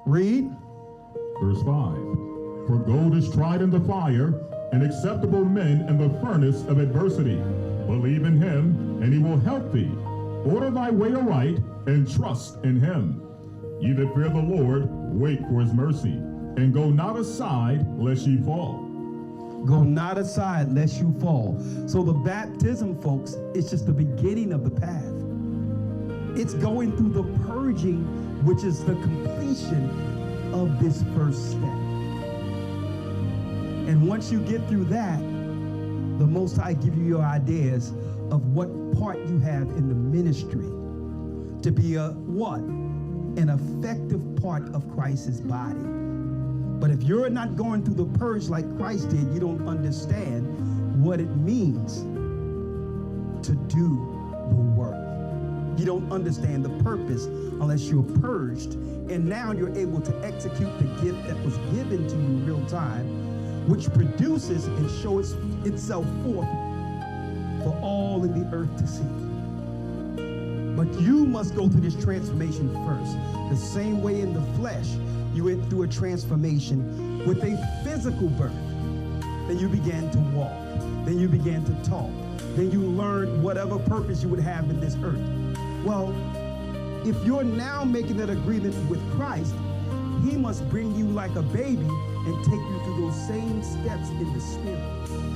Read. Verse 5. For gold is tried in the fire, and acceptable men in the furnace of adversity. Believe in him, and he will help thee. Order thy way aright, and trust in him. Ye that fear the Lord, wait for his mercy, and go not aside lest ye fall. Go not aside lest you fall. So the baptism, folks, is just the beginning of the path. It's going through the purging, which is the completion of this first step. And once you get through that, the Most High give you your ideas of what part you have in the ministry to be a what? An effective part of Christ's body. But if you're not going through the purge like Christ did, you don't understand what it means to do the work. You don't understand the purpose unless you're purged. And now you're able to execute the gift that was given to you real time, which produces and shows itself forth for all in the earth to see. But you must go through this transformation first. The same way in the flesh, you went through a transformation with a physical birth. Then you began to walk. Then you began to talk. Then you learned whatever purpose you would have in this earth. Well, if you're now making that agreement with Christ, he must bring you like a baby and take you through those same steps in the Spirit.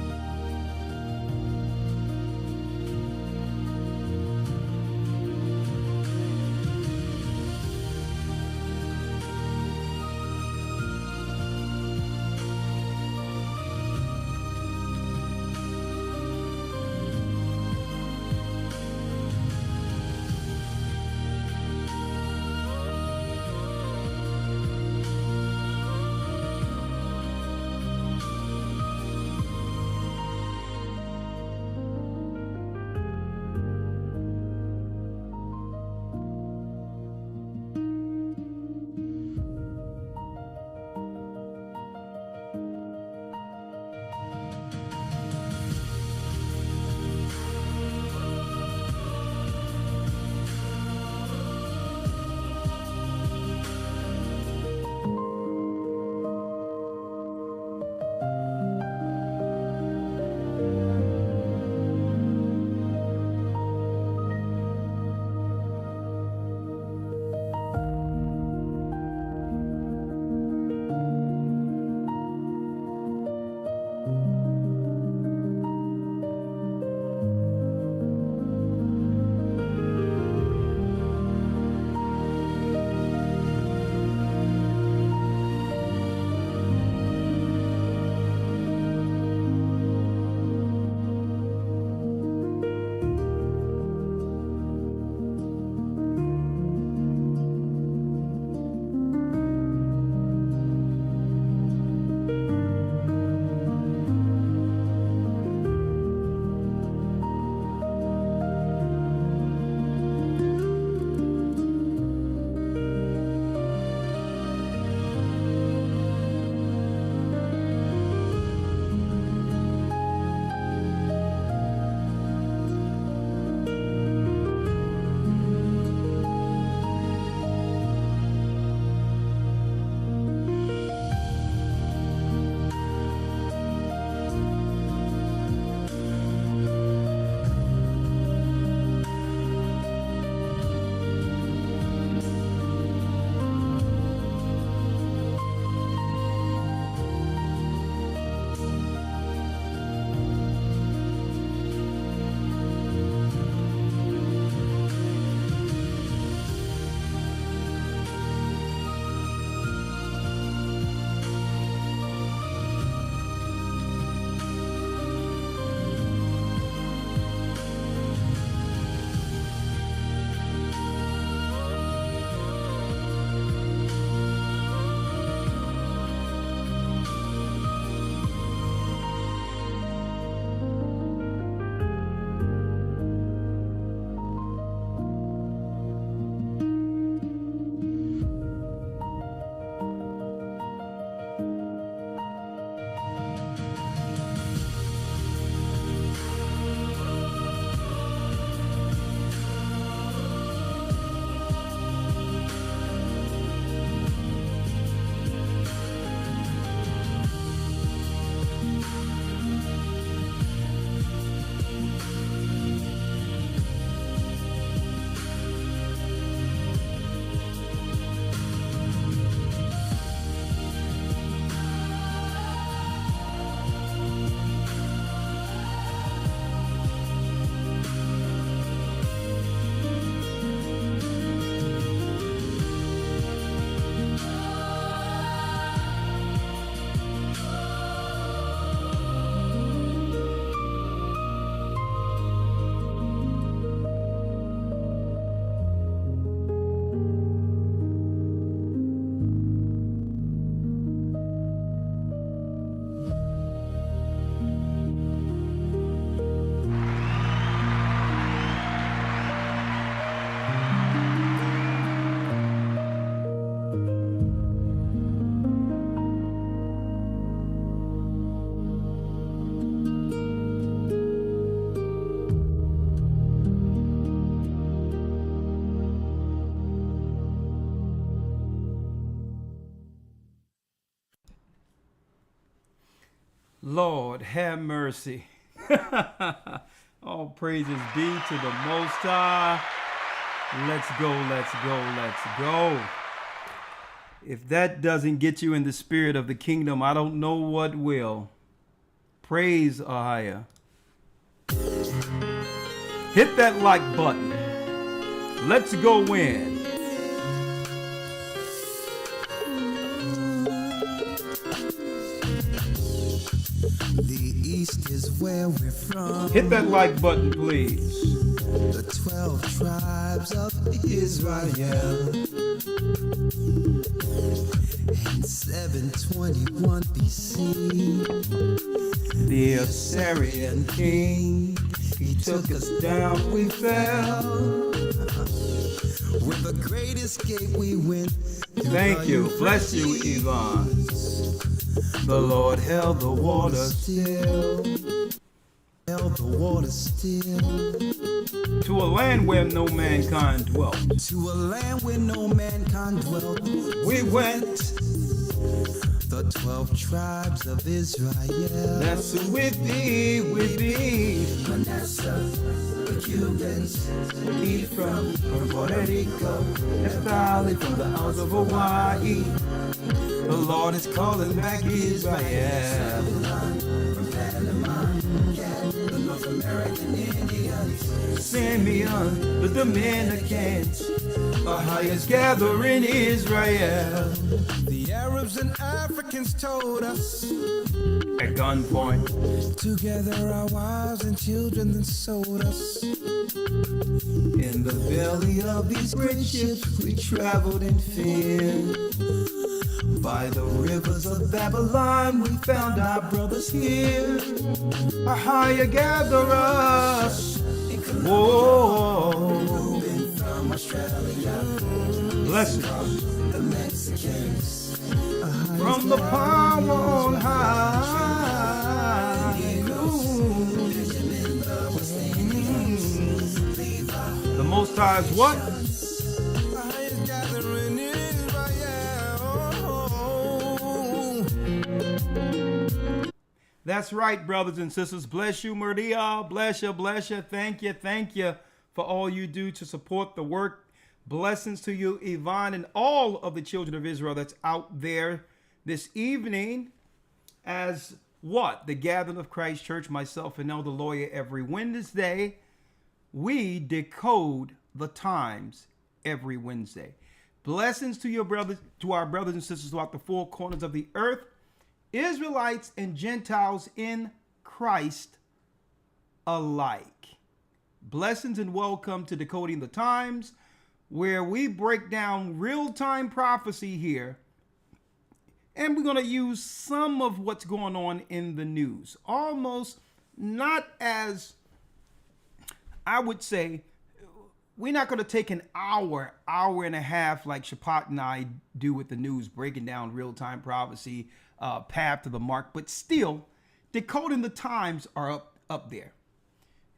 Lord, have mercy. All praises be to the Most High. Let's go, let's go, let's go. If that doesn't get you in the spirit of the kingdom, I don't know what will. Praise Ahia. Hit that like button. Let's go in. The East is where we're from. Hit that like button, please. The 12 tribes of Israel. In 721 BC, the Assyrian king, he took us down, we fell. With the great escape we went. Thank you. Bless you, Yvonne. The Lord held the water still. Held the water still. To a land where no mankind dwelt. To a land where no mankind dwelt. We went. The 12 tribes of Israel. That's who we be, we be. Manasseh, the Cubans, we from Puerto Rico, Naphtali from the Isles of Hawaii. The Lord is calling back Israel. From Panama, the North American Indians, Simeon, the Dominicans, Ahia's gathering Israel. The Arabs and Africans told us At gunpoint. to gather our wives and children and sold us. In the belly of these great ships we traveled in fear. By the rivers of Babylon we found our brothers here. Ahia, gather us. Whoa. From Australia, Bless you. the Mexicans, From the power on high. The Most High is what? gathering Israel. That's right, brothers and sisters. Bless you, Murdia. Bless you, bless you. Thank you for all you do to support the work. Blessings to you, Yvonne, and all of the children of Israel that's out there this evening as what? The Gathering of Christ Church, myself and Elder Lawyer, every Wednesday. We decode the times every Wednesday. Blessings to your brothers, to our brothers and sisters throughout the four corners of the earth, Israelites and Gentiles in Christ alike. Blessings and welcome to Decoding the Times, where we break down real-time prophecy here. And we're going to use some of what's going on in the news. Almost not as, I would say, we're not going to take an hour and a half like Shapat and I do with the news, breaking down real-time prophecy, path to the mark. But still, Decoding the Times are up there.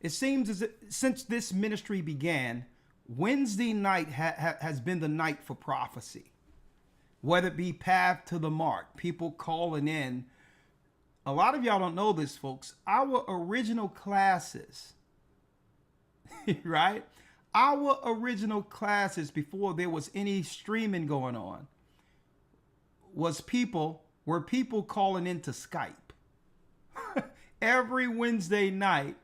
It seems as if since this ministry began, Wednesday night has been the night for prophecy. Whether it be path to the mark, people calling in. A lot of y'all don't know this, folks. Our original classes, right? Our original classes before there was any streaming going on were people calling into Skype. Every Wednesday night,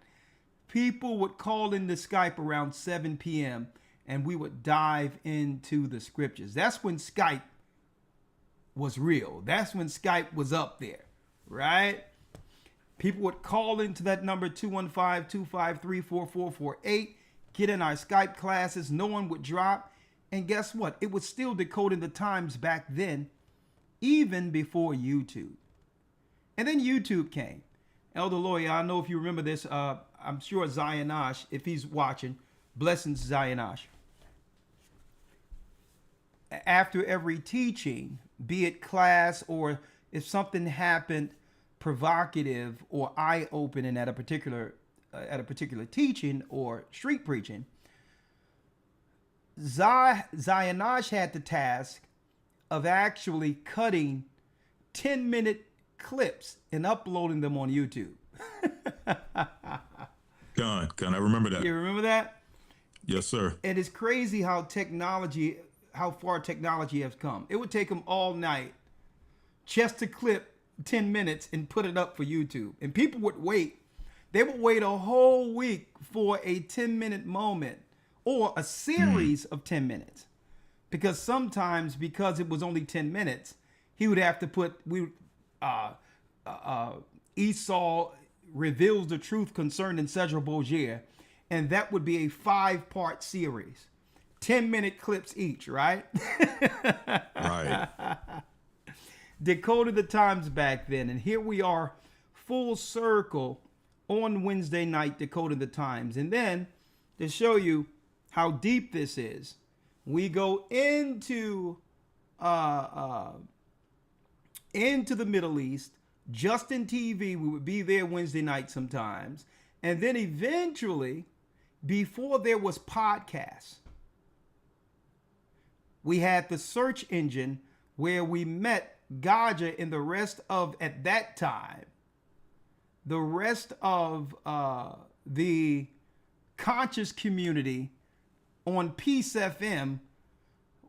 people would call into Skype around 7 p.m. and we would dive into the scriptures. That's when Skype was real. That's when Skype was up there, right? People would call into that number 215-253-4448, get in our Skype classes. No one would drop. And guess what? It was still decoding the times back then, even before YouTube. And then YouTube came. Elder Lawyer, I know if you remember this, I'm sure Zionash, if he's watching, blessings Zionash. After every teaching, be it class or if something happened provocative or eye-opening at a particular teaching or street preaching, Zionash had the task of actually cutting 10-minute clips and uploading them on YouTube. Con, I remember that. You remember that? Yes, sir. And it's crazy how far technology has come. It would take them all night just to clip 10 minutes and put it up for YouTube. And people would wait. They would wait a whole week for a 10-minute moment or a series of 10 minutes. Because sometimes, because it was only 10 minutes, he would have to put, Esau reveals the truth concerning Cesar Borgia, and that would be a 5-part series, 10-minute clips each, right? Right. Decoded the times back then, and here we are, full circle on Wednesday night, decoding the times. And then to show you how deep this is, we go into the Middle East. Justin TV, we would be there Wednesday night sometimes. And then eventually, before there was podcasts, we had the search engine where we met Gaja and the rest of, at that time, the rest of the conscious community on Peace FM,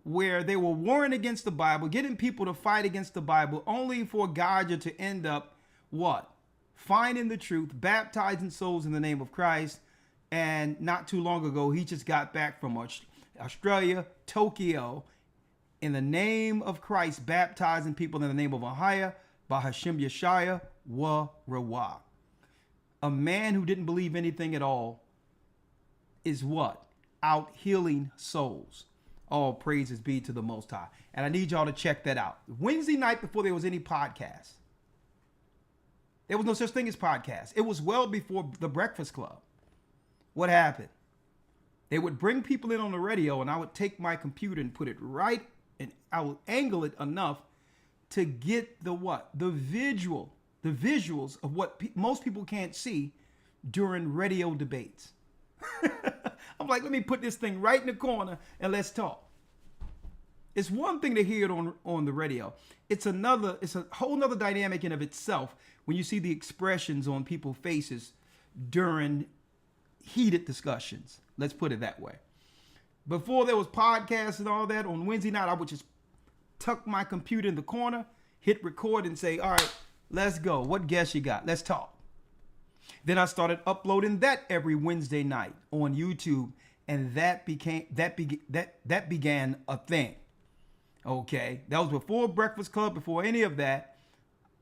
where they were warring against the Bible, getting people to fight against the Bible, only for Gaja to end up what? Finding the truth, baptizing souls in the name of Christ. And not too long ago, he just got back from Australia, Tokyo, in the name of Christ, baptizing people in the name of Ahia, Bahashim Yeshaya, Wa Rawa. A man who didn't believe anything at all is what? Out healing souls. All praises be to the Most High. And I need y'all to check that out. Wednesday night, before there was any podcast. There was no such thing as podcast. It was well before the Breakfast Club. What happened? They would bring people in on the radio, and I would take my computer and put it right, and I would angle it enough to get the what? The visuals of what most people can't see during radio debates. I'm like, let me put this thing right in the corner and let's talk. It's one thing to hear it on the radio. It's a whole nother dynamic in of itself when you see the expressions on people's faces during heated discussions. Let's put it that way. Before there was podcasts and all that, on Wednesday night, I would just tuck my computer in the corner, hit record and say, all right, let's go. What guess you got? Let's talk. Then I started uploading that every Wednesday night on YouTube, and that began a thing. Okay, that was before Breakfast Club, before any of that.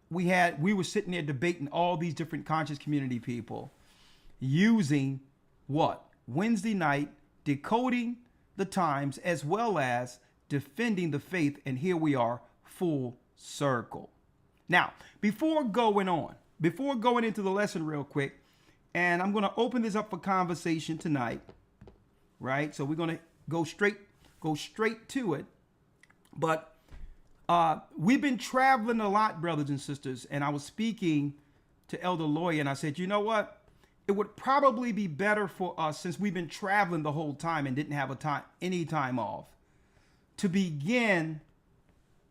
We were sitting there debating all these different conscious community people using what? Wednesday night, decoding the times, as well as defending the faith, and here we are, full circle. Now, before going into the lesson real quick, and I'm going to open this up for conversation tonight, right? So we're going to go straight to it. But we've been traveling a lot, brothers and sisters, and I was speaking to Elder Lawyer, and I said, you know what? It would probably be better for us, since we've been traveling the whole time and didn't have any time off, to begin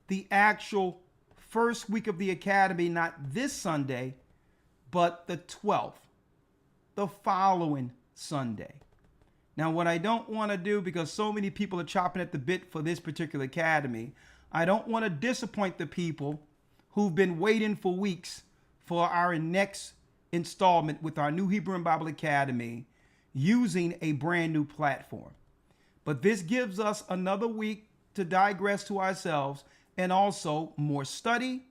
the actual first week of the academy, not this Sunday, but the 12th, the following Sunday. Now, what I don't want to do, because so many people are chopping at the bit for this particular academy, I don't want to disappoint the people who've been waiting for weeks for our next installment with our new Hebrew and Bible Academy using a brand new platform. But this gives us another week to digress to ourselves, and also more study,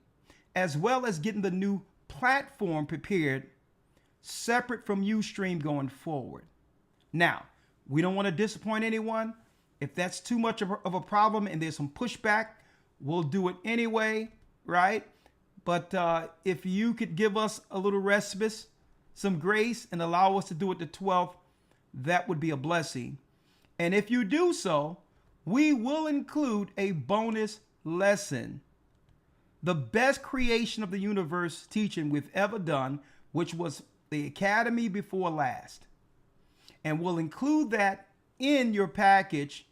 as well as getting the new platform prepared separate from Ustream going forward. Now, we don't want to disappoint anyone. If that's too much of a problem and there's some pushback, we'll do it anyway, right? But if you could give us a little respite, some grace, and allow us to do it the 12th, that would be a blessing. And if you do so, we will include a bonus lesson, the best creation of the universe teaching we've ever done, which was the Academy before last. And we'll include that in your package,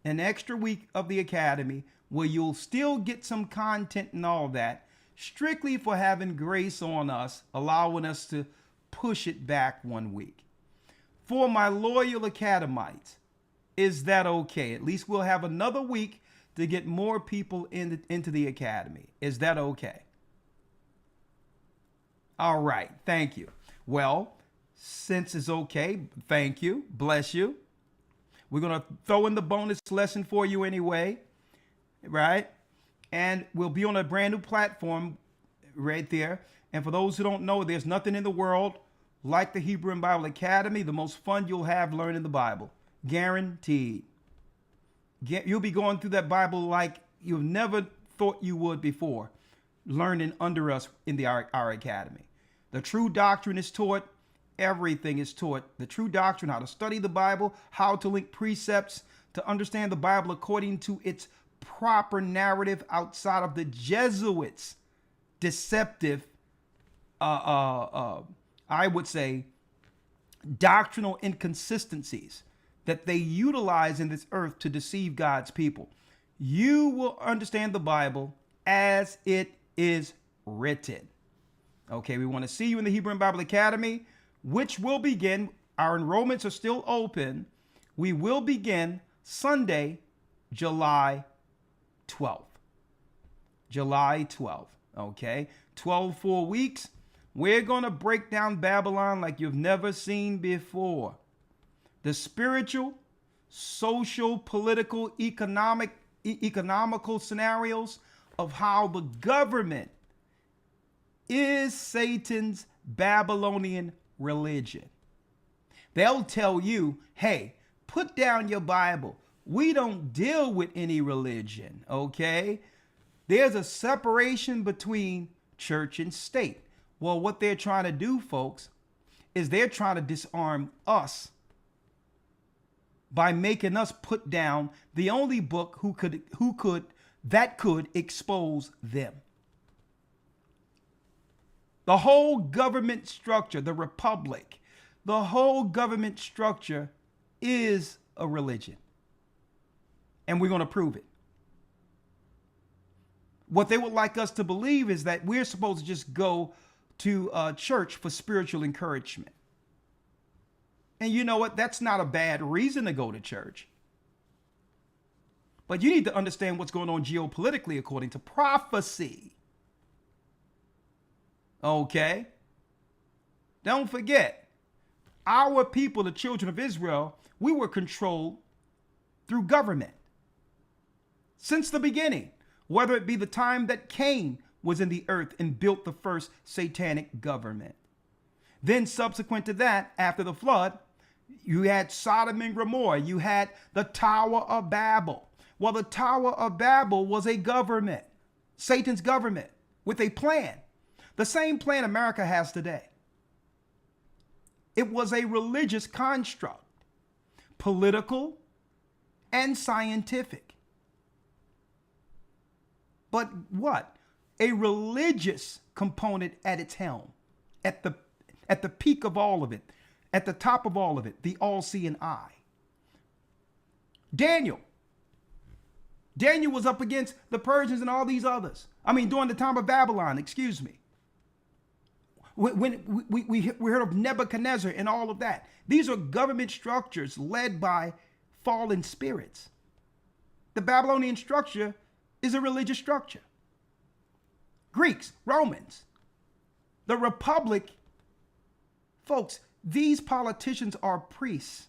an extra week of the Academy, where you'll still get some content and all that, strictly for having grace on us, allowing us to push it back 1 week. For my loyal Academites, is that okay? At least we'll have another week to get more people into the Academy. Is that okay? All right. Thank you. Well, since it's okay, thank you. Bless you. We're going to throw in the bonus lesson for you anyway, right? And we'll be on a brand new platform right there. And for those who don't know, there's nothing in the world like the Hebrew and Bible Academy. The most fun you'll have learning the Bible. Guaranteed. You'll be going through that Bible like you've never thought you would before, learning under us in our academy. The true doctrine is taught. Everything is taught. The true doctrine, how to study the Bible, how to link precepts, to understand the Bible according to its proper narrative outside of the Jesuits' deceptive, I would say, doctrinal inconsistencies that they utilize in this earth to deceive God's people. You will understand the Bible as it is written. Okay, we want to see you in the Hebrew and Bible Academy, which will begin. Our enrollments are still open. We will begin Sunday, July 12th. July 12th. Okay, 12 full weeks. We're going to break down Babylon like you've never seen before. The spiritual, social, political, economical scenarios of how the government is Satan's Babylonian religion. They'll tell you, hey, put down your Bible. We don't deal with any religion, okay? There's a separation between church and state. Well, what they're trying to do, folks, is they're trying to disarm us by making us put down the only book that could expose them. The whole government structure, the republic, the whole government structure is a religion. And we're going to prove it. What they would like us to believe is that we're supposed to just go to church for spiritual encouragement. And you know what? That's not a bad reason to go to church. But you need to understand what's going on geopolitically according to prophecy. Okay? Don't forget, our people, the children of Israel, we were controlled through government. Since the beginning, whether it be the time that Cain was in the earth and built the first satanic government. Then subsequent to that, after the flood, you had Sodom and Gomorrah. You had the Tower of Babel. Well, the Tower of Babel was a government, Satan's government, with a plan. The same plan America has today. It was a religious construct, political and scientific. But what? A religious component at its helm, at the peak of all of it, at the top of all of it, the all-seeing eye. Daniel was up against the Persians and all these others. I mean, during the time of Babylon, excuse me. When we heard of Nebuchadnezzar and all of that. These are government structures led by fallen spirits. The Babylonian structure is a religious structure. Greeks, Romans, the Republic, folks, these politicians are priests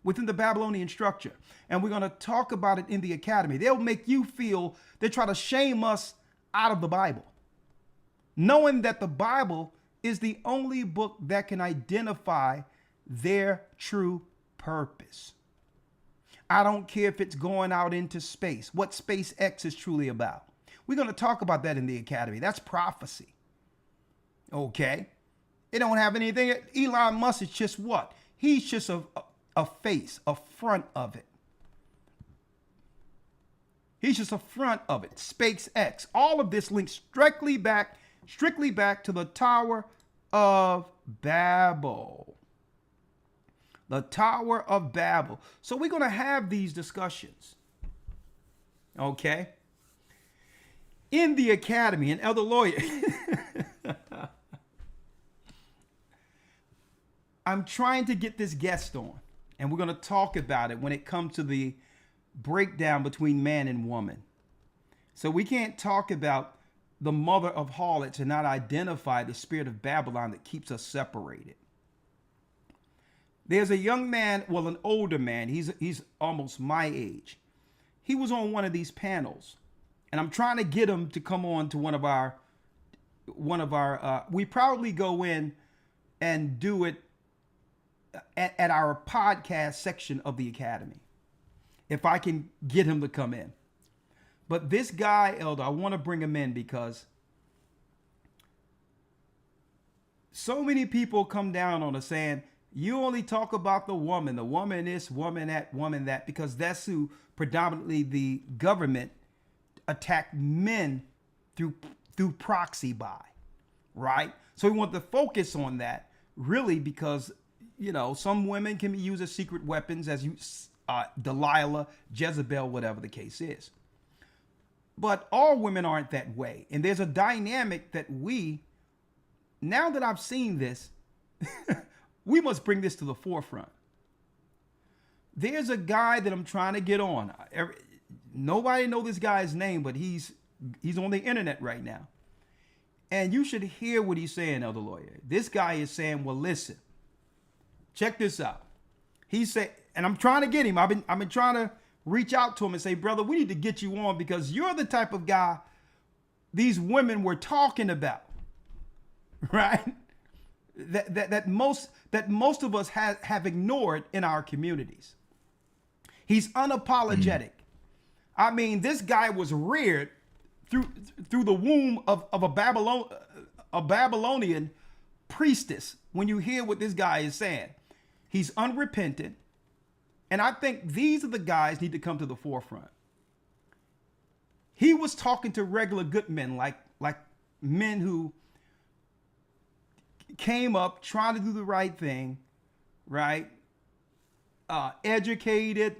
within the Babylonian structure. And we're going to talk about it in the academy. They'll make you feel they try to shame us out of the Bible, knowing that the Bible is the only book that can identify their true purpose. I don't care if it's going out into space, what SpaceX is truly about. We're going to talk about that in the academy. That's prophecy. Okay. It don't have anything. Elon Musk is just what? He's just a face, a front of it. He's just a front of it. SpaceX. All of this links strictly back to the Tower of Babel. The Tower of Babel. So we're going to have these discussions. Okay. in the academy, and Elder Lawyer, I'm trying to get this guest on, and we're going to talk about it when it comes to the breakdown between man and woman. So we can't talk about the mother of harlots and not identify the spirit of Babylon that keeps us separated. There's a young man, well, an older man. He's almost my age. He was on one of these panels, and I'm trying to get him to come on to one of our. We probably go in and do it at our podcast section of the academy, if I can get him to come in. But this guy, Elder, I want to bring him in because so many people come down on us saying, you only talk about the woman this, woman that, woman that, because that's who predominantly the government attack men through proxy by, right? So we want to focus on that really because, you know, some women can be used as secret weapons, as Delilah, Jezebel, whatever the case is. But all women aren't that way. And there's a dynamic that now that I've seen this, we must bring this to the forefront. There's a guy that I'm trying to get on. Nobody know this guy's name, but he's on the internet right now. And you should hear what he's saying, Elder Lawyer. This guy is saying, well, listen, check this out. He said, and I'm trying to get him. I've been trying to reach out to him and say, brother, we need to get you on because you're the type of guy these women were talking about, right? That most of us have ignored in our communities. He's unapologetic. I mean, this guy was reared through the womb of a Babylonian priestess. When you hear what this guy is saying, he's unrepentant. And I think these are the guys need to come to the forefront. He was talking to regular good men, like men who came up trying to do the right thing, right? Educated,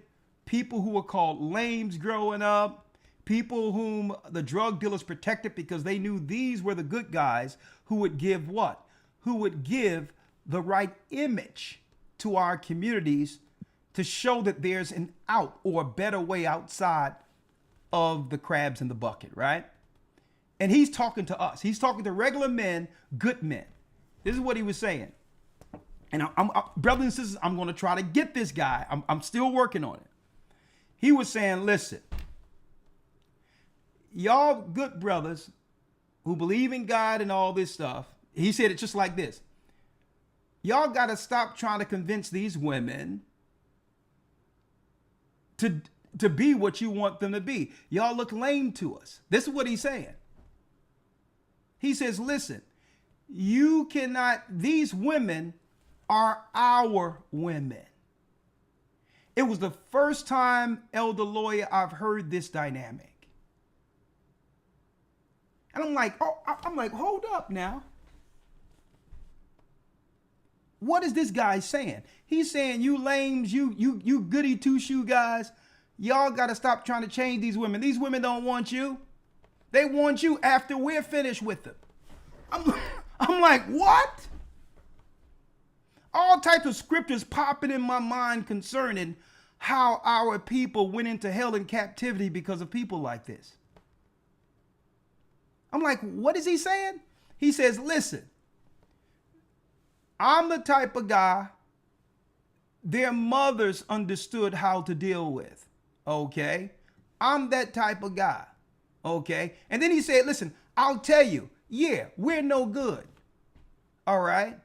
people who were called lames growing up, people whom the drug dealers protected because they knew these were the good guys who would give what? Who would give the right image to our communities to show that there's an out or a better way outside of the crabs in the bucket, right? And he's talking to us. He's talking to regular men, good men. This is what he was saying. And brothers and sisters, I'm going to try to get this guy. I'm still working on it. He was saying, listen, y'all good brothers who believe in God and all this stuff. He said it just like this. Y'all got to stop trying to convince these women to be what you want them to be. Y'all look lame to us. This is what he's saying. He says, listen, you cannot, these women are our women. It was the first time, Elder Lawyer, I've heard this dynamic. And I'm like, hold up now. What is this guy saying? He's saying, you lames, you goody two-shoe guys, y'all got to stop trying to change these women. These women don't want you. They want you after we're finished with them. I'm like, what? All types of scriptures popping in my mind concerning how our people went into hell and captivity because of people like this. I'm like, what is he saying? He says, listen, I'm the type of guy their mothers understood how to deal with. Okay. I'm that type of guy. Okay. And then he said, listen, I'll tell you, yeah, we're no good. All right.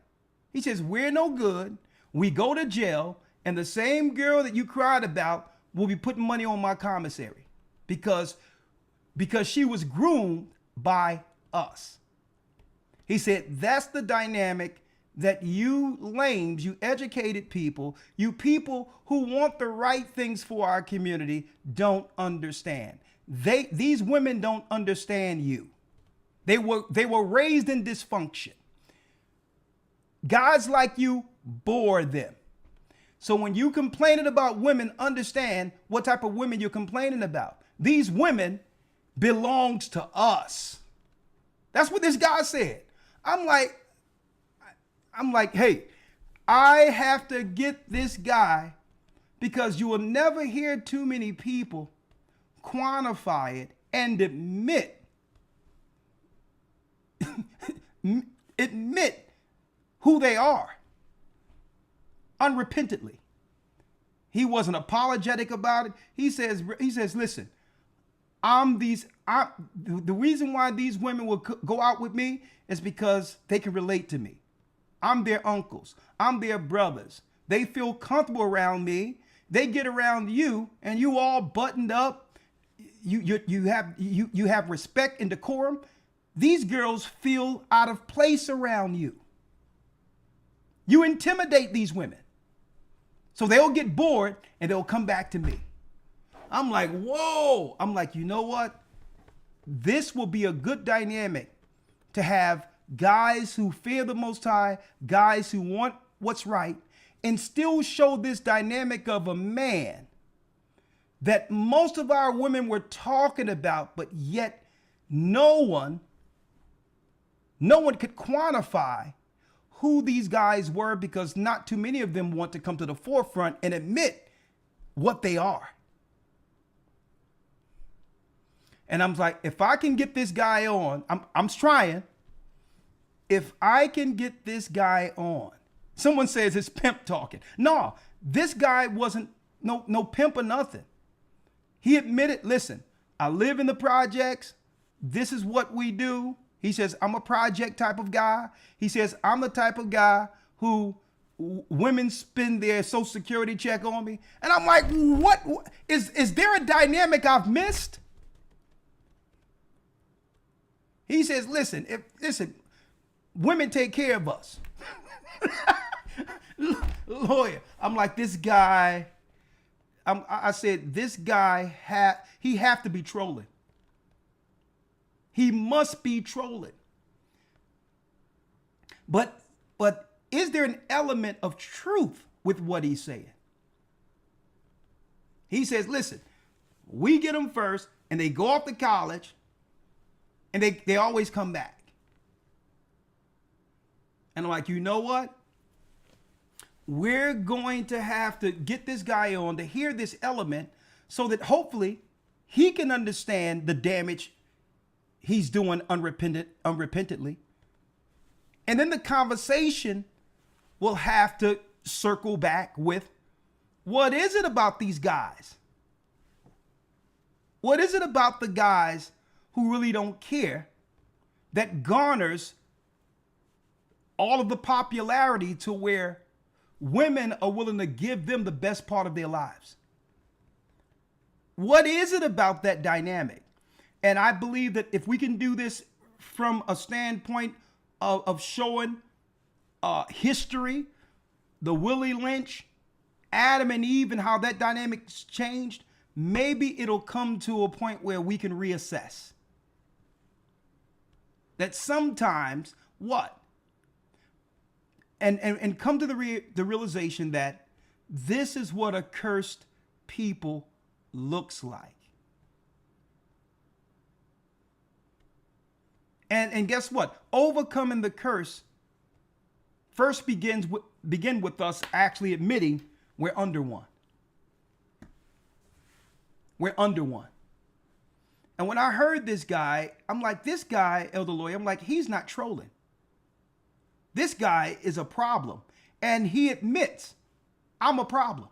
He says, we're no good. We go to jail, and the same girl that you cried about will be putting money on my commissary because she was groomed by us. He said, that's the dynamic that you lames, you educated people, you people who want the right things for our community don't understand. These women don't understand you. They were raised in dysfunction. Guys like you bore them. So when you complaining about women, understand what type of women you're complaining about. These women belongs to us. That's what this guy said. I'm like, hey, I have to get this guy, because you will never hear too many people quantify it and admit who they are unrepentantly. He wasn't apologetic about it. He says, listen, the reason why these women will go out with me is because they can relate to me. I'm their uncles. I'm their brothers. They feel comfortable around me. They get around you, and you all buttoned up. You have respect and decorum. These girls feel out of place around you. You intimidate these women. So they'll get bored and they'll come back to me. I'm like, whoa. I'm like, you know what? This will be a good dynamic to have guys who fear the Most High, guys who want what's right, and still show this dynamic of a man that most of our women were talking about, but yet no one could quantify who these guys were, because not too many of them want to come to the forefront and admit what they are. And I'm like, if I can get this guy on, I'm trying. If I can get this guy on, someone says it's pimp talking. No, this guy wasn't no pimp or nothing. He admitted, listen, I live in the projects. This is what we do. He says, I'm a project type of guy. He says, I'm the type of guy who women spend their Social Security check on me. And I'm like, what? Is there a dynamic I've missed? He says, listen, women take care of us. Lawyer. I'm like, this guy, I said, this guy, he have to be trolling. He must be trolling. But is there an element of truth with what he's saying? He says, listen, we get them first and they go off to college and they always come back. And I'm like, you know what? We're going to have to get this guy on to hear this element so that hopefully he can understand the damage he's doing unrepentantly. And then the conversation will have to circle back with, what is it about these guys? What is it about the guys who really don't care that garners all of the popularity to where women are willing to give them the best part of their lives? What is it about that dynamic? And I believe that if we can do this from a standpoint of showing history, the Willie Lynch, Adam and Eve, and how that dynamic's changed, maybe it'll come to a point where we can reassess. That sometimes what? And come to the realization that this is what a cursed people looks like. And guess what? Overcoming the curse first begin with us actually admitting we're under one. We're under one. And when I heard this guy, I'm like, this guy, Elder Lawyer, I'm like, he's not trolling. This guy is a problem. And he admits, I'm a problem.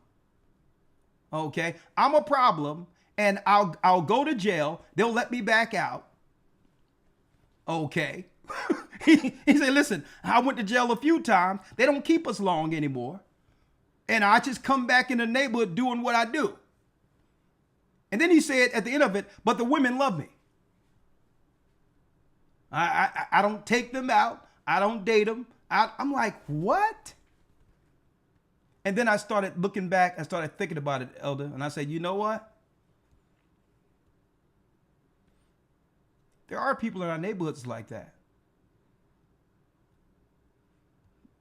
Okay? I'm a problem, and I'll go to jail. They'll let me back out. Okay. He said, listen, I went to jail a few times. They don't keep us long anymore. And I just come back in the neighborhood doing what I do. And then he said at the end of it, but the women love me. I don't take them out. I don't date them. I'm like, what? And then I started looking back. I started thinking about it, Elder. And I said, you know what? There are people in our neighborhoods like that.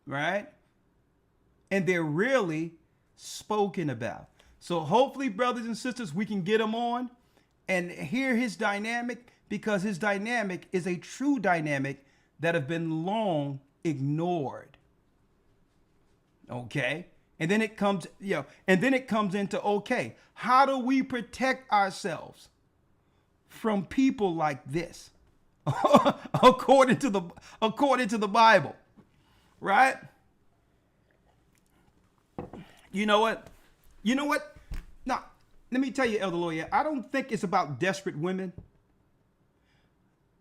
Right? And they're really spoken about. So hopefully, brothers and sisters, we can get them on and hear his dynamic, because his dynamic is a true dynamic that have been long ignored. Okay? And then it comes, into, okay, how do we protect ourselves from people like this? according to the Bible. Right? You know what? Now, let me tell you, Elder Lawyer, I don't think it's about desperate women.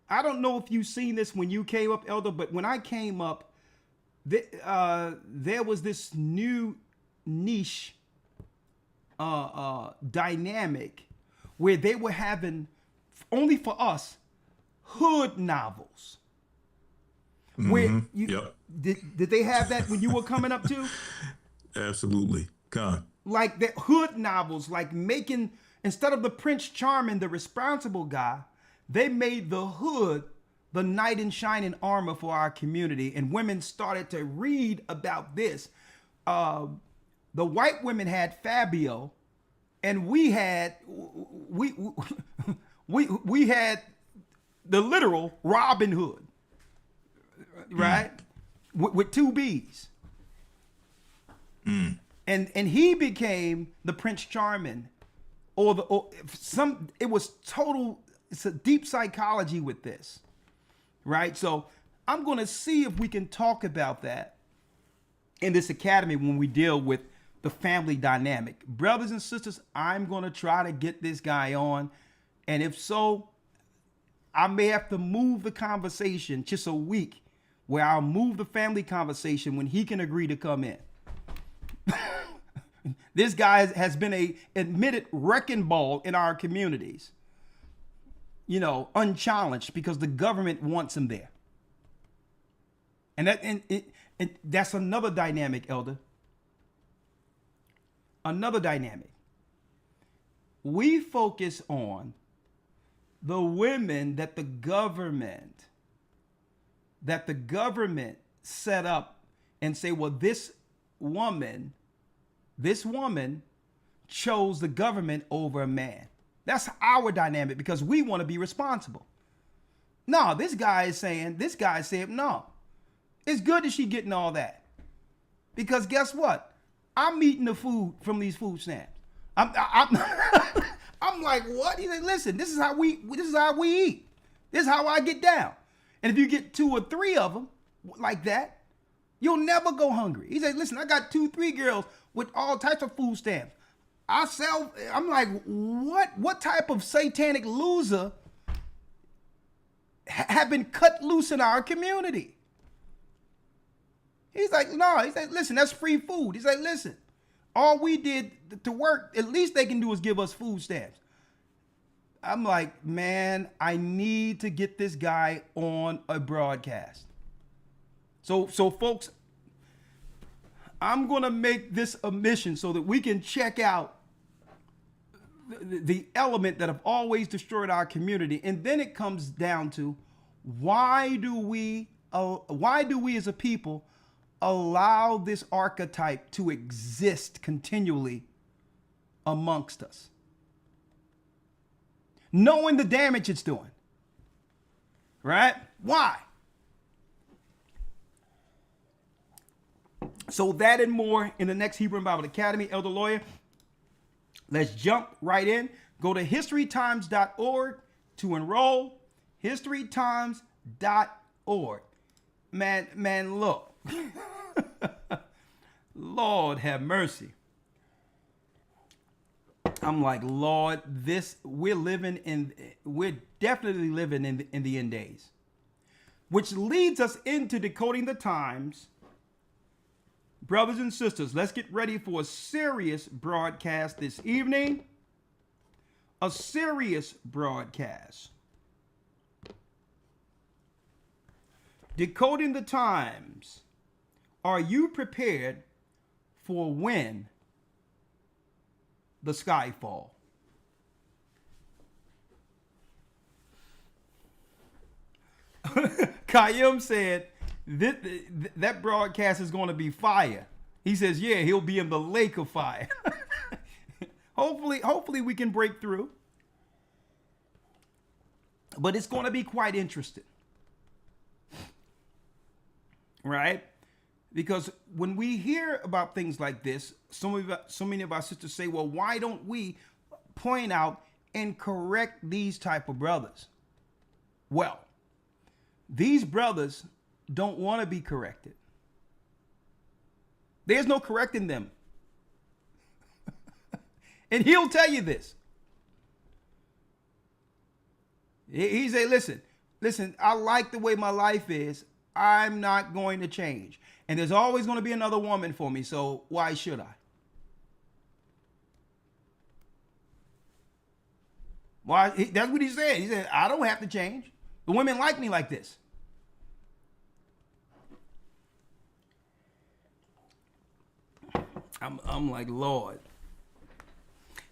I don't know if you've seen this when you came up, Elder, but when I came up, there was this new niche dynamic where they were having, only for us, hood novels. Where did they have that when you were coming up too? Absolutely. God. Like the hood novels, like making, instead of the Prince Charming, the responsible guy, they made the hood the knight in shining armor for our community. And women started to read about this. The white women had Fabio, and we had we had the literal Robin Hood, right? With two B's. And he became the Prince Charming, it's a deep psychology with this, right? So I'm going to see if we can talk about that in this academy when we deal with the family dynamic. Brothers and sisters, I'm going to try to get this guy on. And if so, I may have to move the conversation just a week, where I'll move the family conversation when he can agree to come in. This guy has been a admitted wrecking ball in our communities, unchallenged, because the government wants him there. And that's another dynamic, Elder. Another dynamic. We focus on the women that the government set up and say, well, this woman chose the government over a man. That's our dynamic, because we want to be responsible. No, this guy said, no, it's good that she getting all that. Because guess what? I'm eating the food from these food stamps. I'm like, what? He said, listen, this is how we eat. This is how I get down. And if you get 2 or 3 of them like that, you'll never go hungry. He said, listen, I got 2, 3 girls with all types of food stamps. I'm like, what type of satanic loser have been cut loose in our community? He's like, no, he said, listen, that's free food. He's like, listen, all we did to work, at least they can do is give us food stamps. I'm like, man, I need to get this guy on a broadcast. So folks, I'm going to make this a mission so that we can check out the element that have always destroyed our community. And then it comes down to, why do we as a people allow this archetype to exist continually amongst us, knowing the damage it's doing? Right? Why? So that and more in the next Hebrew and Bible Academy. Elder Lawyer, let's jump right in. Go to historytimes.org to enroll. historytimes.org. Man, look. Lord have mercy. I'm like, Lord, we're definitely living in the end days. Which leads us into decoding the times. Brothers and sisters, let's get ready for a serious broadcast this evening. A serious broadcast. Decoding the times. Are you prepared for when the sky fall? Kayum said that broadcast is going to be fire. He says, yeah, he'll be in the lake of fire. Hopefully we can break through. But it's going to be quite interesting. Right? Because when we hear about things like this, so many of our sisters say, well, why don't we point out and correct these type of brothers? Well, these brothers don't want to be corrected. There's no correcting them. And he'll tell you this. He say, listen, I like the way my life is. I'm not going to change. And there's always going to be another woman for me, so why should I? Why? That's what he said. He said, I don't have to change. The women like me like this. I'm like, Lord.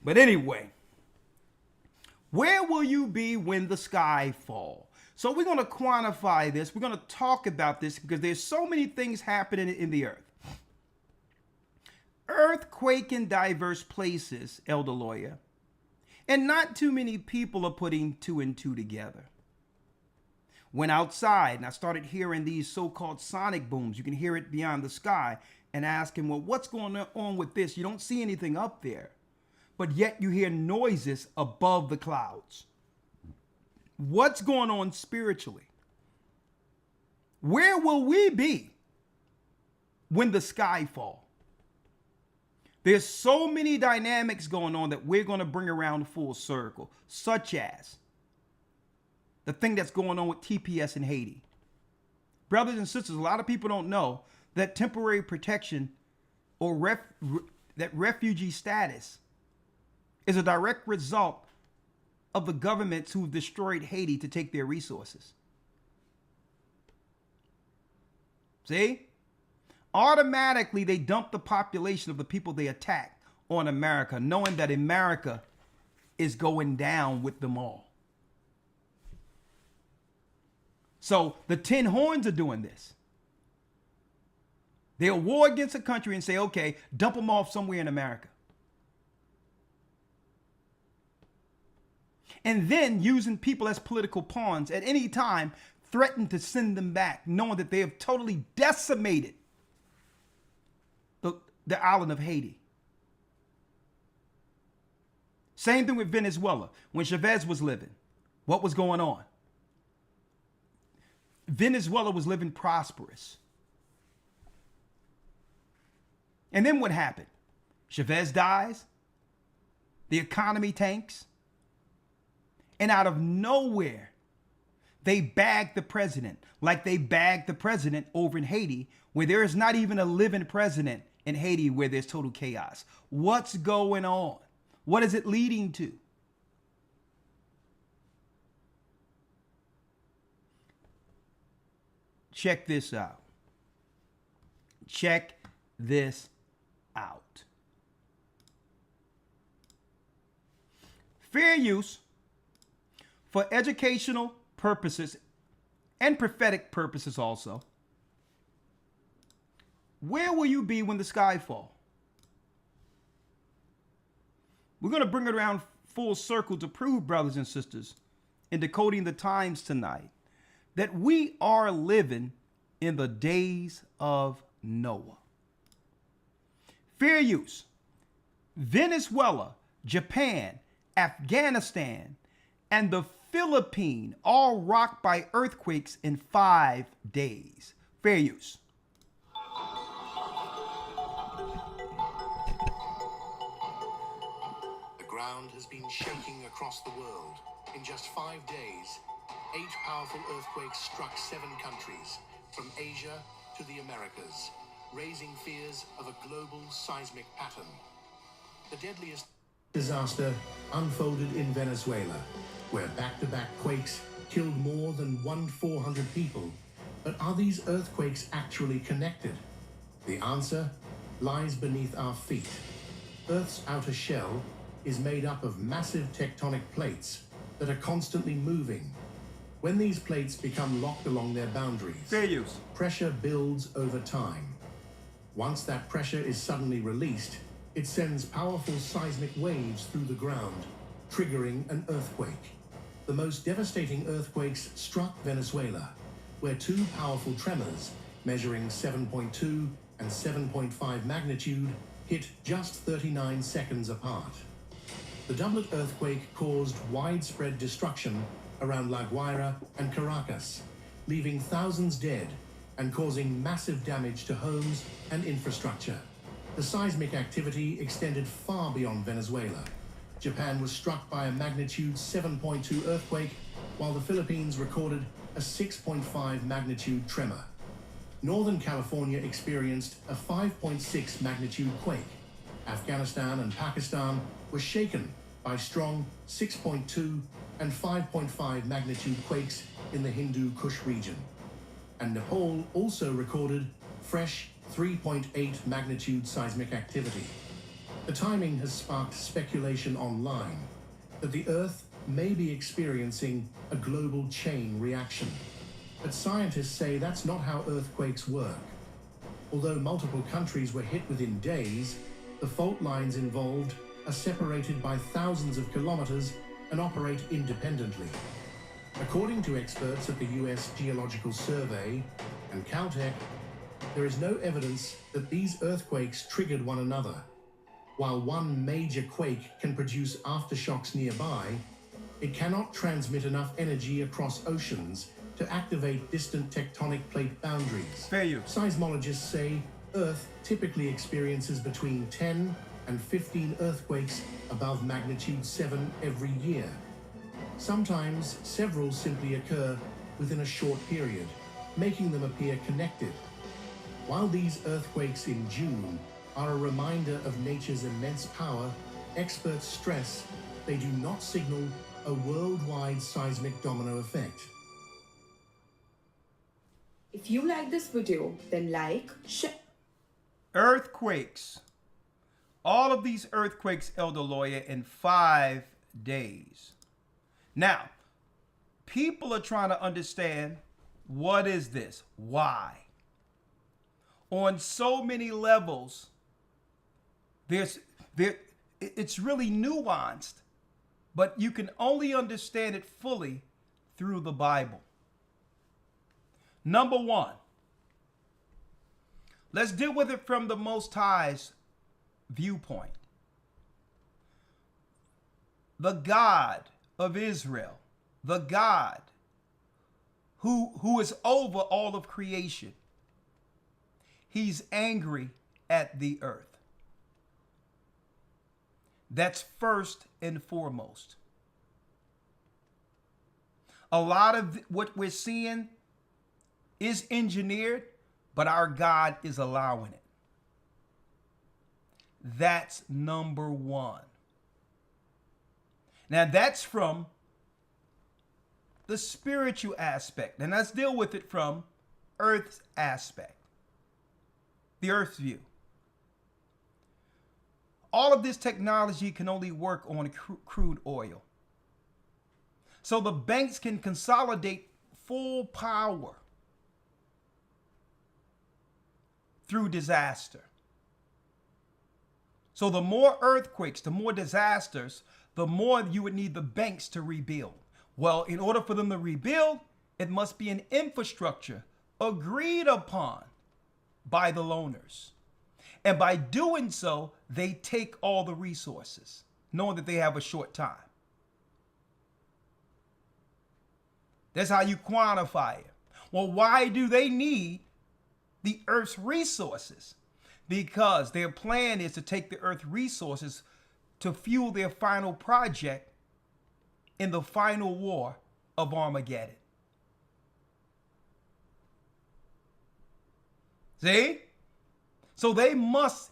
But anyway, where will you be when the sky falls? So we're going to quantify this. We're going to talk about this because there's so many things happening in the earth. Earthquake in diverse places, Elder Lawyer. And not too many people are putting two and two together. Went outside and I started hearing these so-called sonic booms. You can hear it beyond the sky and ask him, well, what's going on with this? You don't see anything up there, but yet you hear noises above the clouds. What's going on spiritually? Where will we be when the sky falls? There's so many dynamics going on that we're going to bring around full circle, such as the thing that's going on with TPS in Haiti. Brothers and sisters, a lot of people don't know that temporary protection or that refugee status is a direct result of the governments who've destroyed Haiti to take their resources. See? Automatically, they dump the population of the people they attack on America, knowing that America is going down with them all. So the 10 horns are doing this. They'll war against a country and say, okay, dump them off somewhere in America. And then using people as political pawns at any time, threaten to send them back, knowing that they have totally decimated the island of Haiti. Same thing with Venezuela. When Chavez was living, what was going on? Venezuela was living prosperous. And then what happened? Chavez dies. The economy tanks. And out of nowhere, they bag the president like they bagged the president over in Haiti, where there is not even a living president in Haiti, where there's total chaos. What's going on? What is it leading to? Check this out. Check this out. Fair use for educational purposes and prophetic purposes also. Where will you be when the sky falls? We're going to bring it around full circle to prove, brothers and sisters, in decoding the times tonight, that we are living in the days of Noah. Fair use. Venezuela, Japan, Afghanistan, and the Philippines all rocked by earthquakes in 5 days. Fair use. The ground has been shaking across the world. In just 5 days, 8 powerful earthquakes struck 7 countries, from Asia to the Americas, raising fears of a global seismic pattern. The deadliest disaster unfolded in Venezuela, where back-to-back quakes killed more than 1,400 people. But are these earthquakes actually connected? The answer lies beneath our feet. Earth's outer shell is made up of massive tectonic plates that are constantly moving. When these plates become locked along their boundaries, fair use, pressure builds over time. Once that pressure is suddenly released, it sends powerful seismic waves through the ground, triggering an earthquake. the most devastating earthquakes struck Venezuela, where two powerful tremors, measuring 7.2 and 7.5 magnitude, hit just 39 seconds apart. The doublet earthquake caused widespread destruction around La Guaira and Caracas, leaving thousands dead and causing massive damage to homes and infrastructure. The seismic activity extended far beyond Venezuela. Japan was struck by a magnitude 7.2 earthquake, while the Philippines recorded a 6.5 magnitude tremor. Northern California experienced a 5.6 magnitude quake. Afghanistan and Pakistan were shaken by strong 6.2 and 5.5 magnitude quakes in the Hindu Kush region. And Nepal also recorded fresh 3.8 magnitude seismic activity. The timing has sparked speculation online that the Earth may be experiencing a global chain reaction. But scientists say that's not how earthquakes work. Although multiple countries were hit within days, the fault lines involved are separated by thousands of kilometers and operate independently. According to experts at the US Geological Survey and Caltech, there is no evidence that these earthquakes triggered one another. While one major quake can produce aftershocks nearby, it cannot transmit enough energy across oceans to activate distant tectonic plate boundaries. Fair you. Seismologists say Earth typically experiences between 10 and 15 earthquakes above magnitude 7 every year. Sometimes several simply occur within a short period, making them appear connected. While these earthquakes in June are a reminder of nature's immense power, experts stress they do not signal a worldwide seismic domino effect. If you like this video, then like, share. Earthquakes. All of these earthquakes, Elder Lawyer, in 5 days. Now, people are trying to understand, what is this? Why? On so many levels, it's really nuanced, but you can only understand it fully through the Bible. Number one, let's deal with it from the Most High's viewpoint. The God of Israel, the God who is over all of creation, he's angry at the earth. That's first and foremost. A lot of what we're seeing is engineered, but our God is allowing it. That's number one. Now that's from the spiritual aspect. And let's deal with it from Earth's aspect. The Earth's view. All of this technology can only work on crude oil. So the banks can consolidate full power through disaster. So the more earthquakes, the more disasters, the more you would need the banks to rebuild. Well, in order for them to rebuild, it must be an infrastructure agreed upon by the loaners. And by doing so, they take all the resources, knowing that they have a short time. That's how you quantify it. Well, why do they need the Earth's resources? Because their plan is to take the Earth's resources to fuel their final project in the final war of Armageddon. See? So they must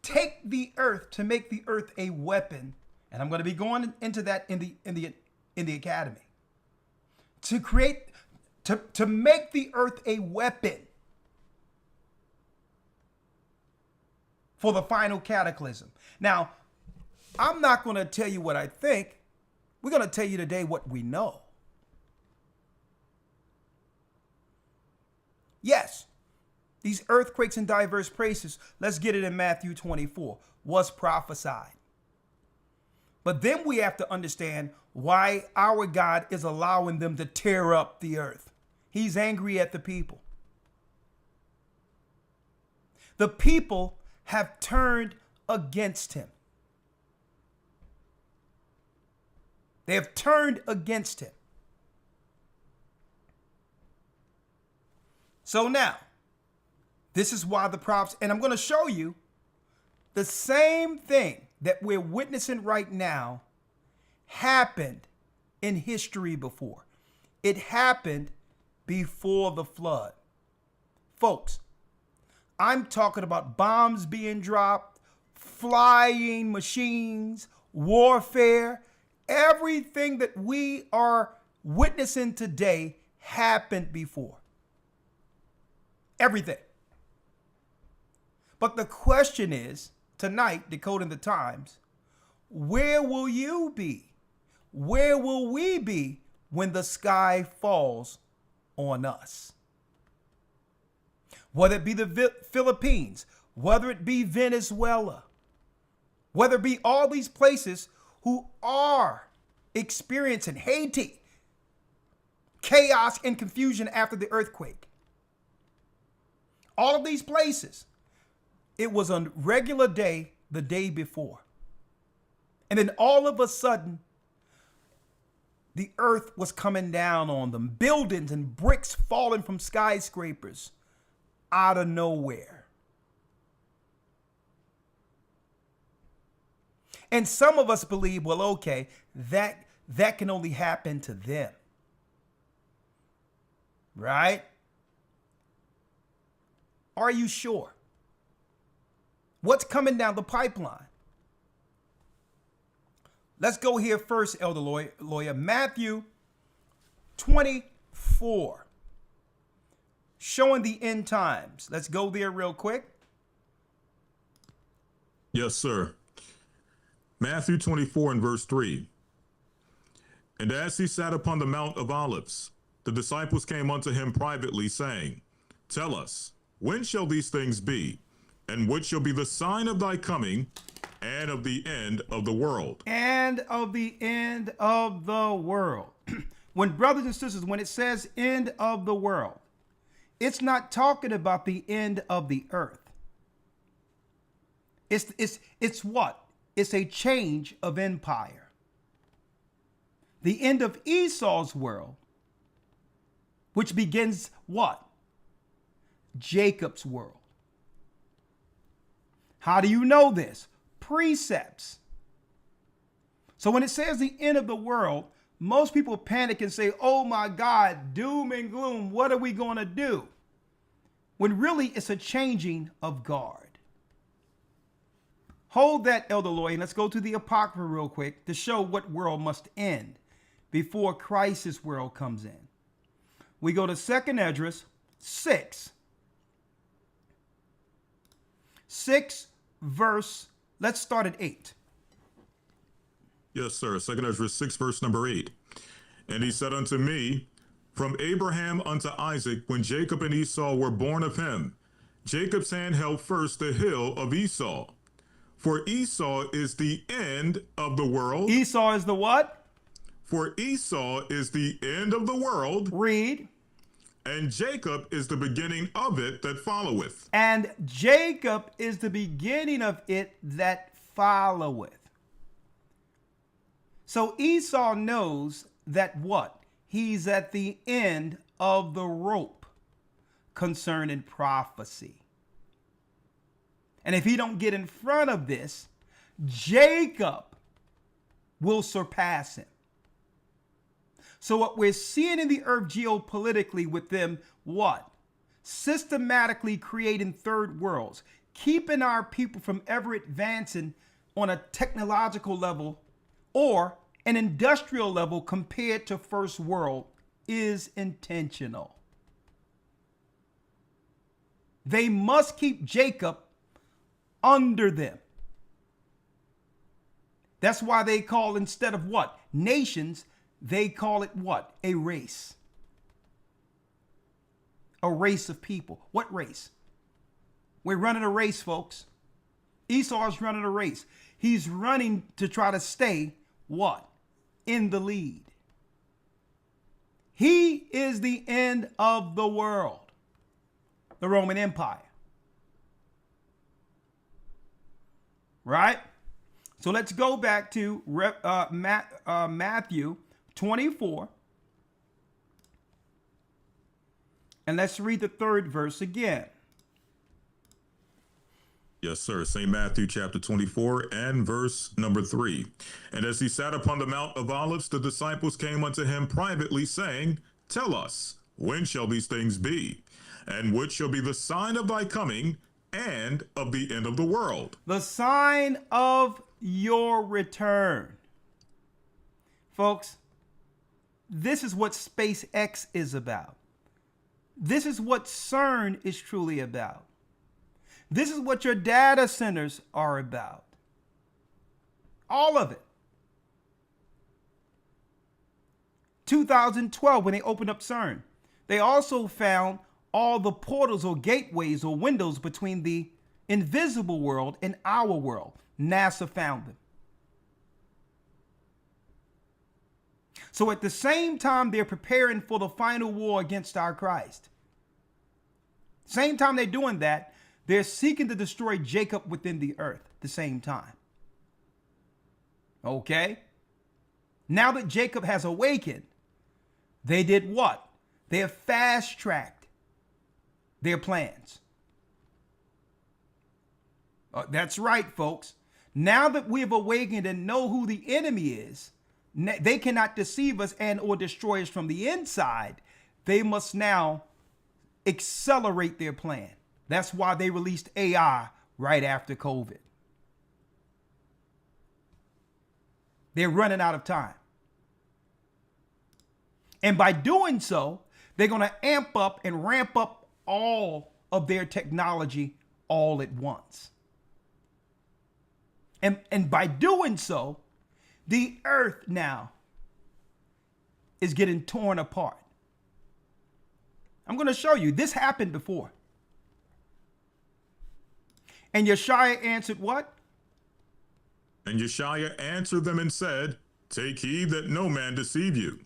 take the earth to make the earth a weapon. And I'm going to be going into that in the academy. To make the earth a weapon for the final cataclysm. Now, I'm not going to tell you what I think. We're going to tell you today what we know. Yes, these earthquakes in diverse places, let's get it in Matthew 24, was prophesied. But then we have to understand, why our God is allowing them to tear up the earth. He's angry at the people. The people have turned against him. They have turned against him. So now, this is why the prophets, and I'm going to show you the same thing that we're witnessing right now happened in history before. It happened before the flood. Folks, I'm talking about bombs being dropped, flying machines, warfare. Everything that we are witnessing today happened before. Everything. But the question is, tonight, Decoding the Times, where will you be? Where will we be when the sky falls on us? Whether it be the Philippines, whether it be Venezuela, whether it be all these places who are experiencing Haiti, chaos and confusion after the earthquake. All of these places, it was a regular day the day before. And then all of a sudden, the earth was coming down on them. Buildings and bricks falling from skyscrapers out of nowhere. And some of us believe, well, okay, that can only happen to them. Right? Are you sure? What's coming down the pipeline? Let's go here first, Elder Lawyer. Matthew 24. Showing the end times. Let's go there real quick. Yes, sir. Matthew 24 and verse 3. And as he sat upon the Mount of Olives, the disciples came unto him privately, saying, Tell us, when shall these things be? And what shall be the sign of thy coming and of the end of the world? And of the end of the world. When, brothers and sisters, when it says end of the world, it's not talking about the end of the earth. It's what? It's a change of empire. The end of Esau's world, which begins what? Jacob's world. How do you know this? Precepts. So when it says the end of the world, most people panic and say, oh my God, doom and gloom, what are we going to do? When really it's a changing of guard. Hold that, Elder Lawyer, and let's go to the Apocrypha real quick to show what world must end before Christ's world comes in. We go to 2nd Esdras 6. 6 verse, let's start at 8. Yes, sir. 2nd Esdras 6, verse number 8. And he said unto me, From Abraham unto Isaac, when Jacob and Esau were born of him, Jacob's hand held first the hill of Esau. For Esau is the end of the world. Esau is the what? For Esau is the end of the world. Read. And Jacob is the beginning of it that followeth. And Jacob is the beginning of it that followeth. So Esau knows that what? He's at the end of the rope concerning prophecy. And if he don't get in front of this, Jacob will surpass him. So what we're seeing in the earth geopolitically with them, what? Systematically creating third worlds, keeping our people from ever advancing on a technological level or an industrial level compared to first world is intentional. They must keep Jacob under them. That's why they call, instead of what? Nations, they call it what? A race. A race of people. What race? We're running a race, folks. Esau's running a race. He's running to try to stay what? in the lead. He is the end of the world, the Roman Empire. Right? So let's go back to Matthew 24. And let's read the 3rd verse again. Yes, sir. St. Matthew chapter 24 and verse number 3. And as he sat upon the Mount of Olives, the disciples came unto him privately, saying, Tell us, when shall these things be? And what shall be the sign of thy coming and of the end of the world? The sign of your return. Folks, this is what SpaceX is about. This is what CERN is truly about. This is what your data centers are about. All of it. 2012, when they opened up CERN, they also found all the portals or gateways or windows between the invisible world and our world. NASA found them. So at the same time they're preparing for the final war against our Christ, same time they're doing that, they're seeking to destroy Jacob within the earth at the same time. Okay? Now that Jacob has awakened, they did what? They have fast-tracked their plans. That's right, folks. Now that we've awakened and know who the enemy is, they cannot deceive us and or destroy us from the inside. They must now accelerate their plan. That's why they released AI right after COVID. They're running out of time. And by doing so, they're going to amp up and ramp up all of their technology all at once. And by doing so, the earth now is getting torn apart. I'm going to show you. This happened before. And Yeshua answered what? And Yeshua answered them and said, Take heed that no man deceive you.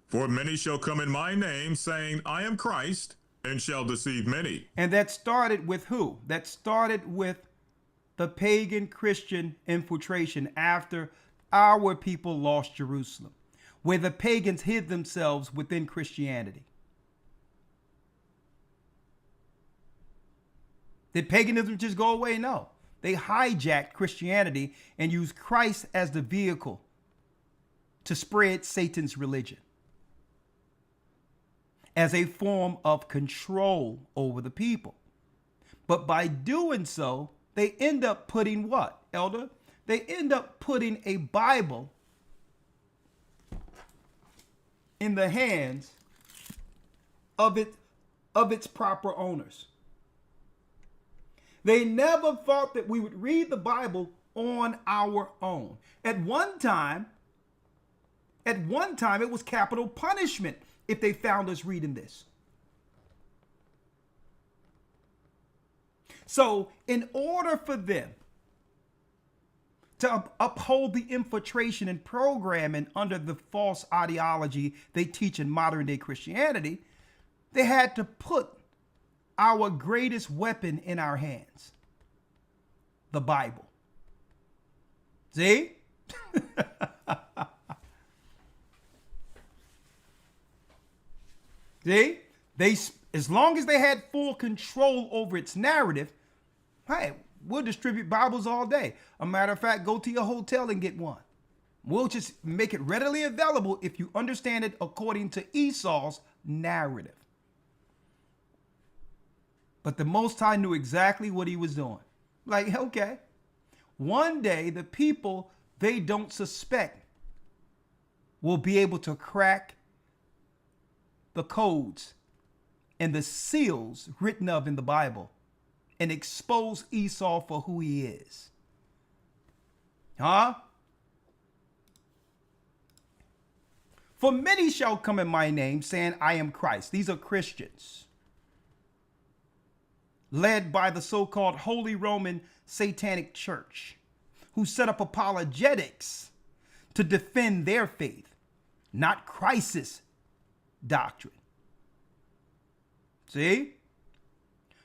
For many shall come in my name, saying, I am Christ, and shall deceive many. And that started with who? That started with the pagan Christian infiltration after our people lost Jerusalem, where the pagans hid themselves within Christianity. Did paganism just go away? No. They hijacked Christianity and used Christ as the vehicle to spread Satan's religion as a form of control over the people. But by doing so, they end up putting what, Elder? They end up putting a Bible in the hands of its proper owners. They never thought that we would read the Bible on our own. At one time, it was capital punishment if they found us reading this. So in order for them to uphold the infiltration and programming under the false ideology they teach in modern day Christianity, they had to put our greatest weapon in our hands, the Bible. See? See? As long as they had full control over its narrative, hey, we'll distribute Bibles all day. A matter of fact, go to your hotel and get one. We'll just make it readily available if you understand it according to Esau's narrative. But the Most High knew exactly what he was doing. Like, okay, one day the people they don't suspect will be able to crack the codes and the seals written of in the Bible and expose Esau for who he is. Huh? For many shall come in my name, saying, I am Christ. These are Christians, led by the so-called Holy Roman Satanic Church, who set up apologetics to defend their faith, not Christ's doctrine. See?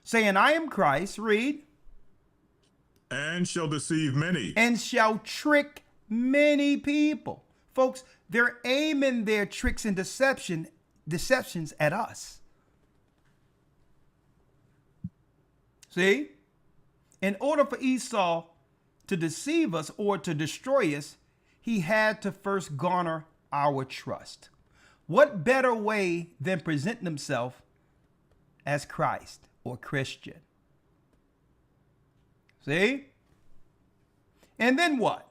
Saying, I am Christ, read. And shall deceive many. And shall trick many people. Folks, they're aiming their tricks and deceptions at us. See? In order for Esau to deceive us or to destroy us, he had to first garner our trust. What better way than presenting himself as Christ or Christian? See? And then what?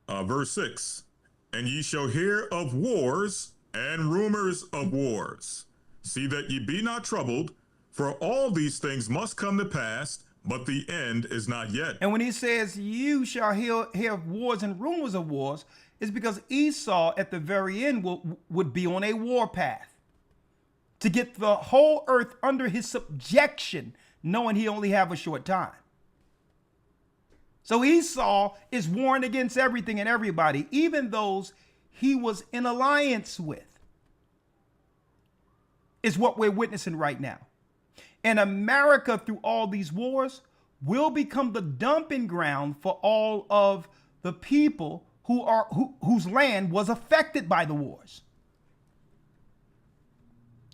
Verse 6. And ye shall hear of wars and rumors of wars. See that ye be not troubled, for all these things must come to pass, but the end is not yet. And when he says you shall hear of wars and rumors of wars, it's because Esau at the very end would be on a war path to get the whole earth under his subjection, knowing he only have a short time. So Esau is warned against everything and everybody, even those he was in alliance with. Is what we're witnessing right now. And America, through all these wars, will become the dumping ground for all of the people whose land was affected by the wars.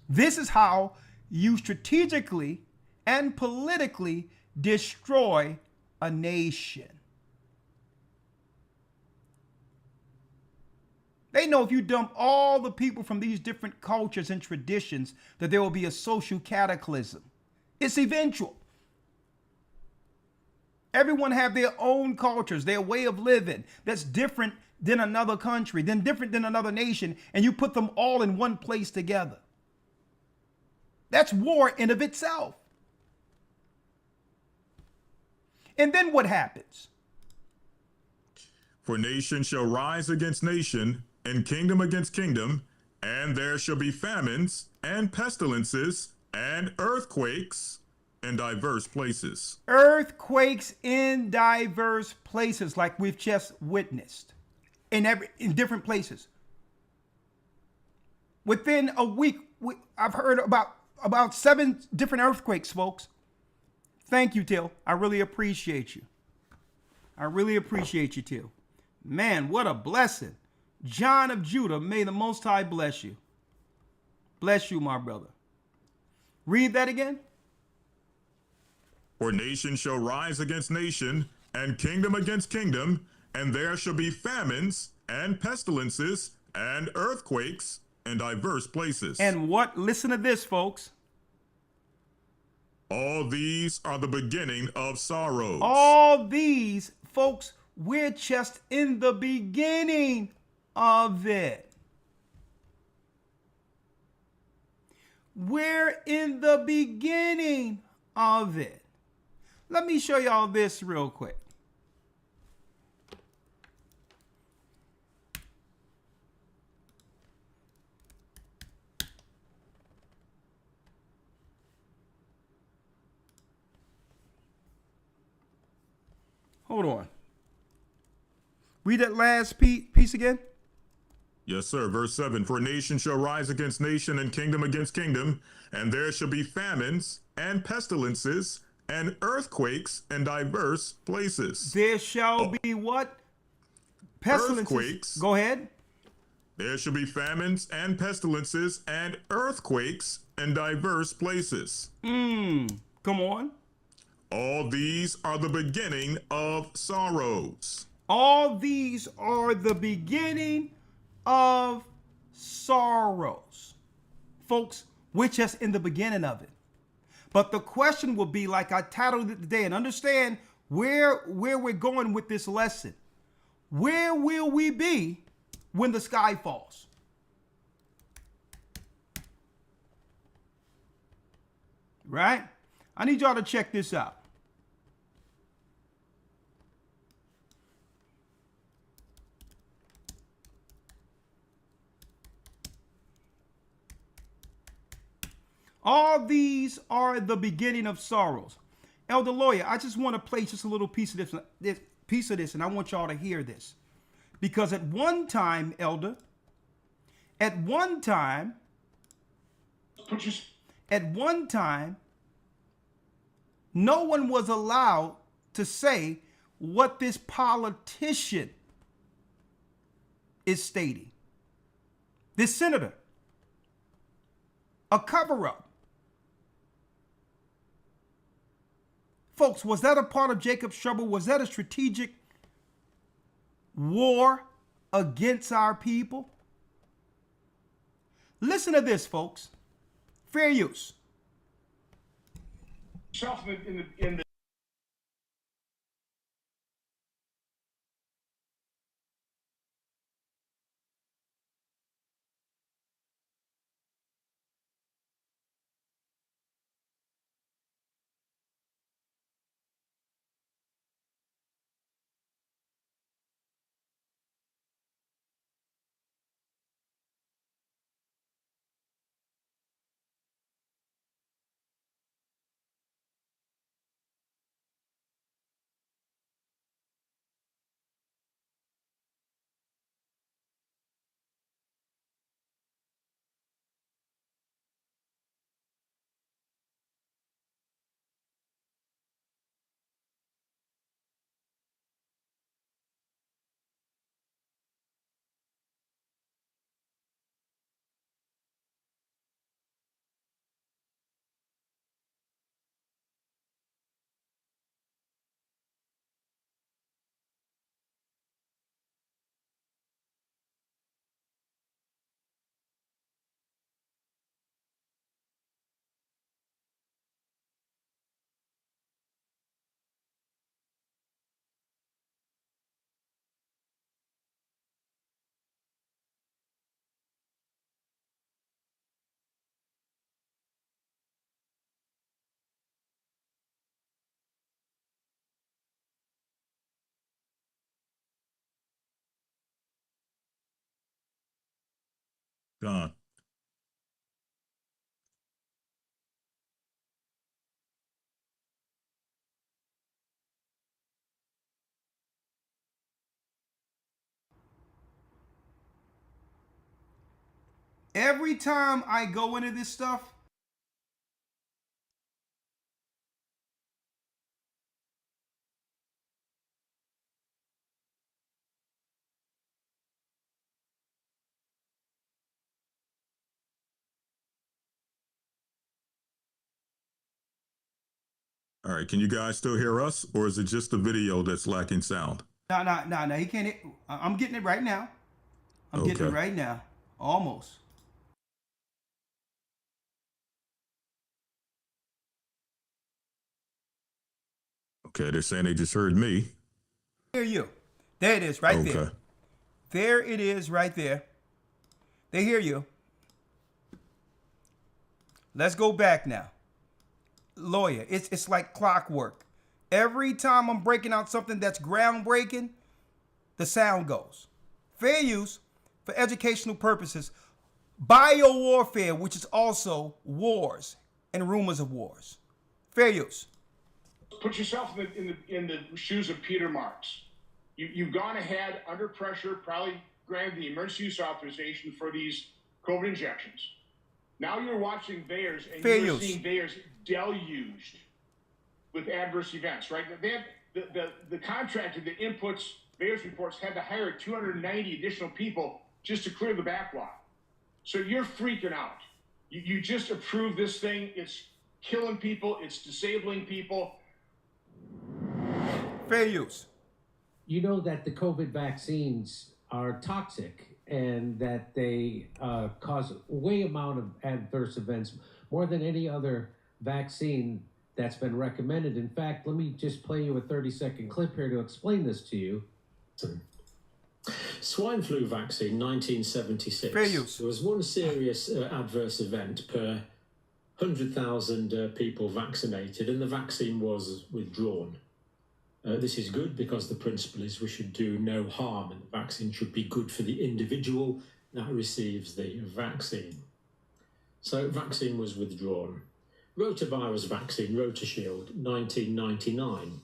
This is how you strategically and politically destroy a nation. They know if you dump all the people from these different cultures and traditions, that there will be a social cataclysm. It's eventual. Everyone have their own cultures, their way of living that's different than another country, then different than another nation, and you put them all in one place together. That's war in of itself. And then what happens? For nation shall rise against nation, and kingdom against kingdom, and there shall be famines, and pestilences, and earthquakes in diverse places. Earthquakes in diverse places, like we've just witnessed, in different places. Within a week, I've heard about 7 different earthquakes, folks. Thank you, Till. I really appreciate you. I really appreciate you, Till. Man, what a blessing. John of Judah, may the Most High bless you. Bless you, my brother. Read that again. For nation shall rise against nation, and kingdom against kingdom, and there shall be famines, and pestilences, and earthquakes in diverse places. And what? Listen to this, folks. All these are the beginning of sorrows. All these, folks, we're just in the beginning of it. We're in the beginning of it. Let me show y'all this real quick. Hold on. Read that last piece again. Yes, sir. Verse 7. For nation shall rise against nation, and kingdom against kingdom, and there shall be famines, and pestilences, and earthquakes in diverse places. There shall be what? Pestilences. Earthquakes. Go ahead. There shall be famines, and pestilences, and earthquakes in diverse places. Come on. All these are the beginning of sorrows. All these are the beginning of sorrows. Folks, we're just in the beginning of it. But the question will be, like I titled it today, and understand where we're going with this lesson. Where will we be when the sky falls? Right? I need y'all to check this out. All these are the beginning of sorrows. Elder Lawyer, I just want to play just a little piece of this, and I want y'all to hear this. Because at one time, Elder, at one time, no one was allowed to say what this politician is stating. This senator. A cover-up. Folks, was that a part of Jacob's trouble? Was that a strategic war against our people? Listen to this, folks. Fair use. In the Gone. Every time I go into this stuff, All right, can you guys still hear us, or is it just the video that's lacking sound? no, he can't. I'm getting it right now. I'm getting it Okay. right now. Almost. Okay, they're saying they just heard me. Hear you. There it is, right Okay. there. There it is, right there. They hear you. Let's go back now. Lawyer, it's like clockwork. Every time I'm breaking out something that's groundbreaking, the sound goes. Fair use for educational purposes. Biowarfare, which is also wars and rumors of wars. Fair use. Put yourself in the shoes of Peter Marks. You've gone ahead under pressure, probably granted the emergency use authorization for these COVID injections. Now you're watching VAERS and Fair you're use. seeing VAERS deluged with adverse events, right? They have, the contractor that inputs VAERS reports had to hire 290 additional people just to clear the backlog. So you're freaking out. You just approved this thing. It's killing people. It's disabling people. Fair use. You know that the COVID vaccines are toxic and that they cause way amount of adverse events, more than any other vaccine that's been recommended. In fact, let me just play you a 30-second clip here to explain this to you. Swine flu vaccine, 1976. Fair use. There was one serious adverse event per 100,000 people vaccinated, and the vaccine was withdrawn. This is good because the principle is we should do no harm, and the vaccine should be good for the individual that receives the vaccine. So vaccine was withdrawn. Rotavirus vaccine, Rotashield, 1999.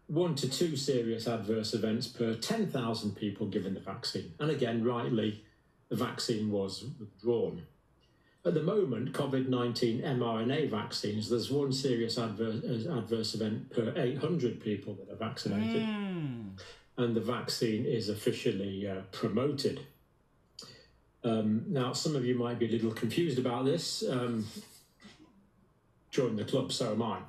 1 to 2 serious adverse events per 10,000 people given the vaccine. And again, rightly, the vaccine was withdrawn. At the moment, COVID-19 mRNA vaccines, there's 1 serious adverse event per 800 people that are vaccinated. And the vaccine is officially promoted. Now, some of you might be a little confused about this. Join the club, so am I.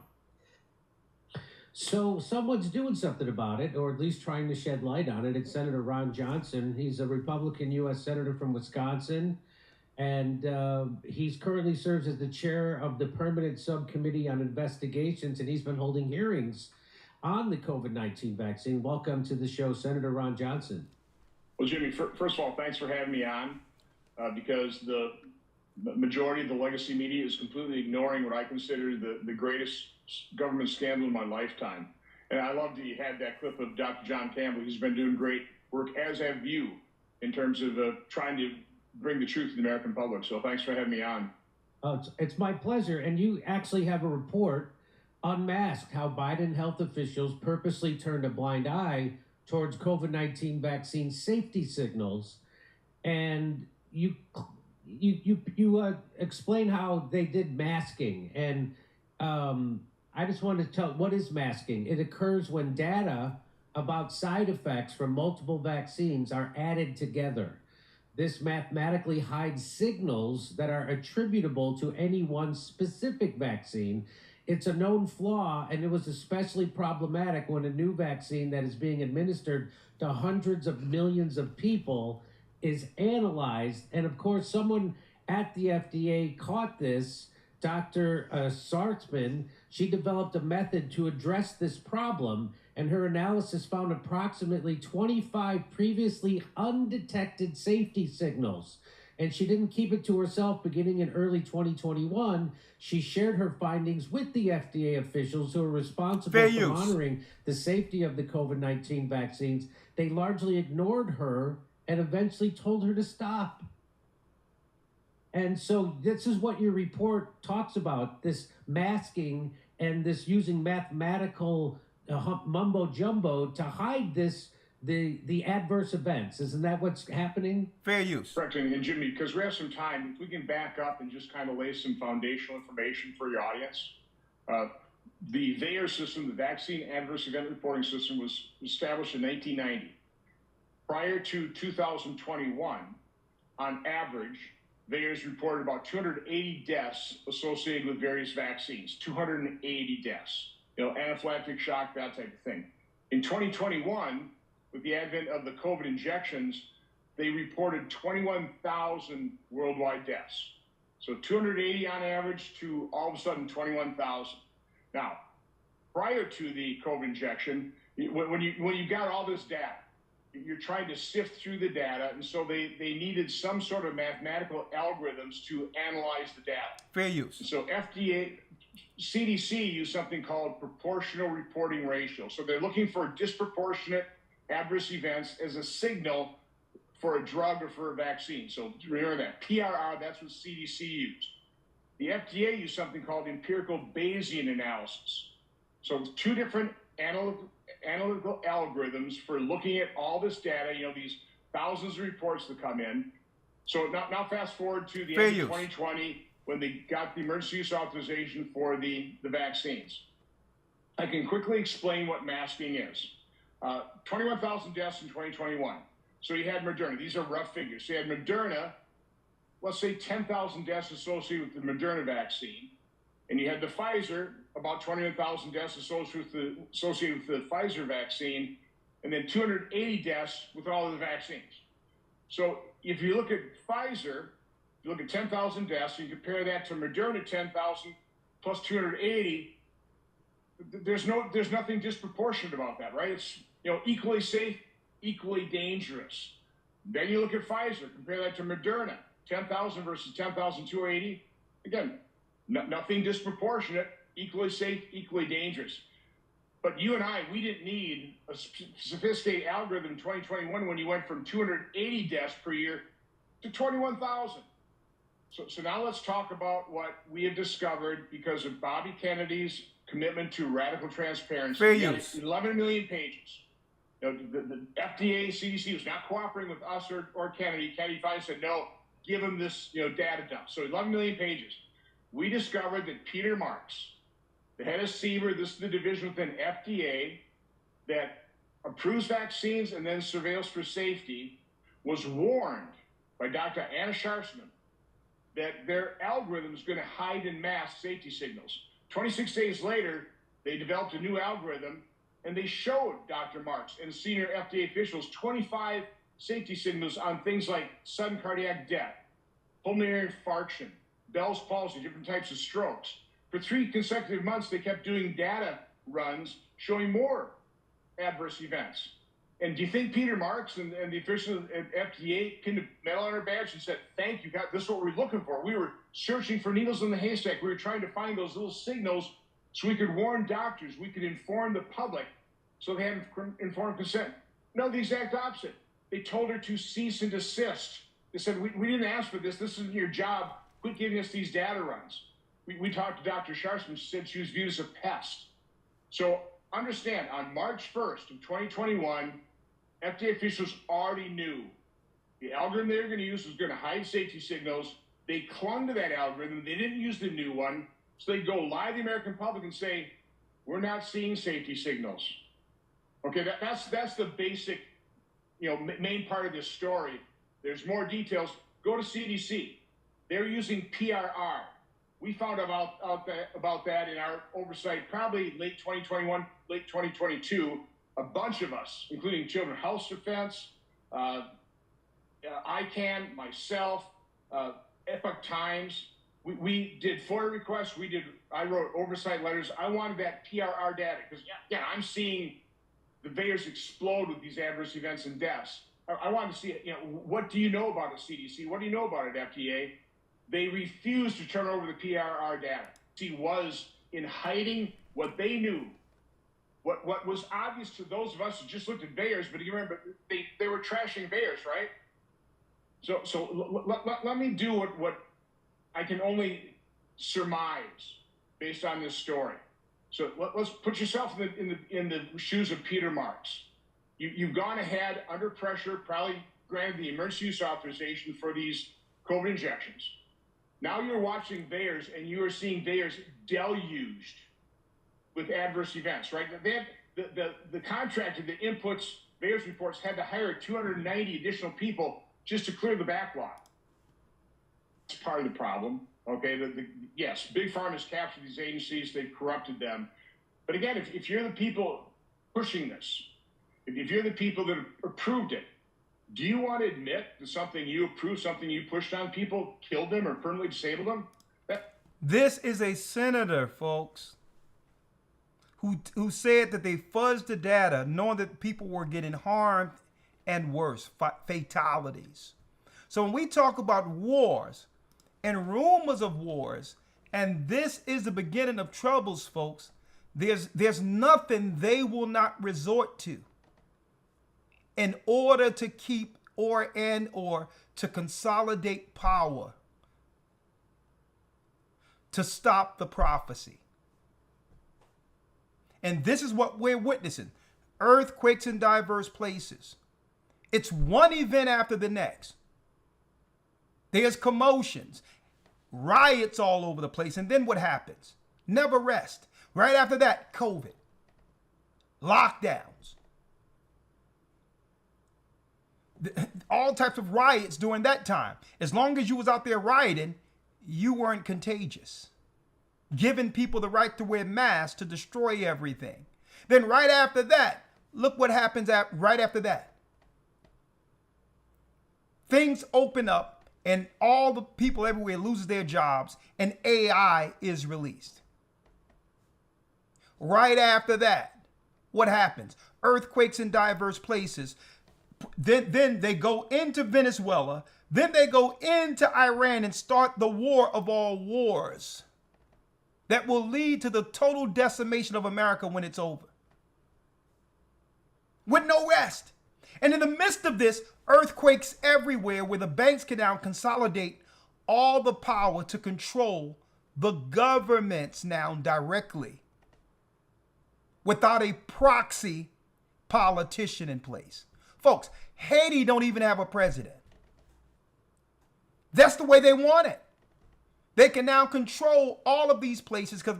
So someone's doing something about it, or at least trying to shed light on it. It's Senator Ron Johnson. He's a Republican U.S. Senator from Wisconsin, and he's currently serves as the chair of the Permanent Subcommittee on Investigations, and he's been holding hearings on the COVID-19 vaccine. Welcome to the show, Senator Ron Johnson. Well, Jimmy, first of all, thanks for having me on, because the majority of the legacy media is completely ignoring what I consider the greatest government scandal in my lifetime. And I love that you had that clip of Dr. John Campbell. He's been doing great work, as have you, in terms of trying to bring the truth to the American public. So thanks for having me on. It's my pleasure. And you actually have a report, Unmasked, how Biden health officials purposely turned a blind eye towards COVID-19 vaccine safety signals. And you explain how they did masking. And I just wanted to tell, what is masking? It occurs when data about side effects from multiple vaccines are added together. This mathematically hides signals that are attributable to any one specific vaccine. It's a known flaw, and it was especially problematic when a new vaccine that is being administered to hundreds of millions of people is analyzed. And of course, someone at the FDA caught this, Dr. Sartzman. She developed a method to address this problem, and her analysis found approximately 25 previously undetected safety signals. And she didn't keep it to herself. Beginning in early 2021, she shared her findings with the FDA officials who are responsible for monitoring the safety of the COVID-19 vaccines. They largely ignored her and eventually told her to stop. And so this is what your report talks about, this masking and this using mathematical mumbo jumbo to hide this, the adverse events. Isn't that what's happening? Fair use. Correct. And Jimmy, because we have some time, if we can back up and just kind of lay some foundational information for your audience. The VAERS system, the Vaccine Adverse Event Reporting System, was established in 1990. Prior to 2021, on average, VAERS reported about 280 deaths associated with various vaccines, 280 deaths, anaphylactic shock, that type of thing. In 2021, with the advent of the COVID injections, they reported 21,000 worldwide deaths. So 280 on average to all of a sudden 21,000. Now, prior to the COVID injection, when you got all this data, you're trying to sift through the data, and so they needed some sort of mathematical algorithms to analyze the data. Fair use. So CDC used something called proportional reporting ratio. So they're looking for disproportionate adverse events as a signal for a drug or for a vaccine. So remember that. PRR, that's what CDC used. The FDA used something called empirical Bayesian analysis. So two different analytical algorithms for looking at all this data, these thousands of reports that come in. So now fast forward to the end of 2020 when they got the emergency use authorization for the vaccines. I can quickly explain what masking is. 21,000 deaths in 2021. So you had Moderna. These are rough figures. So you had Moderna, let's say 10,000 deaths associated with the Moderna vaccine. And you had the Pfizer, about 21,000 deaths associated with the Pfizer vaccine, and then 280 deaths with all of the vaccines. So if you look at Pfizer, you look at 10,000 deaths, and you compare that to Moderna, 10,000 plus 280, there's nothing disproportionate about that, right? It's equally safe, equally dangerous. Then you look at Pfizer, compare that to Moderna, 10,000 versus 10,280. Again, nothing disproportionate, equally safe, equally dangerous. But you and I, we didn't need a sophisticated algorithm in 2021 when you went from 280 deaths per year to 21,000. So now let's talk about what we have discovered because of Bobby Kennedy's commitment to radical transparency. Fair We got use. 11 million pages. You know, the FDA, CDC was not cooperating with us or Kennedy. Kennedy finally said, no, give him this data dump. So 11 million pages. We discovered that Peter Marks, the head of CBER, this is the division within FDA that approves vaccines and then surveils for safety, was warned by Dr. Anna Scharsman that their algorithm is going to hide and mask safety signals. 26 days later, they developed a new algorithm, and they showed Dr. Marks and senior FDA officials 25 safety signals on things like sudden cardiac death, pulmonary infarction, Bell's palsy, different types of strokes. For 3 consecutive months, they kept doing data runs showing more adverse events. And do you think Peter Marks and the officials at FDA pinned a medal on our badge and said, thank you, God, this is what we're looking for. We were searching for needles in the haystack. We were trying to find those little signals so we could warn doctors, we could inform the public so they had informed consent. No, the exact opposite. They told her to cease and desist. They said, we didn't ask for this. This isn't your job. Quit giving us these data runs. We talked to Dr. Scharsman. She said she was viewed as a pest. So understand, on March 1st of 2021, FDA officials already knew the algorithm they were going to use was going to hide safety signals. They clung to that algorithm. They didn't use the new one. So they go lie to the American public and say, we're not seeing safety signals. Okay, that's the basic, main part of this story. There's more details. Go to CDC. They're using PRR. We found about that in our oversight probably late 2021, late 2022. A bunch of us, including Children's Health Defense, ICANN, myself, Epoch Times, we did FOIA requests. I wrote oversight letters. I wanted that PRR data because, I'm seeing the VAERS explode with these adverse events and deaths. I wanted to see it. What do you know about the CDC? What do you know about it, FDA? They refused to turn over the PRR data. He was in hiding what they knew. What was obvious to those of us who just looked at VAERS, but you remember they were trashing VAERS, right? So let me do what I can only surmise based on this story. So let's put yourself in the shoes of Peter Marks. You've gone ahead under pressure, probably granted the emergency use authorization for these COVID injections. Now you're watching VAERS and you are seeing VAERS deluged with adverse events, right? They have the contractor that inputs VAERS reports had to hire 290 additional people just to clear the backlog. It's part of the problem, okay? Yes, Big Pharma has captured these agencies, they've corrupted them. But again, if you're the people pushing this, if you're the people that approved it, do you want to admit that something you approved, something you pushed on people, killed them or permanently disabled them? This is a senator, folks, who said that they fudged the data knowing that people were getting harmed and worse, fatalities. So when we talk about wars and rumors of wars, and this is the beginning of troubles, folks, there's nothing they will not resort to in order to keep or to consolidate power, to stop the prophecy. And this is what we're witnessing. Earthquakes in diverse places. It's one event after the next. There's commotions, riots all over the place. And then what happens? Never rest. Right after that, COVID, lockdowns, all types of riots during that time. As long as you was out there rioting, you weren't contagious, giving people the right to wear masks to destroy everything. Then right after that, look what happens right after that. Things open up and all the people everywhere loses their jobs and AI is released. Right after that, what happens? Earthquakes in diverse places. Then they go into Venezuela. Then they go into Iran and start the war of all wars that will lead to the total decimation of America when it's over. With no rest. And in the midst of this, earthquakes everywhere where the banks can now consolidate all the power to control the governments now directly without a proxy politician in place. Folks, Haiti don't even have a president. That's the way they want it. They can now control all of these places because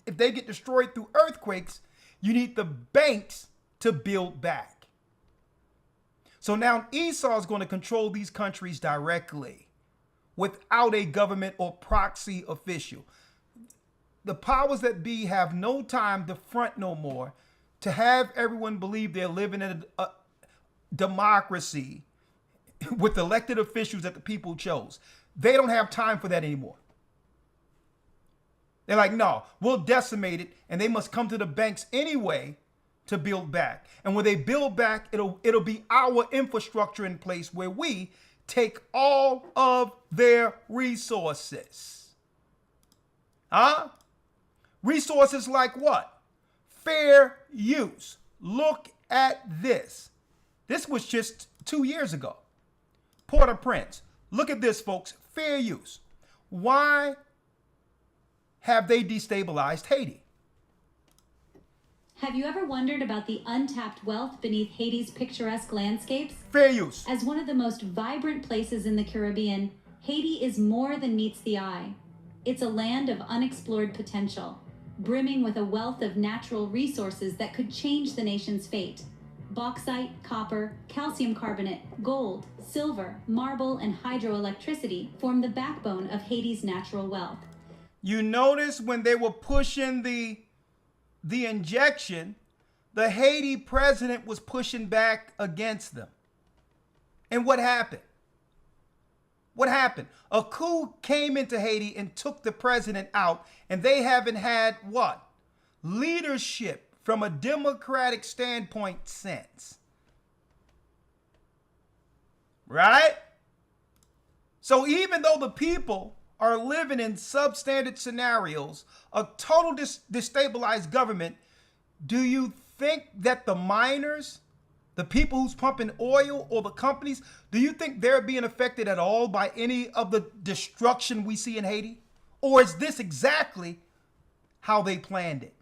if they get destroyed through earthquakes, you need the banks to build back. So now Esau is going to control these countries directly without a government or proxy official. The powers that be have no time to front no more, to have everyone believe they're living in a democracy with elected officials that the people chose. They don't have time for that anymore. They're like, no, we'll decimate it, and they must come to the banks anyway to build back. And when they build back, it'll be our infrastructure in place where we take all of their resources. Resources like what? Fair use. Look at this. This was just 2 years ago. Port-au-Prince. Look at this, folks. Fair use. Why have they destabilized Haiti? Have you ever wondered about the untapped wealth beneath Haiti's picturesque landscapes? Fair use. As one of the most vibrant places in the Caribbean, Haiti is more than meets the eye. It's a land of unexplored potential, brimming with a wealth of natural resources that could change the nation's fate. Bauxite, copper, calcium carbonate, gold, silver, marble, and hydroelectricity form the backbone of Haiti's natural wealth. You notice when they were pushing the injection, the Haiti president was pushing back against them. And what happened? What happened? A coup came into Haiti and took the president out, and they haven't had what? Leadership from a democratic standpoint since. Right? So even though the people are living in substandard scenarios, a total destabilized government, do you think that the miners, the people who's pumping oil, or the companies, do you think they're being affected at all by any of the destruction we see in Haiti? Or is this exactly how they planned it?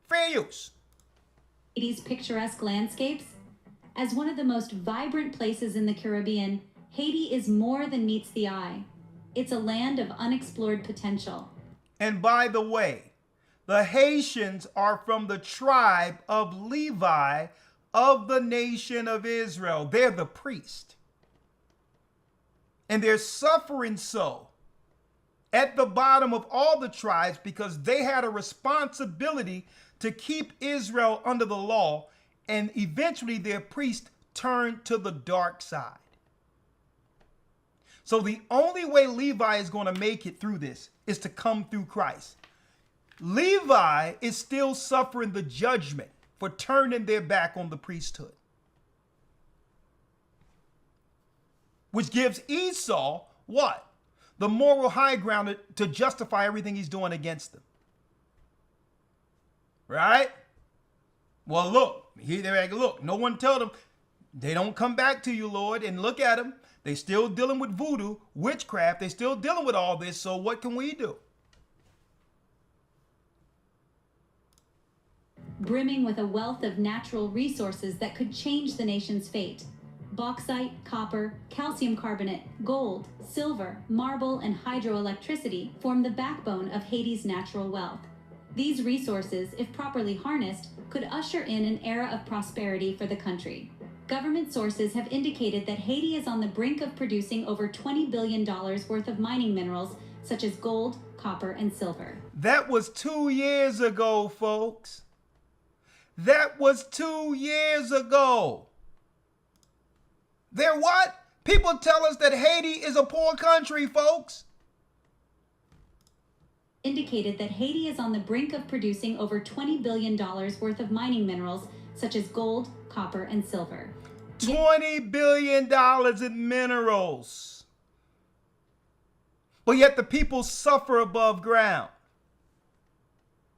Fair use. Haiti's picturesque landscapes. As one of the most vibrant places in the Caribbean, Haiti is more than meets the eye. It's a land of unexplored potential. And by the way, the Haitians are from the tribe of Levi of the nation of Israel. They're the priest. And they're suffering so at the bottom of all the tribes because they had a responsibility to keep Israel under the law, and eventually their priest turned to the dark side. So the only way Levi is going to make it through this is to come through Christ. Levi is still suffering the judgment for turning their back on the priesthood, which gives Esau what? The moral high ground to justify everything he's doing against them. Right? Well, look, they're like, look, no one tell them. They don't come back to you, Lord, and look at them. They still dealing with voodoo, witchcraft. They still dealing with all this. So what can we do? Brimming with a wealth of natural resources that could change the nation's fate. Bauxite, copper, calcium carbonate, gold, silver, marble, and hydroelectricity form the backbone of Haiti's natural wealth. These resources, if properly harnessed, could usher in an era of prosperity for the country. Government sources have indicated that Haiti is on the brink of producing over $20 billion worth of mining minerals such as gold, copper, and silver. That was 2 years ago, folks. That was 2 years ago. They're what? People tell us that Haiti is a poor country, folks. Indicated that Haiti is on the brink of producing over $20 billion worth of mining minerals such as gold, copper, and silver. $20 billion in minerals. But yet the people suffer above ground.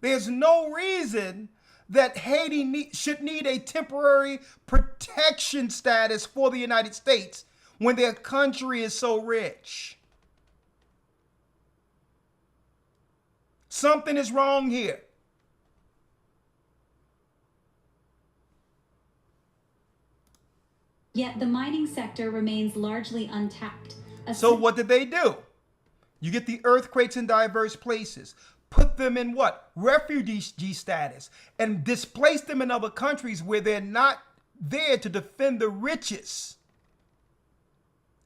There's no reason that Haiti should need a temporary protection status for the United States when their country is so rich? Something is wrong here. Yet the mining sector remains largely untapped. So what did they do? You get the earthquakes in diverse places. Put them in what? Refugee status. And displace them in other countries where they're not there to defend the riches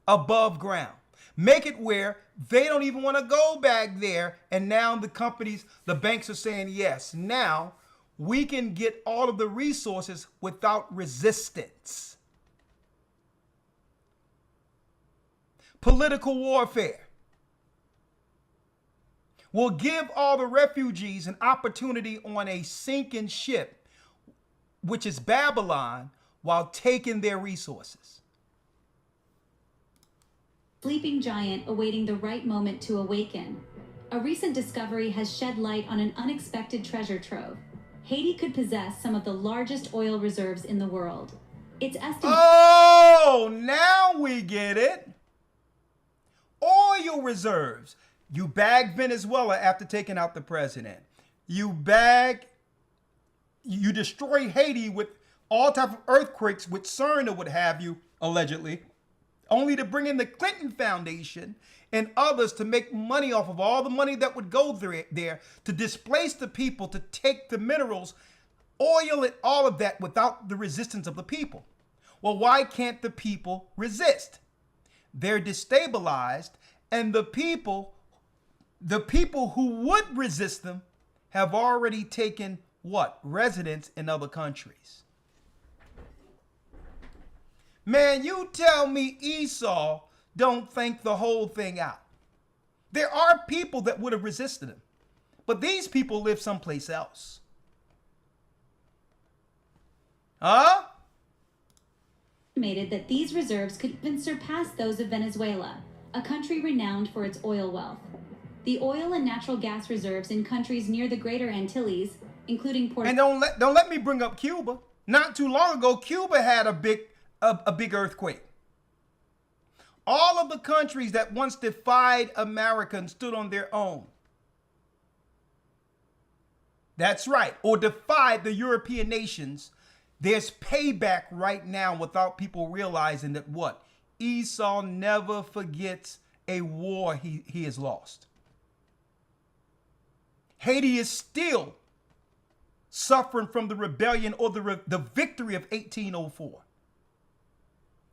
above ground. Make it where they don't even want to go back there. And now the companies, the banks are saying, yes, now we can get all of the resources without resistance. Political warfare will give all the refugees an opportunity on a sinking ship, which is Babylon, while taking their resources. Sleeping giant awaiting the right moment to awaken. A recent discovery has shed light on an unexpected treasure trove. Haiti could possess some of the largest oil reserves in the world. It's estimated. Oh, now we get it. Oil reserves. You bag Venezuela after taking out the president. You destroy Haiti with all type of earthquakes with CERN or what have you, allegedly, only to bring in the Clinton Foundation and others to make money off of all the money that would go there to displace the people, to take the minerals, oil and all of that without the resistance of the people. Well, why can't the people resist? They're destabilized, and the people who would resist them have already taken what? Residence in other countries. Man, you tell me Esau don't think the whole thing out. There are people that would have resisted him, but these people live someplace else. Huh? Estimated that these reserves could even surpass those of Venezuela, a country renowned for its oil wealth. The oil and natural gas reserves in countries near the Greater Antilles, including Puerto. And don't let me bring up Cuba. Not too long ago, Cuba had a big earthquake. All of the countries that once defied America and stood on their own. That's right, or defied the European nations. There's payback right now without people realizing that what? Esau never forgets a war he has lost. Haiti is still suffering from the rebellion or the victory of 1804.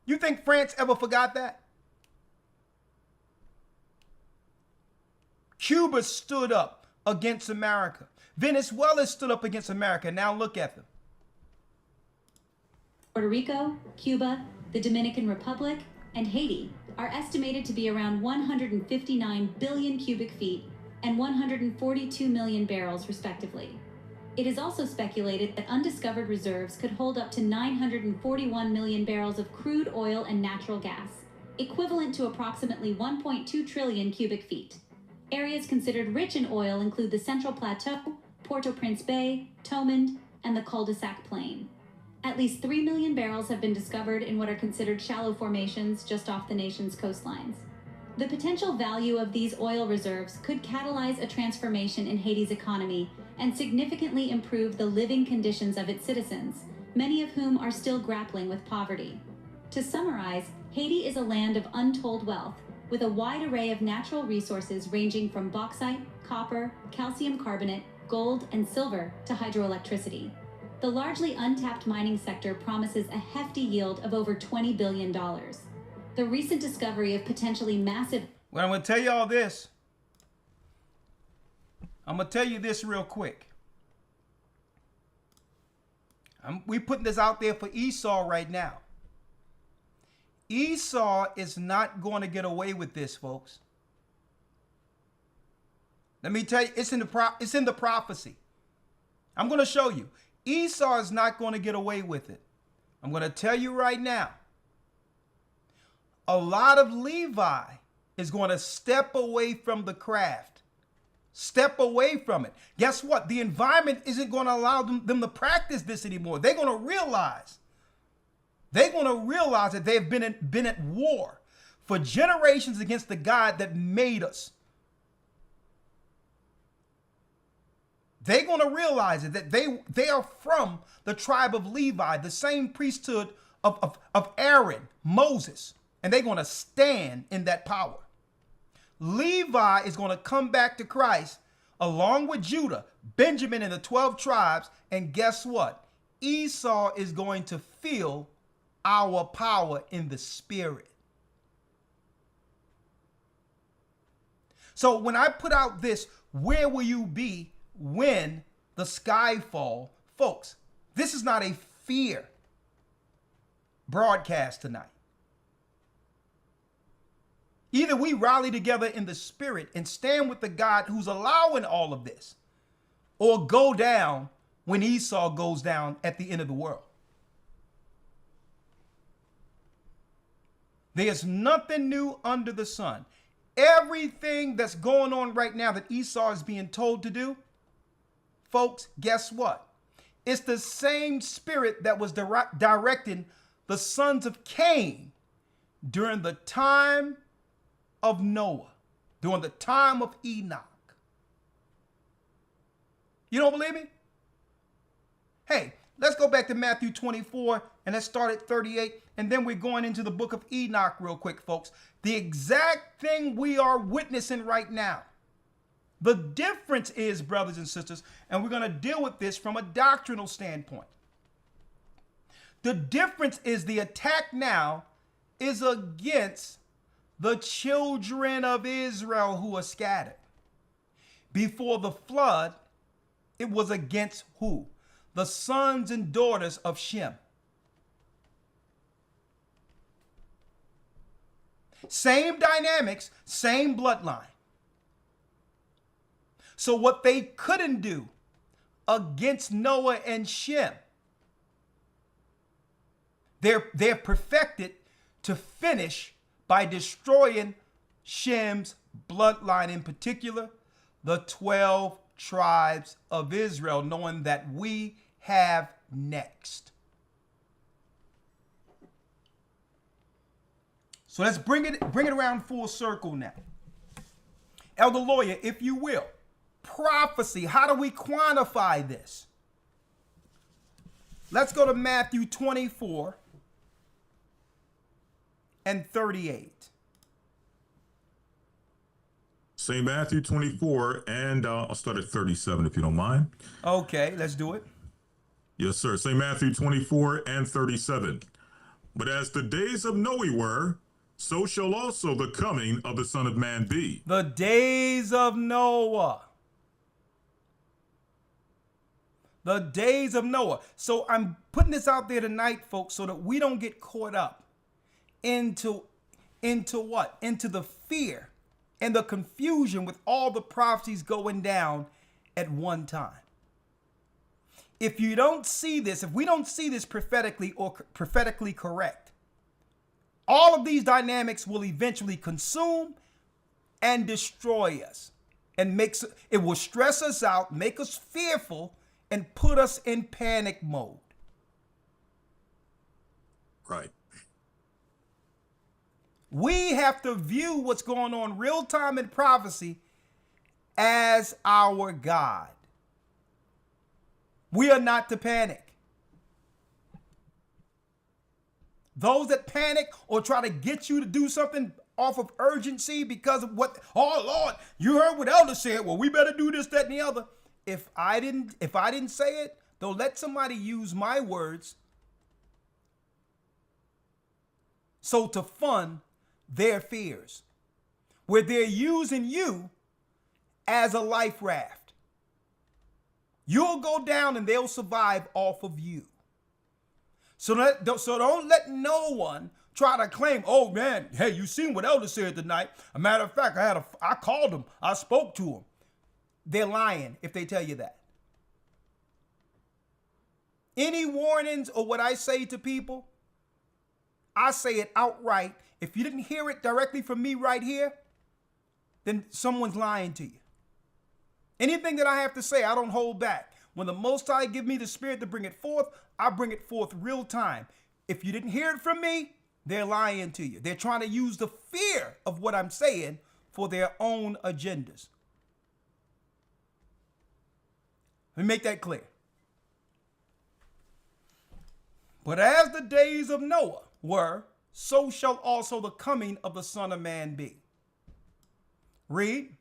You think France ever forgot that? Cuba stood up against America. Venezuela stood up against America. Now look at them. Puerto Rico, Cuba, the Dominican Republic, and Haiti are estimated to be around 159 billion cubic feet and 142 million barrels, respectively. It is also speculated that undiscovered reserves could hold up to 941 million barrels of crude oil and natural gas, equivalent to approximately 1.2 trillion cubic feet. Areas considered rich in oil include the Central Plateau, Port-au-Prince Bay, Tomand, and the Cul-de-Sac Plain. At least 3 million barrels have been discovered in what are considered shallow formations just off the nation's coastlines. The potential value of these oil reserves could catalyze a transformation in Haiti's economy and significantly improve the living conditions of its citizens, many of whom are still grappling with poverty. To summarize, Haiti is a land of untold wealth, with a wide array of natural resources ranging from bauxite, copper, calcium carbonate, gold, and silver to hydroelectricity. The largely untapped mining sector promises a hefty yield of over $20 billion. The recent discovery of potentially massive... Well, I'm going to tell you all this. I'm going to tell you this real quick. We putting this out there for Esau right now. Esau is not going to get away with this, folks. Let me tell you, it's in the prophecy. I'm going to show you. Esau is not going to get away with it. I'm going to tell you right now. A lot of Levi is going to step away from the craft. Step away from it. Guess what? The environment isn't going to allow them to practice this anymore. They're going to realize They're going to realize that they've been at war for generations against the God that made us. They're going to realize it, that they are from the tribe of Levi, the same priesthood of Aaron, Moses, and they're going to stand in that power. Levi is going to come back to Christ along with Judah, Benjamin, and the 12 tribes. And guess what? Esau is going to feel our power in the spirit. So when I put out this, where will you be when the sky fall? Folks, this is not a fear broadcast tonight. Either we rally together in the spirit and stand with the God who's allowing all of this, or go down when Esau goes down at the end of the world. There's nothing new under the sun. Everything that's going on right now that Esau is being told to do, folks, guess what? It's the same spirit that was directing the sons of Cain during the time of Noah, during the time of Enoch. You don't believe me? Hey, let's go back to Matthew 24 and let's start at 38. And then we're going into the book of Enoch real quick, folks. The exact thing we are witnessing right now. The difference is, brothers and sisters, and we're going to deal with this from a doctrinal standpoint. The difference is the attack now is against the children of Israel who are scattered. Before the flood, it was against who? The sons and daughters of Shem. Same dynamics, same bloodline. So what they couldn't do against Noah and Shem, they're perfected to finish by destroying Shem's bloodline, in particular, the 12 tribes of Israel, knowing that we have next. So let's bring it around full circle now. Elder Lawyer, if you will, prophecy, how do we quantify this? Let's go to Matthew 24 and 38. St. Matthew 24, and I'll start at 37 if you don't mind. Okay, let's do it. Yes, sir. St. Matthew 24 and 37. But as the days of Noe were, so shall also the coming of the Son of Man be. The days of Noah. The days of Noah. So I'm putting this out there tonight, folks, so that we don't get caught up into what? Into the fear and the confusion with all the prophecies going down at one time. If you don't see this, if we don't see this prophetically or prophetically correct, all of these dynamics will eventually consume and destroy us, and it will stress us out, make us fearful, and put us in panic mode. Right. We have to view what's going on real time in prophecy as our God. We are not to panic. Those that panic or try to get you to do something off of urgency because of what, oh Lord, you heard what Elder said, well, we better do this, that, and the other. If I didn't say it, though, let somebody use my words so to fund their fears, where they're using you as a life raft. You'll go down and they'll survive off of you. So don't let no one try to claim, oh man, hey, you seen what Elder said tonight. A matter of fact, I called him, I spoke to him. They're lying if they tell you that. Any warnings or what I say to people, I say it outright. If you didn't hear it directly from me right here, then someone's lying to you. Anything that I have to say, I don't hold back. When the Most High give me the spirit to bring it forth, I bring it forth real time. If you didn't hear it from me, they're lying to you. They're trying to use the fear of what I'm saying for their own agendas. Let me make that clear. But as the days of Noah were, so shall also the coming of the Son of Man be. Read.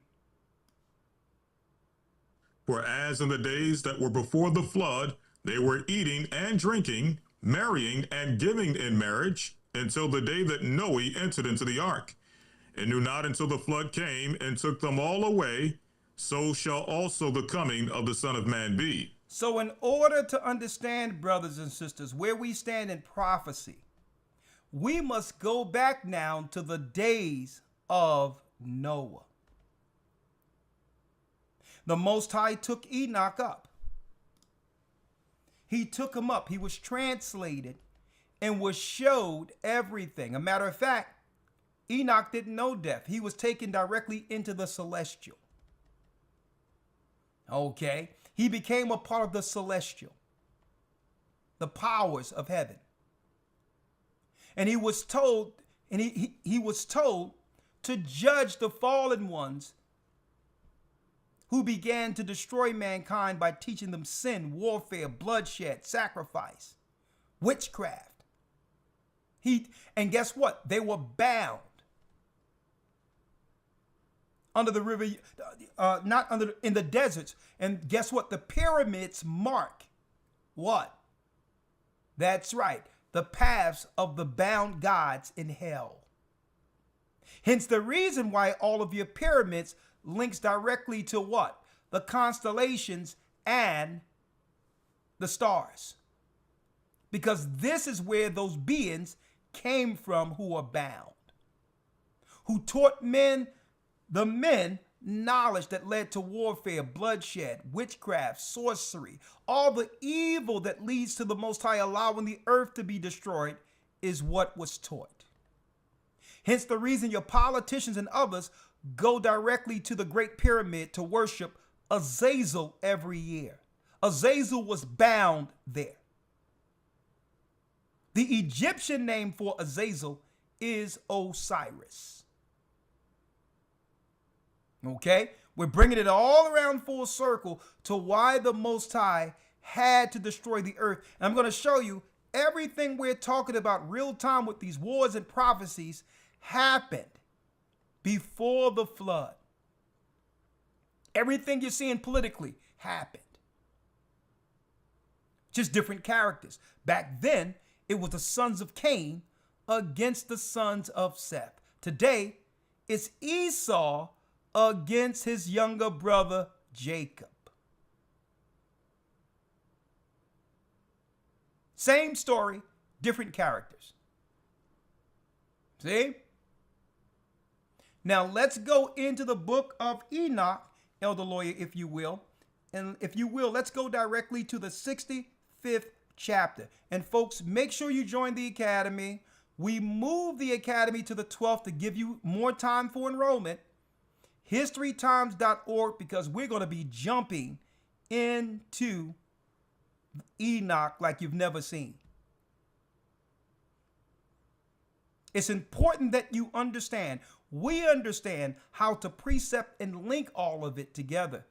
For as in the days that were before the flood, they were eating and drinking, marrying and giving in marriage, until the day that Noah entered into the ark, and knew not until the flood came and took them all away, so shall also the coming of the Son of Man be. So in order to understand, brothers and sisters, where we stand in prophecy, we must go back now to the days of Noah. The Most High took Enoch up. He took him up. He was translated and was showed everything. A matter of fact, Enoch didn't know death. He was taken directly into the celestial. Okay. He became a part of the celestial, the powers of heaven. And he was told, he was told to judge the fallen ones who began to destroy mankind by teaching them sin, warfare, bloodshed, sacrifice, witchcraft. And guess what? They were bound under the river, in the deserts. And guess what? The pyramids mark what? That's right, the paths of the bound gods in hell. Hence the reason why all of your pyramids links directly to what? The constellations and the stars. Because this is where those beings came from who are bound, who taught the men knowledge that led to warfare, bloodshed, witchcraft, sorcery. All the evil that leads to the Most High allowing the earth to be destroyed is what was taught. Hence the reason your politicians and others go directly to the Great Pyramid to worship Azazel every year. Azazel was bound there. The Egyptian name for Azazel is Osiris. Okay? We're bringing it all around full circle to why the Most High had to destroy the earth. And I'm going to show you everything we're talking about real time with these wars and prophecies happened before the flood. Everything you're seeing politically happened. Just different characters. Back then, it was the sons of Cain against the sons of Seth. Today, it's Esau against his younger brother, Jacob. Same story, different characters. See? Now let's go into the book of Enoch, Elder Lawyer, if you will. And if you will, let's go directly to the 65th chapter. And folks, make sure you join the academy. We moved the academy to the 12th to give you more time for enrollment. historytimes.org, because we're going to be jumping into Enoch like you've never seen. It's important that you understand. We understand how to precept and link all of it together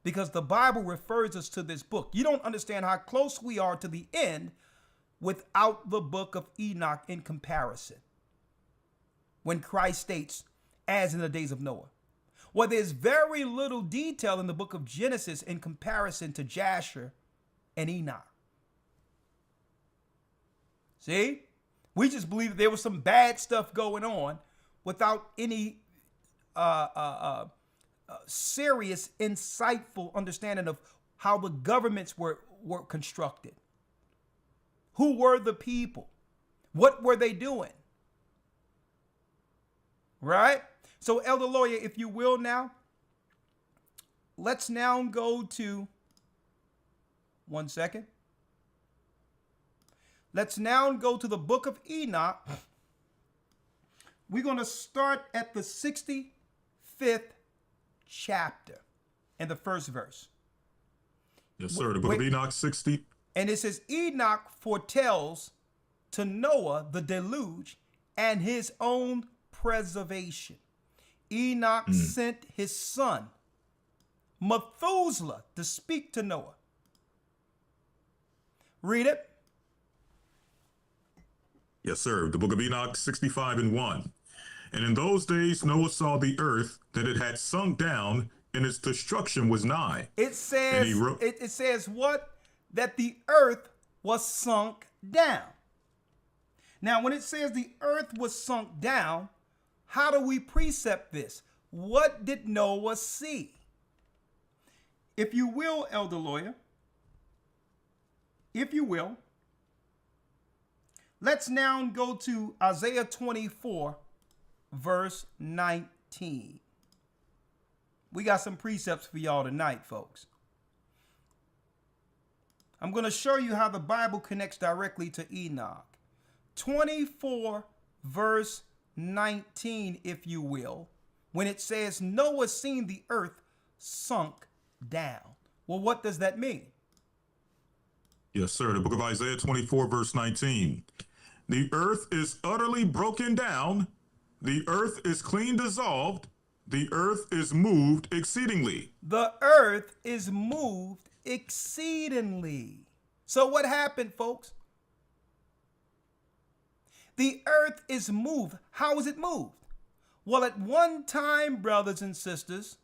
because the Bible refers us to this book. You don't understand how close we are to the end without the book of Enoch in comparison. When Christ states, as in the days of Noah. Well, there's very little detail in the book of Genesis in comparison to Jasher and Enoch. See? We just believe that there was some bad stuff going on without any serious, insightful understanding of how the governments were constructed. Who were the people? What were they doing? Right? So, Elder Lawyer, if you will now, let's now go to, one second. Let's now go to the book of Enoch. We're going to start at the 65th chapter and the first verse. Yes, sir. The book of Enoch 60. And it says, Enoch foretells to Noah the deluge and his own preservation. Enoch sent his son Methuselah to speak to Noah. Read it. Yes, sir. The book of Enoch 65:1. And in those days Noah saw the earth, that it had sunk down, and its destruction was nigh. It says, it says what? That the earth was sunk down. Now, when it says the earth was sunk down, how do we precept this? What did Noah see? If you will, Elder Lawyer, if you will, let's now go to Isaiah 24, verse 19. We got some precepts for y'all tonight, folks. I'm going to show you how the Bible connects directly to Enoch. 24, verse 19, if you will, when it says Noah seen the earth sunk down. Well, what does that mean? Yes, sir. The book of Isaiah 24, verse 19. The earth is utterly broken down. The earth is clean dissolved. The earth is moved exceedingly. The earth is moved exceedingly. So what happened, folks? The earth is moved. How is it moved? Well, at one time, brothers and sisters,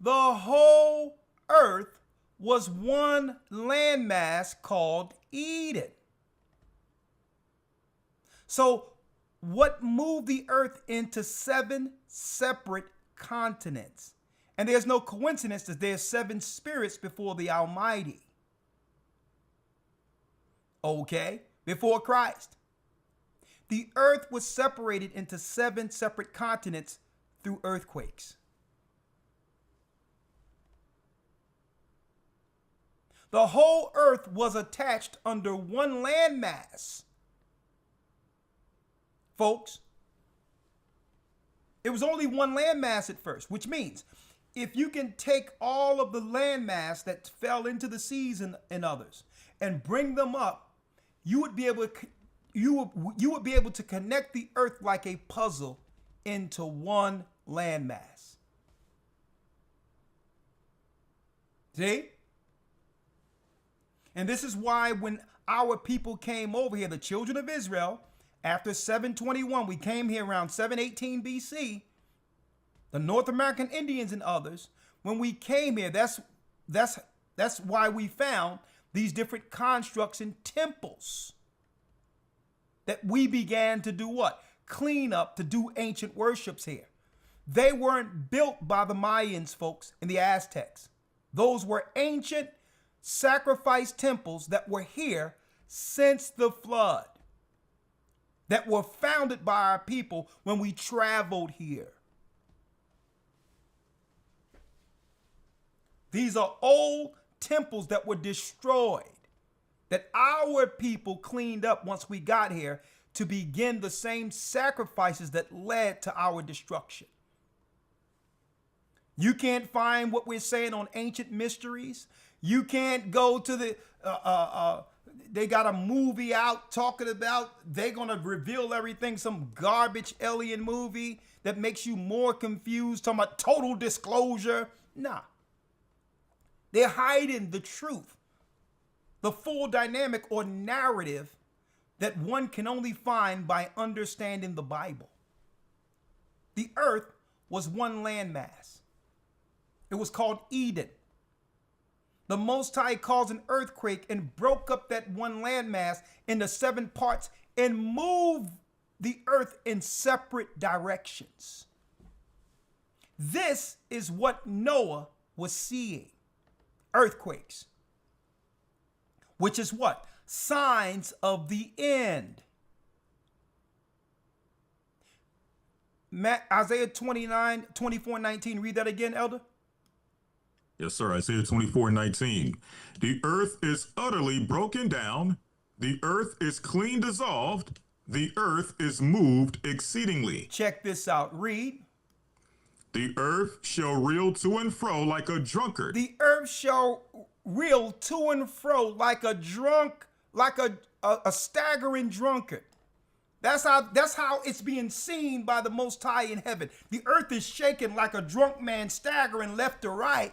the whole earth was one landmass called Eden. So what moved the earth into 7 separate continents? And there's no coincidence that there's 7 spirits before the Almighty. Okay, before Christ. The earth was separated into 7 separate continents through earthquakes. The whole earth was attached under one landmass. Folks, it was only one landmass at first, which means if you can take all of the landmass that fell into the seas and others and bring them up, you would be able to connect the earth like a puzzle into one landmass. See? And this is why when our people came over here, the children of Israel, after 721, we came here around 718 BC, the North American Indians and others, when we came here, that's why we found these different constructs and temples that we began to do what? Clean up, to do ancient worships here. They weren't built by the Mayans, folks, and the Aztecs. Those were ancient sacrifice temples that were here since the flood, that were founded by our people when we traveled here. These are old temples that were destroyed, that our people cleaned up once we got here to begin the same sacrifices that led to our destruction. You can't find what we're saying on ancient mysteries. You can't go to the, they got a movie out talking about they're going to reveal everything, some garbage alien movie that makes you more confused, talking about total disclosure. Nah. They're hiding the truth, the full dynamic or narrative that one can only find by understanding the Bible. The earth was one landmass. It was called Eden. The Most High caused an earthquake and broke up that one landmass into 7 parts and moved the earth in separate directions. This is what Noah was seeing. Earthquakes. Which is what? Signs of the end. Isaiah 24:19. Read that again, Elder. Yes, sir. Isaiah 24:19. The earth is utterly broken down. The earth is clean dissolved. The earth is moved exceedingly. Check this out. Read. The earth shall reel to and fro like a drunkard. The earth shall reel to and fro like a like a staggering drunkard. That's how it's being seen by the Most High in heaven. The earth is shaking like a drunk man staggering left to right.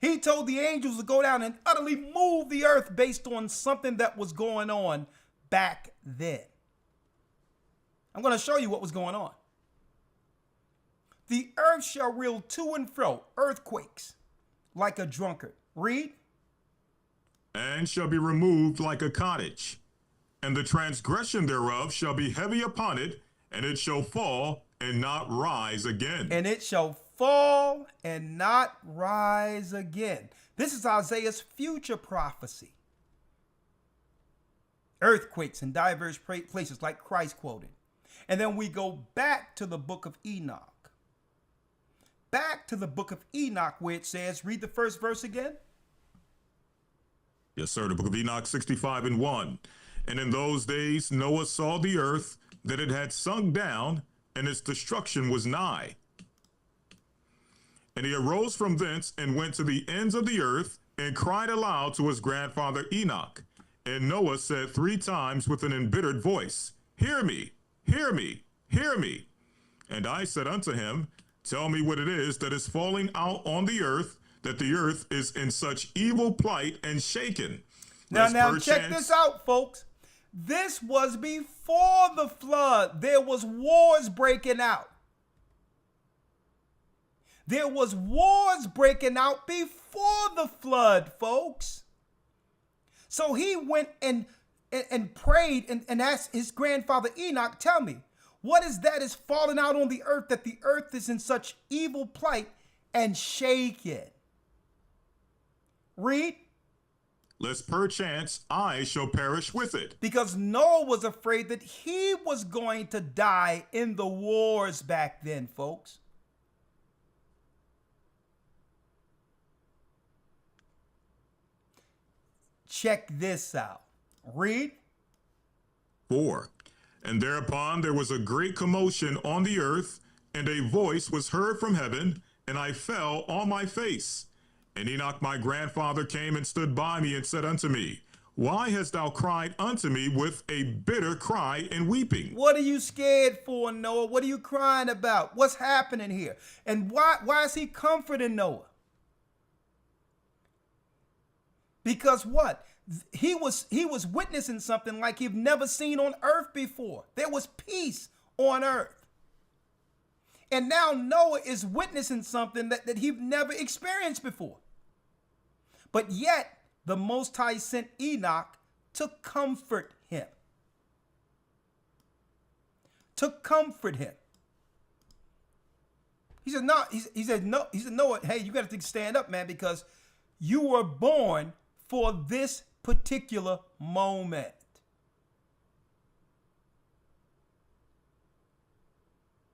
He told the angels to go down and utterly move the earth based on something that was going on back then. I'm going to show you what was going on. The earth shall reel to and fro, earthquakes, like a drunkard. Read. And shall be removed like a cottage, and the transgression thereof shall be heavy upon it, and it shall fall and not rise again. And it shall fall and not rise again. This is Isaiah's future prophecy. Earthquakes in diverse places, like Christ quoted. And then we go back to the book of Enoch. Back to the book of Enoch, where it says, read the first verse again. Yes, sir. The book of Enoch 65:1. And in those days Noah saw the earth, that it had sunk down, and its destruction was nigh. And he arose from thence and went to the ends of the earth, and cried aloud to his grandfather Enoch. And Noah said 3 times with an embittered voice, Hear me, hear me, hear me. And I said unto him, Tell me what it is that is falling out on the earth, that the earth is in such evil plight and shaken. Now check this out, folks. This was before the flood. There was wars breaking out. There was wars breaking out before the flood, folks. So he went and prayed and asked his grandfather Enoch, tell me, what is that is falling out on the earth, that the earth is in such evil plight and shaken? Read. Lest perchance I shall perish with it. Because Noah was afraid that he was going to die in the wars back then, folks. Check this out. Read. 4. And thereupon there was a great commotion on the earth, and a voice was heard from heaven, and I fell on my face. And Enoch my grandfather came and stood by me and said unto me, Why hast thou cried unto me with a bitter cry and weeping? What are you scared for, Noah? What are you crying about? What's happening here? And why is he comforting Noah? Because what? He was witnessing something like he'd never seen on earth before. There was peace on earth. And now Noah is witnessing something that he'd never experienced before. But yet, the Most High sent Enoch to comfort him. To comfort him. He said, Noah, hey, you got to stand up, man, because you were born for this particular moment.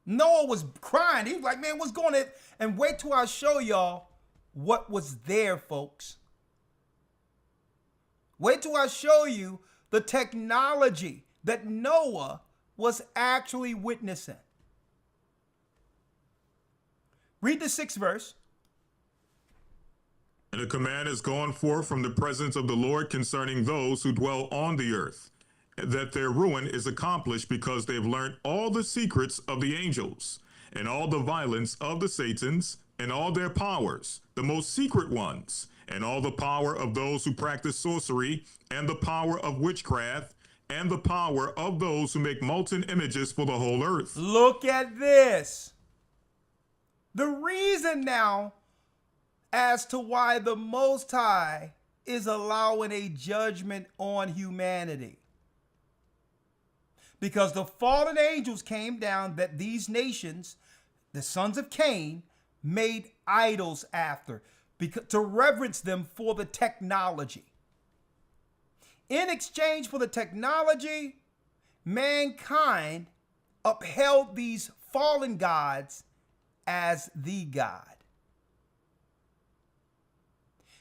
Noah was crying. He was like, man, what's going on? And wait till I show y'all what was there, folks. Wait till I show you the technology that Noah was actually witnessing. Read the 6th verse. And a command is gone forth from the presence of the Lord concerning those who dwell on the earth, that their ruin is accomplished because they've learned all the secrets of the angels, and all the violence of the Satans, and all their powers, the most secret ones, and all the power of those who practice sorcery, and the power of witchcraft, and the power of those who make molten images for the whole earth. Look at this. The reason now as to why the Most High is allowing a judgment on humanity. Because the fallen angels came down that these nations, the sons of Cain, made idols after, to reverence them for the technology. In exchange for the technology, mankind upheld these fallen gods as the God.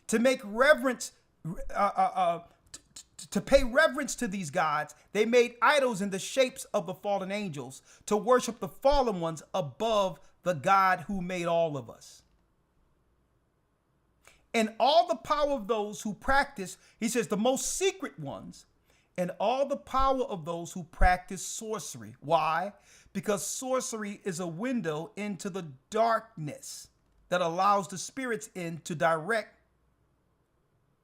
To make reverence, to pay reverence to these gods, they made idols in the shapes of the fallen angels to worship the fallen ones above the God who made all of us. And all the power of those who practice, he says, the most secret ones, and all the power of those who practice sorcery. Why? Because sorcery is a window into the darkness that allows the spirits in to direct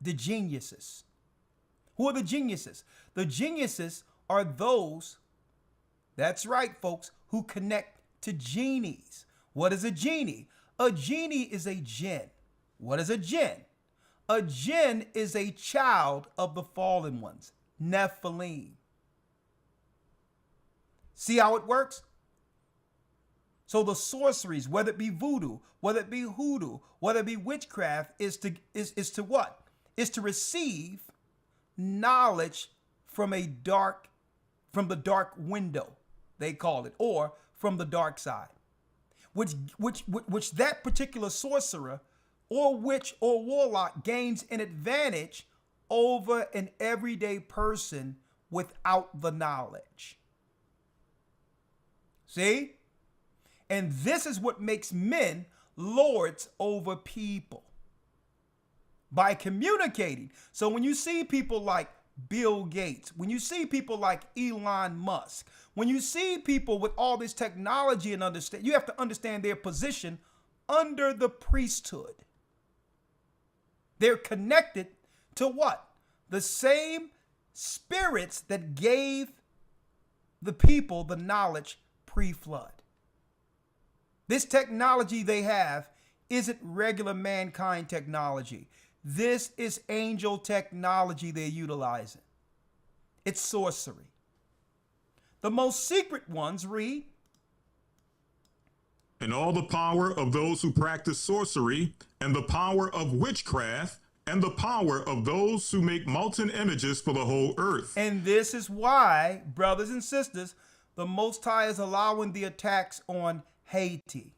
the geniuses. Who are the geniuses? The geniuses are those, that's right, folks, who connect to genies. What is a genie? A genie is a jinn. What is a jinn? A jinn is a child of the fallen ones, Nephilim. See how it works? So the sorceries, whether it be voodoo, whether it be hoodoo, whether it be witchcraft, is to what? Is to receive knowledge from the dark window, they call it, or from the dark side, which that particular sorcerer or witch or warlock gains an advantage over an everyday person without the knowledge. See? And this is what makes men lords over people. By communicating. So when you see people like Bill Gates, when you see people like Elon Musk, when you see people with all this technology and understand, you have to understand their position under the priesthood. They're connected to what? The same spirits that gave the people the knowledge pre-flood. This technology they have isn't regular mankind technology. This is angel technology they're utilizing. It's sorcery. The most secret ones read, and all the power of those who practice sorcery, and the power of witchcraft, and the power of those who make molten images for the whole earth. And this is why, brothers and sisters, the Most High is allowing the attacks on Haiti,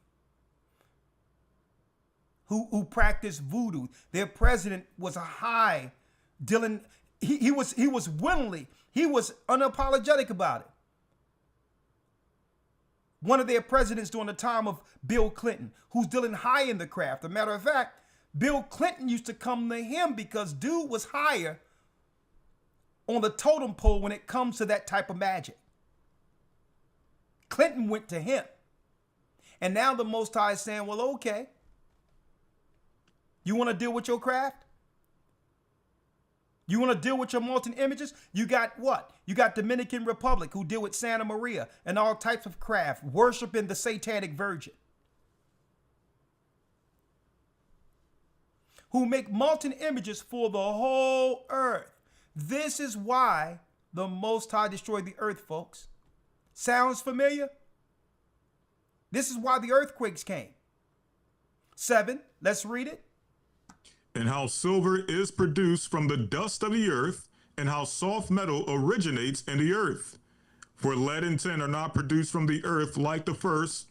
who practiced voodoo. Their president was a high dealing. He was unapologetic about it. One of their presidents during the time of Bill Clinton, who's dealing high in the craft. As a matter of fact, Bill Clinton used to come to him because dude was higher on the totem pole when it comes to that type of magic. Clinton went to him. And now the Most High is saying, well, okay, you want to deal with your craft? You want to deal with your molten images? You got what? You got Dominican Republic, who deal with Santa Maria and all types of craft, worshiping the satanic virgin, who make molten images for the whole earth. This is why the Most High destroyed the earth, folks. Sounds familiar? This is why the earthquakes came. 7, let's read it. And how silver is produced from the dust of the earth, and how soft metal originates in the earth. For lead and tin are not produced from the earth like the first.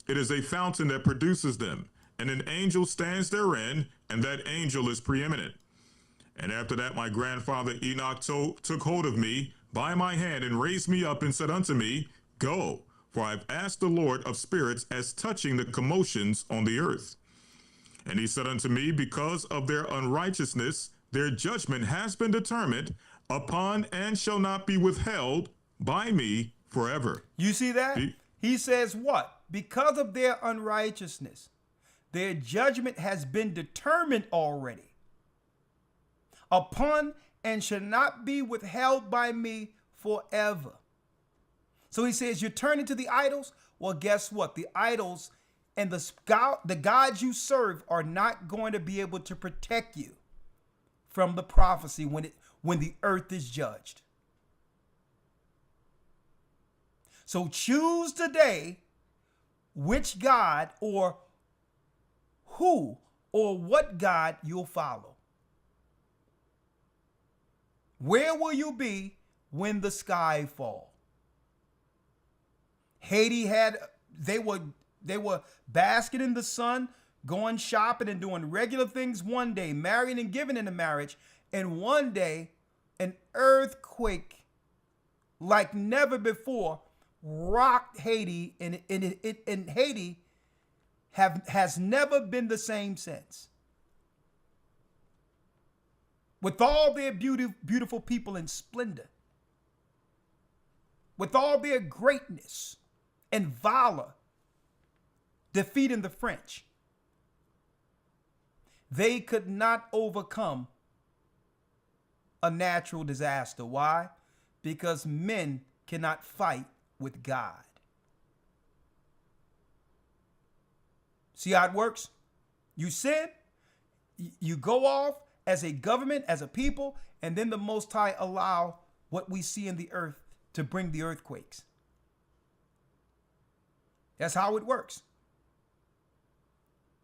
It is a fountain that produces them, and an angel stands therein, and that angel is preeminent. And after that my grandfather Enoch took hold of me by my hand, and raised me up, and said unto me, Go, for I have asked the Lord of spirits as touching the commotions on the earth. And he said unto me, because of their unrighteousness, their judgment has been determined upon, and shall not be withheld by me forever. You see that? He says what? Because of their unrighteousness, their judgment has been determined already upon, and shall not be withheld by me forever. So he says, you're turning to the idols? Well, guess what? The idols and the gods you serve are not going to be able to protect you from the prophecy when the earth is judged. So choose today which God or who or what God you'll follow. Where will you be when the sky falls? Haiti they were basking in the sun, going shopping and doing regular things one day, marrying and giving in a marriage, and one day an earthquake like never before rocked Haiti, and Haiti has never been the same since. with all their beautiful people and splendor, with all their greatness and valor, defeating the French, they could not overcome a natural disaster. Why? Because men cannot fight with God. See how it works? You sin, you go off as a government, as a people, and then the Most High allow what we see in the earth to bring the earthquakes. That's how it works.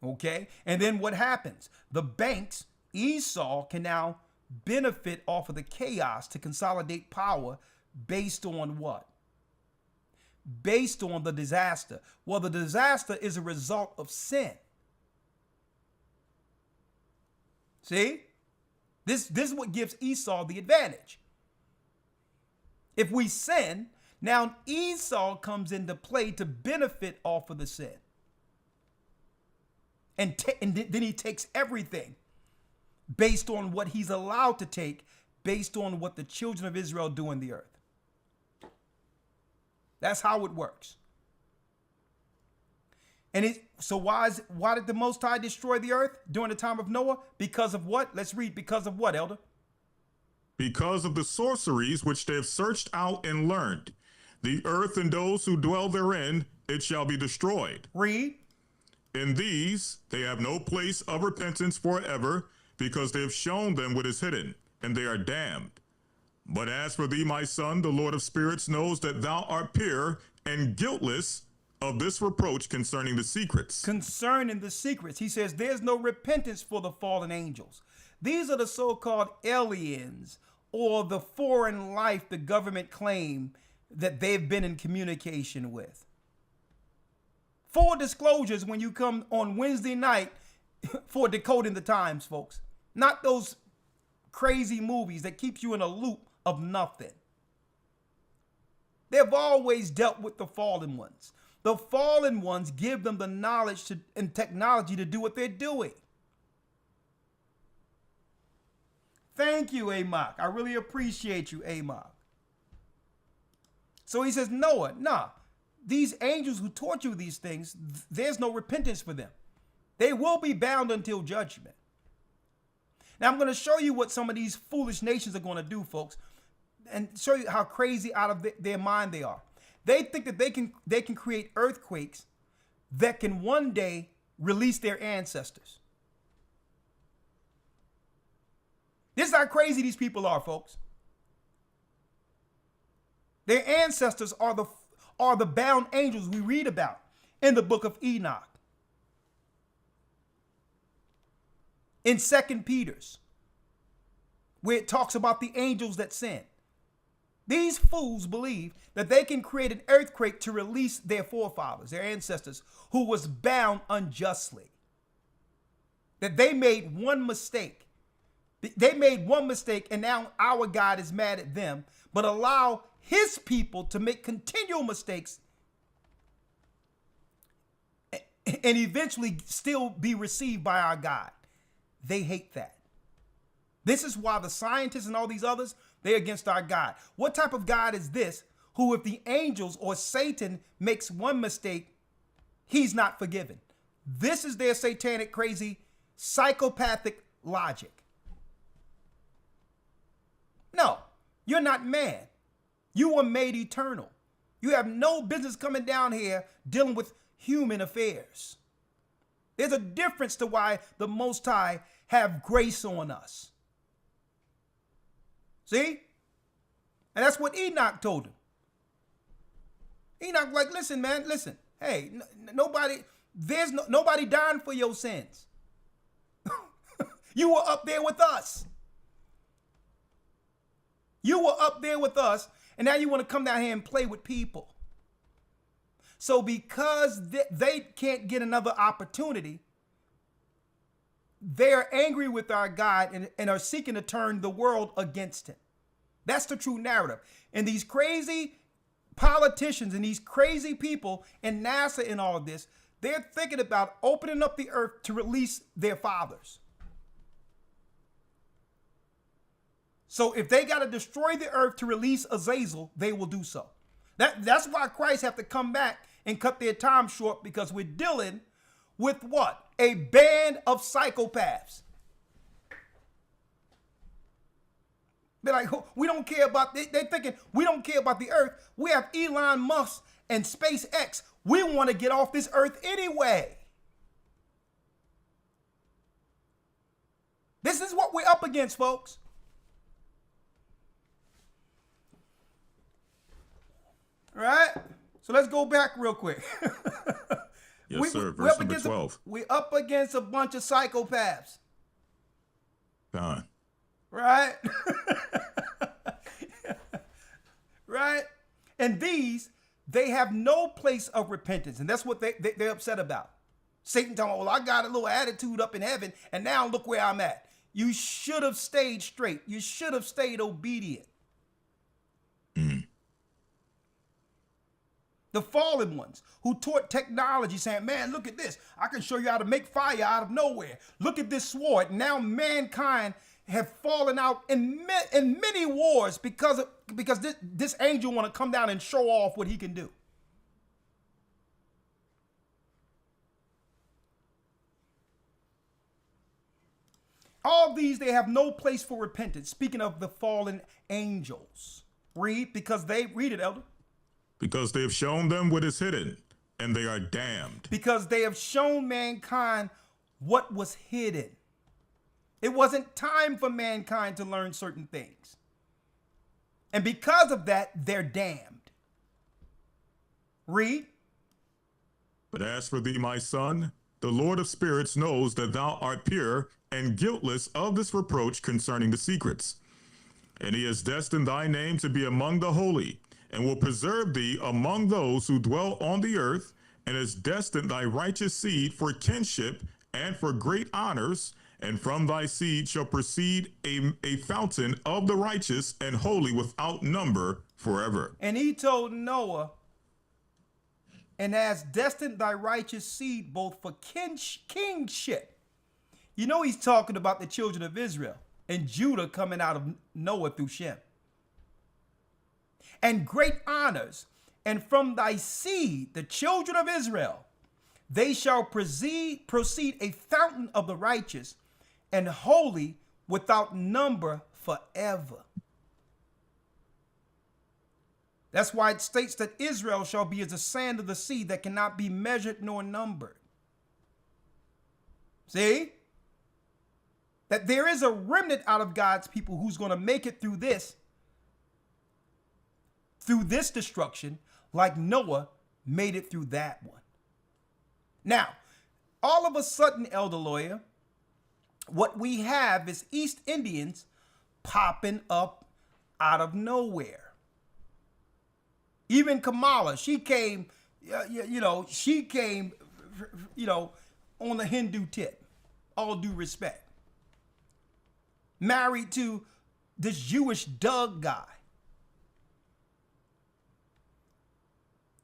Okay? And then what happens? The banks, Esau can now benefit off of the chaos to consolidate power based on what? Based on the disaster. Well, the disaster is a result of sin. See? This is what gives Esau the advantage. If we sin, now Esau comes into play to benefit off of the sin. And then he takes everything based on what he's allowed to take, based on what the children of Israel do in the earth. That's how it works. And so why did the Most High destroy the earth during the time of Noah? Because of what? Let's read. Because of what, Elder? Because of the sorceries which they have searched out and learned. The earth and those who dwell therein, it shall be destroyed. Read. In these they have no place of repentance forever, because they have shown them what is hidden, and they are damned. But as for thee, my son, the Lord of spirits knows that thou art pure and guiltless of this reproach concerning the secrets. Concerning the secrets. He says there's no repentance for the fallen angels. These are the so-called aliens or the foreign life the government claim that they've been in communication with. Full disclosures when you come on Wednesday night for Decoding the Times, folks. Not those crazy movies that keeps you in a loop of nothing. They've always dealt with the fallen ones. The fallen ones give them the knowledge and technology to do what they're doing. Thank you, Amok. I really appreciate you, Amok. So he says, Noah, nah, these angels who taught you these things, there's no repentance for them. They will be bound until judgment. Now I'm going to show you what some of these foolish nations are going to do, folks, and show you how crazy out of their mind they are. They think that they can create earthquakes that can one day release their ancestors. This is how crazy these people are, folks. Their ancestors are the bound angels we read about in the book of Enoch. In 2 Peter's, where it talks about the angels that sin. These fools believe that they can create an earthquake to release their forefathers, their ancestors, who was bound unjustly. That they made one mistake. They made one mistake, and now our God is mad at them, but allow his people to make continual mistakes and eventually still be received by our God. They hate that. This is why the scientists and all these others, they're against our God. What type of God is this who, if the angels or Satan makes one mistake, he's not forgiven? This is their satanic, crazy, psychopathic logic. No, you're not man. You were made eternal. You have no business coming down here dealing with human affairs. There's a difference to why the Most High have grace on us. See? And that's what Enoch told him. Enoch like, listen, man, listen. Hey, nobody dying for your sins. You were up there with us. You were up there with us, and now you want to come down here and play with people. So because they can't get another opportunity, they are angry with our God and are seeking to turn the world against him. That's the true narrative. And these crazy politicians and these crazy people and NASA and all of this, they're thinking about opening up the earth to release their fathers. So if they got to destroy the earth to release Azazel, they will do so. That's why Christ have to come back and cut their time short, because we're dealing with what? A band of psychopaths. They're like, "Oh, we don't care about, they're thinking we don't care about the earth. We have Elon Musk and SpaceX. We want to get off this earth anyway." This is what we're up against, folks. All right? So let's go back real quick. Yes, sir. Verse number 12. We're up against a bunch of psychopaths. Done. Right? Right? And these, they have no place of repentance. And that's what they're upset about. Satan talking, well, I got a little attitude up in heaven, and now look where I'm at. You should have stayed straight. You should have stayed obedient. The fallen ones who taught technology, saying, man, look at this. I can show you how to make fire out of nowhere. Look at this sword. Now mankind have fallen out in many wars because this angel want to come down and show off what he can do. All these, they have no place for repentance. Speaking of the fallen angels. Read, because they, read it, Elder. Because they have shown them what is hidden, and they are damned. Because they have shown mankind what was hidden. It wasn't time for mankind to learn certain things. And because of that, they're damned. Read. But as for thee, my son, the Lord of spirits knows that thou art pure and guiltless of this reproach concerning the secrets. And he has destined thy name to be among the holy, and will preserve thee among those who dwell on the earth, and has destined thy righteous seed for kinship and for great honors, and from thy seed shall proceed a fountain of the righteous and holy without number forever. And he told Noah, and has destined thy righteous seed both for kingship. You know he's talking about the children of Israel and Judah coming out of Noah through Shem. And great honors, and from thy seed, the children of Israel, they shall proceed a fountain of the righteous and holy without number forever. That's why it states that Israel shall be as the sand of the sea that cannot be measured nor numbered. See? That there is a remnant out of God's people who's going to make it through this destruction, like Noah made it through that one. Now, all of a sudden, Elder Lawyer, what we have is East Indians popping up out of nowhere. Even Kamala, she came, she came, on the Hindu tip, all due respect. Married to this Jewish Doug guy.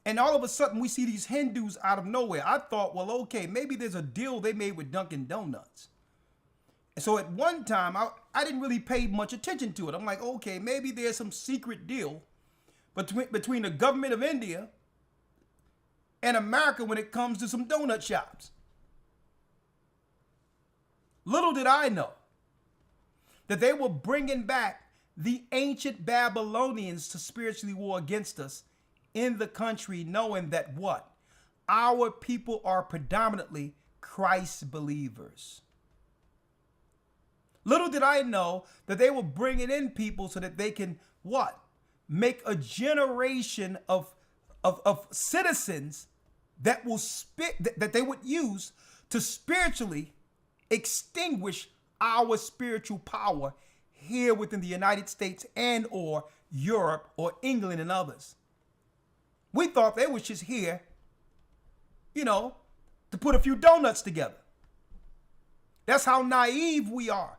And all of a sudden, we see these Hindus out of nowhere. I thought, well, okay, maybe there's a deal they made with Dunkin' Donuts. And so at one time, I didn't really pay much attention to it. I'm like, okay, maybe there's some secret deal between the government of India and America when it comes to some donut shops. Little did I know that they were bringing back the ancient Babylonians to spiritually war against us in the country, knowing that what? Our people are predominantly Christ believers. Little did I know that they were bringing in people so that they can what? Make a generation of citizens that will that they would use to spiritually extinguish our spiritual power here within the United States and or Europe or England and others. We thought they was just here, to put a few donuts together. That's how naive we are,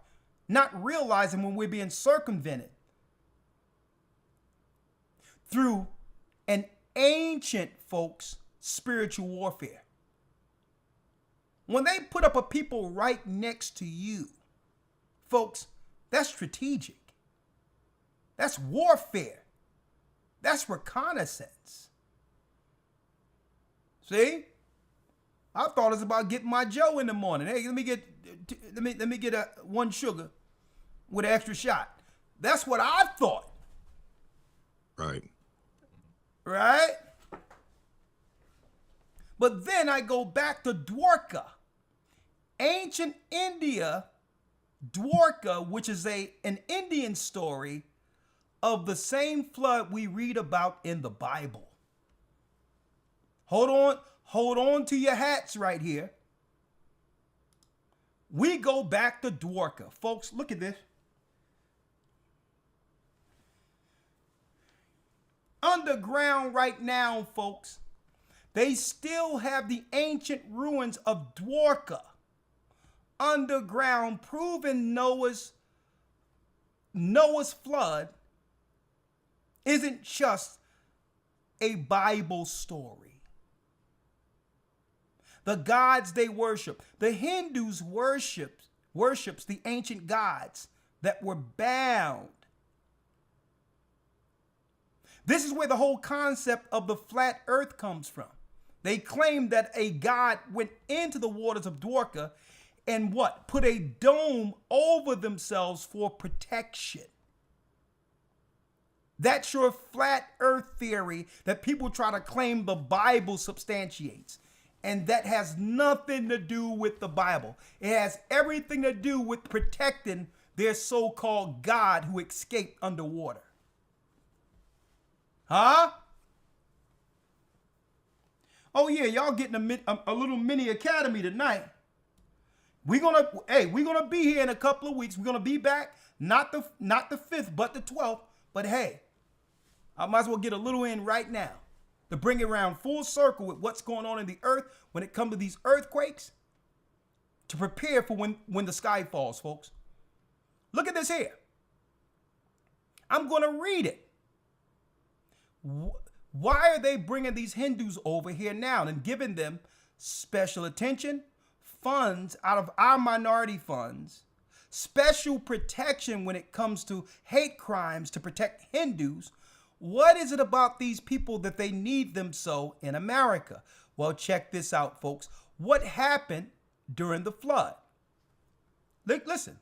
not realizing when we're being circumvented through an ancient, folks, spiritual warfare. When they put up a people right next to you, folks, that's strategic. That's warfare. That's reconnaissance. See? I thought it was about getting my Joe in the morning. Hey, let me get a 1 sugar with an extra shot. That's what I thought. Right. Right? But then I go back to Dwarka. Ancient India, Dwarka, which is an Indian story of the same flood we read about in the Bible. Hold on to your hats right here. We go back to Dwarka. Folks, look at this. Underground right now, folks, they still have the ancient ruins of Dwarka underground, proving Noah's flood isn't just a Bible story. The gods they worship, the Hindus worships the ancient gods that were bound. This is where the whole concept of the flat earth comes from. They claim that a god went into the waters of Dwarka and put a dome over themselves for protection. That's your flat earth theory that people try to claim the Bible substantiates. And that has nothing to do with the Bible. It has everything to do with protecting their so-called God who escaped underwater. Huh? Oh yeah, y'all getting a little mini academy tonight. We're gonna be here in a couple of weeks. We're gonna be back, not the 5th, but the 12th. But hey, I might as well get a little in right now to bring it around full circle with what's going on in the earth when it comes to these earthquakes, to prepare for when the sky falls, folks. Look at this here. I'm gonna read it. Why are they bringing these Hindus over here now and giving them special attention, funds out of our minority funds, special protection when it comes to hate crimes to protect Hindus? What is it about these people that they need them so in America? Well, check this out, folks. What happened during the flood? Listen.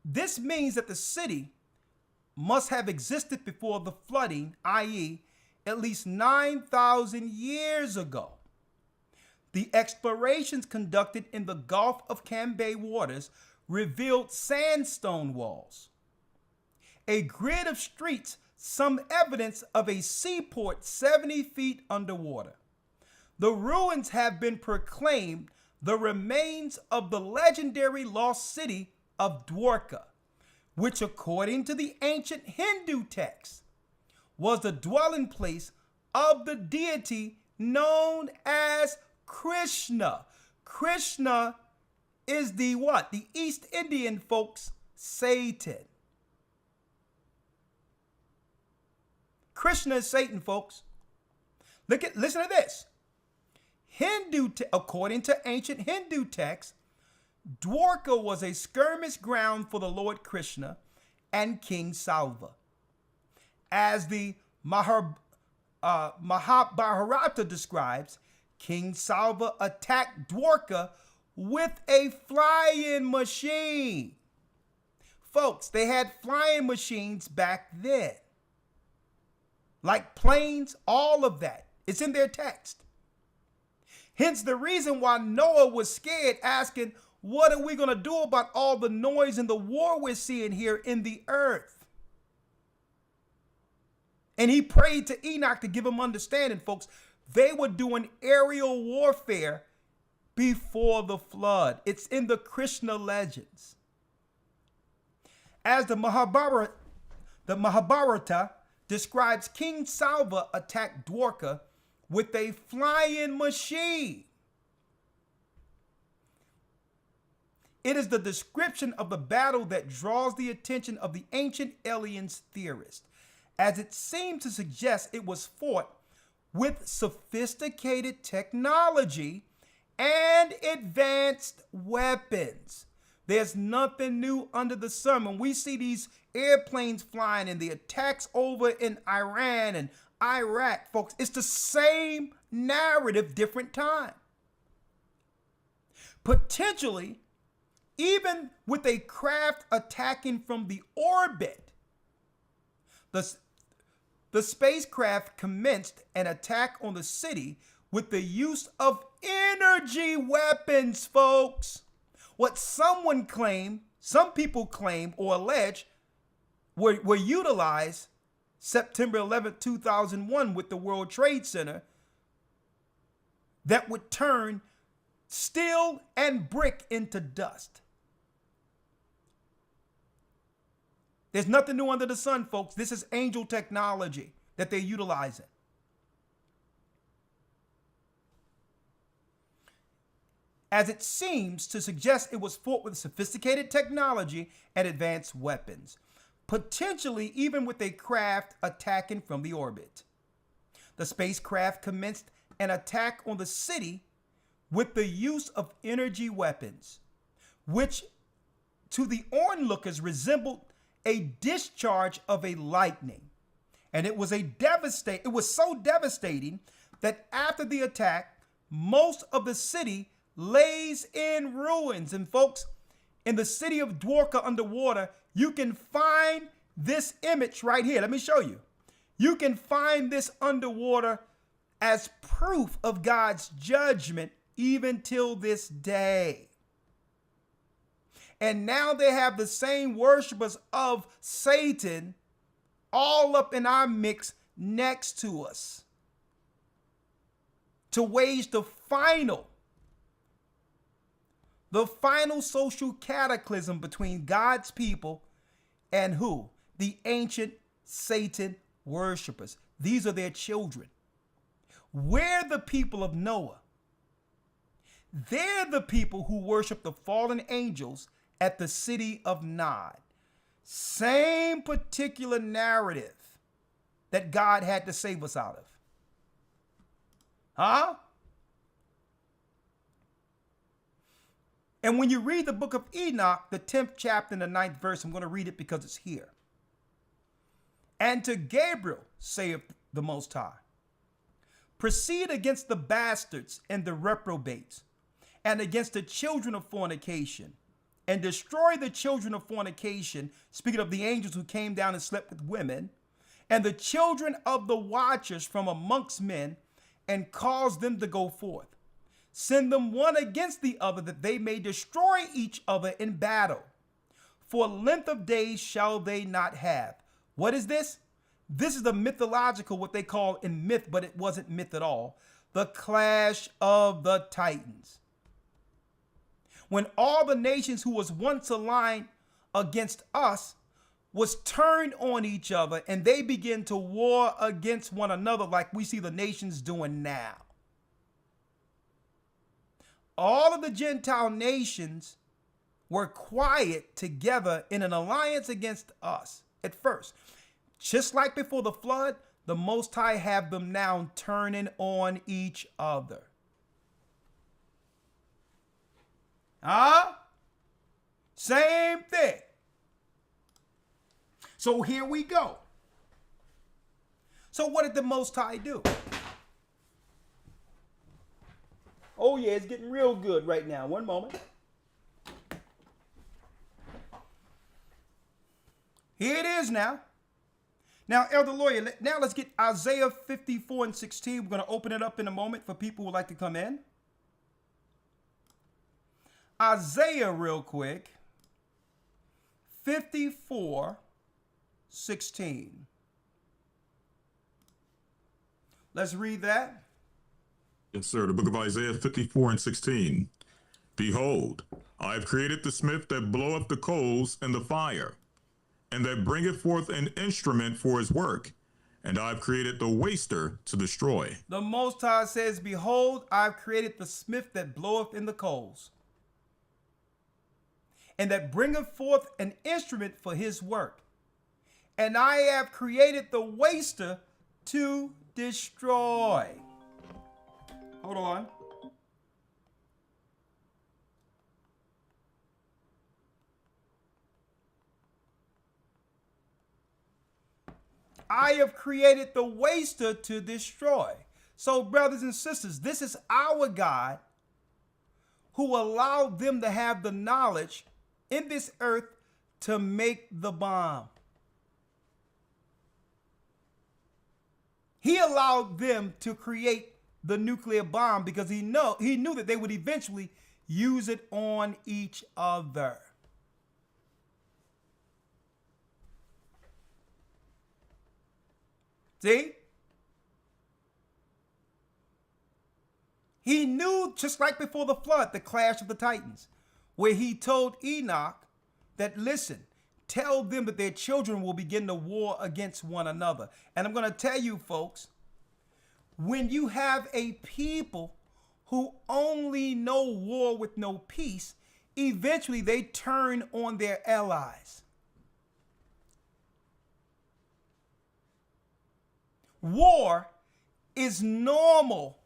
This means that the city must have existed before the flooding, i.e., at least 9,000 years ago. The explorations conducted in the Gulf of Cambay waters revealed sandstone walls, a grid of streets, some evidence of a seaport 70 feet underwater. The ruins have been proclaimed the remains of the legendary lost city of Dwarka, which according to the ancient Hindu texts was the dwelling place of the deity known as Krishna. Krishna is the East Indian folks' Satan. Krishna is Satan, folks. Listen to this. According to ancient Hindu texts, Dwarka was a skirmish ground for the Lord Krishna and King Salva. As the Mahabharata describes, King Salva attacked Dwarka with a flying machine. Folks, they had flying machines back then. Like planes, all of that. It's in their text. Hence the reason why Noah was scared, asking, what are we going to do about all the noise and the war we're seeing here in the earth? And he prayed to Enoch to give him understanding, folks. They were doing aerial warfare before the flood. It's in the Krishna legends. As the Mahabharata describes, King Salva attacked Dwarka with a flying machine. It is the description of the battle that draws the attention of the ancient aliens theorists, as it seemed to suggest it was fought with sophisticated technology and advanced weapons. There's nothing new under the sun. When we see these airplanes flying and the attacks over in Iran and Iraq, folks, it's the same narrative, different time. Potentially, even with a craft attacking from the orbit, the spacecraft commenced an attack on the city with the use of energy weapons, folks. What some people claim or allege were utilized September 11th, 2001 with the World Trade Center that would turn steel and brick into dust. There's nothing new under the sun, folks. This is angel technology that they're utilizing. As it seems to suggest it was fought with sophisticated technology and advanced weapons, potentially even with a craft attacking from the orbit. The spacecraft commenced an attack on the city with the use of energy weapons, which to the onlookers resembled a discharge of a lightning. And it was so devastating that after the attack, most of the city lays in ruins. And folks, in the city of Dwarka underwater, you can find this image right here. Let me show you. You can find this underwater as proof of God's judgment even till this day. And now they have the same worshipers of Satan all up in our mix next to us to wage the final social cataclysm between God's people and who? The ancient Satan worshipers. These are their children. We're the people of Noah. They're the people who worship the fallen angels at the city of Nod. Same particular narrative that God had to save us out of. Huh? And when you read the book of Enoch, the 10th chapter and the 9th verse, I'm going to read it because it's here. And to Gabriel, saith the Most High, proceed against the bastards and the reprobates, and against the children of fornication, and destroy the children of fornication, speaking of the angels who came down and slept with women, and the children of the watchers from amongst men, and cause them to go forth. Send them one against the other, that they may destroy each other in battle. For length of days shall they not have. What is this? This is the mythological, what they call in myth, but it wasn't myth at all. The clash of the Titans. When all the nations who was once aligned against us was turned on each other, and they begin to war against one another like we see the nations doing now. All of the Gentile nations were quiet together in an alliance against us at first. Just like before the flood, the Most High have them now turning on each other. Same thing. So here we go. So what did the Most High do? Oh yeah, it's getting real good right now. One moment. Here it is now. Now, Elder Lawyer, now let's get Isaiah 54 and 16. We're going to open it up in a moment for people who would like to come in. Isaiah, real quick. 54, 16. Let's read that. Yes, sir. The book of Isaiah 54 and 16. Behold, I have created the smith that bloweth the coals in the fire, and that bringeth forth an instrument for his work, and I have created the waster to destroy. The Most High says, behold, I have created the smith that bloweth in the coals, and that bringeth forth an instrument for his work, and I have created the waster to destroy. Hold on. I have created the waster to destroy. So, brothers and sisters, this is our God who allowed them to have the knowledge in this earth to make the bomb. He allowed them to create the nuclear bomb because he knew that they would eventually use it on each other. See? He knew, just like before the flood, the clash of the Titans, where he told Enoch that, listen, tell them that their children will begin to war against one another. And I'm going to tell you, folks, when you have a people who only know war with no peace, eventually they turn on their allies. War is normal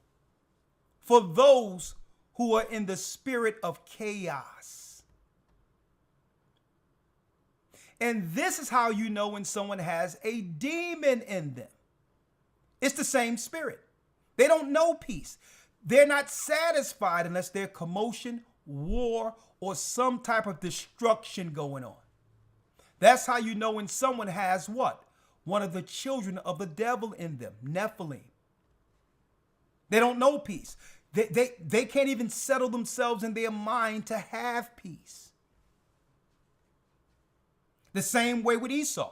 for those who are in the spirit of chaos. And this is how you know when someone has a demon in them. It's the same spirit. They don't know peace. They're not satisfied unless there's commotion, war, or some type of destruction going on. That's how you know when someone has what? One of the children of the devil in them, Nephilim. They don't know peace. They can't even settle themselves in their mind to have peace. The same way with Esau.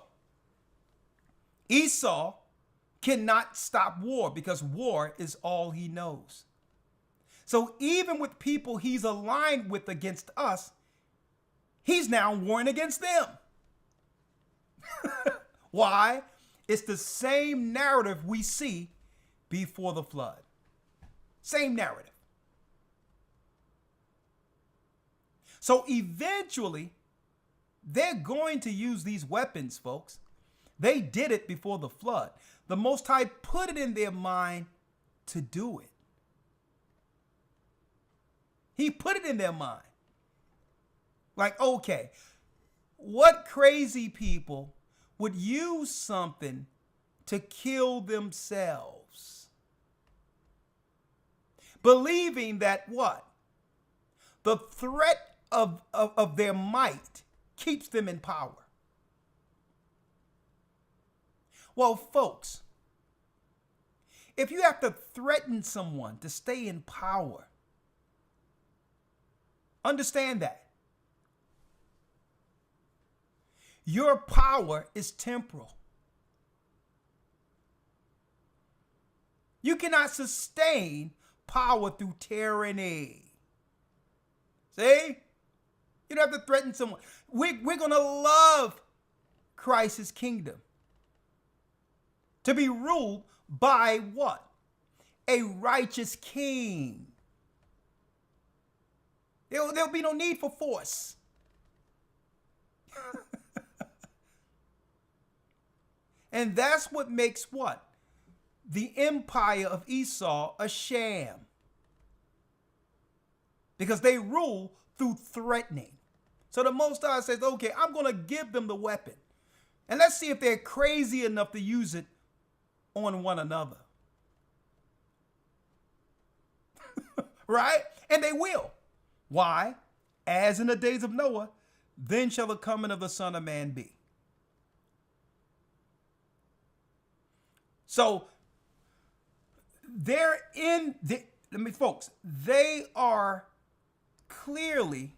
Esau cannot stop war because war is all he knows. So even with people he's aligned with against us, he's now warring against them. Why? It's the same narrative we see before the flood. Same narrative. So eventually, they're going to use these weapons, folks. They did it before the flood. The Most High put it in their mind to do it. He put it in their mind. Like, okay, what crazy people would use something to kill themselves? Believing that what? The threat of their might keeps them in power. Well, folks, if you have to threaten someone to stay in power, understand that your power is temporal. You cannot sustain power through tyranny. See? You don't have to threaten someone. We're going to love Christ's kingdom to be ruled by what? A righteous king. There'll be no need for force. And that's what makes what? The empire of Esau a sham. Because they rule through threatening. So the Most High says, okay, I'm going to give them the weapon. And let's see if they're crazy enough to use it on one another. Right? And they will. Why? As in the days of Noah, then shall the coming of the Son of Man be. So they're folks, they are clearly,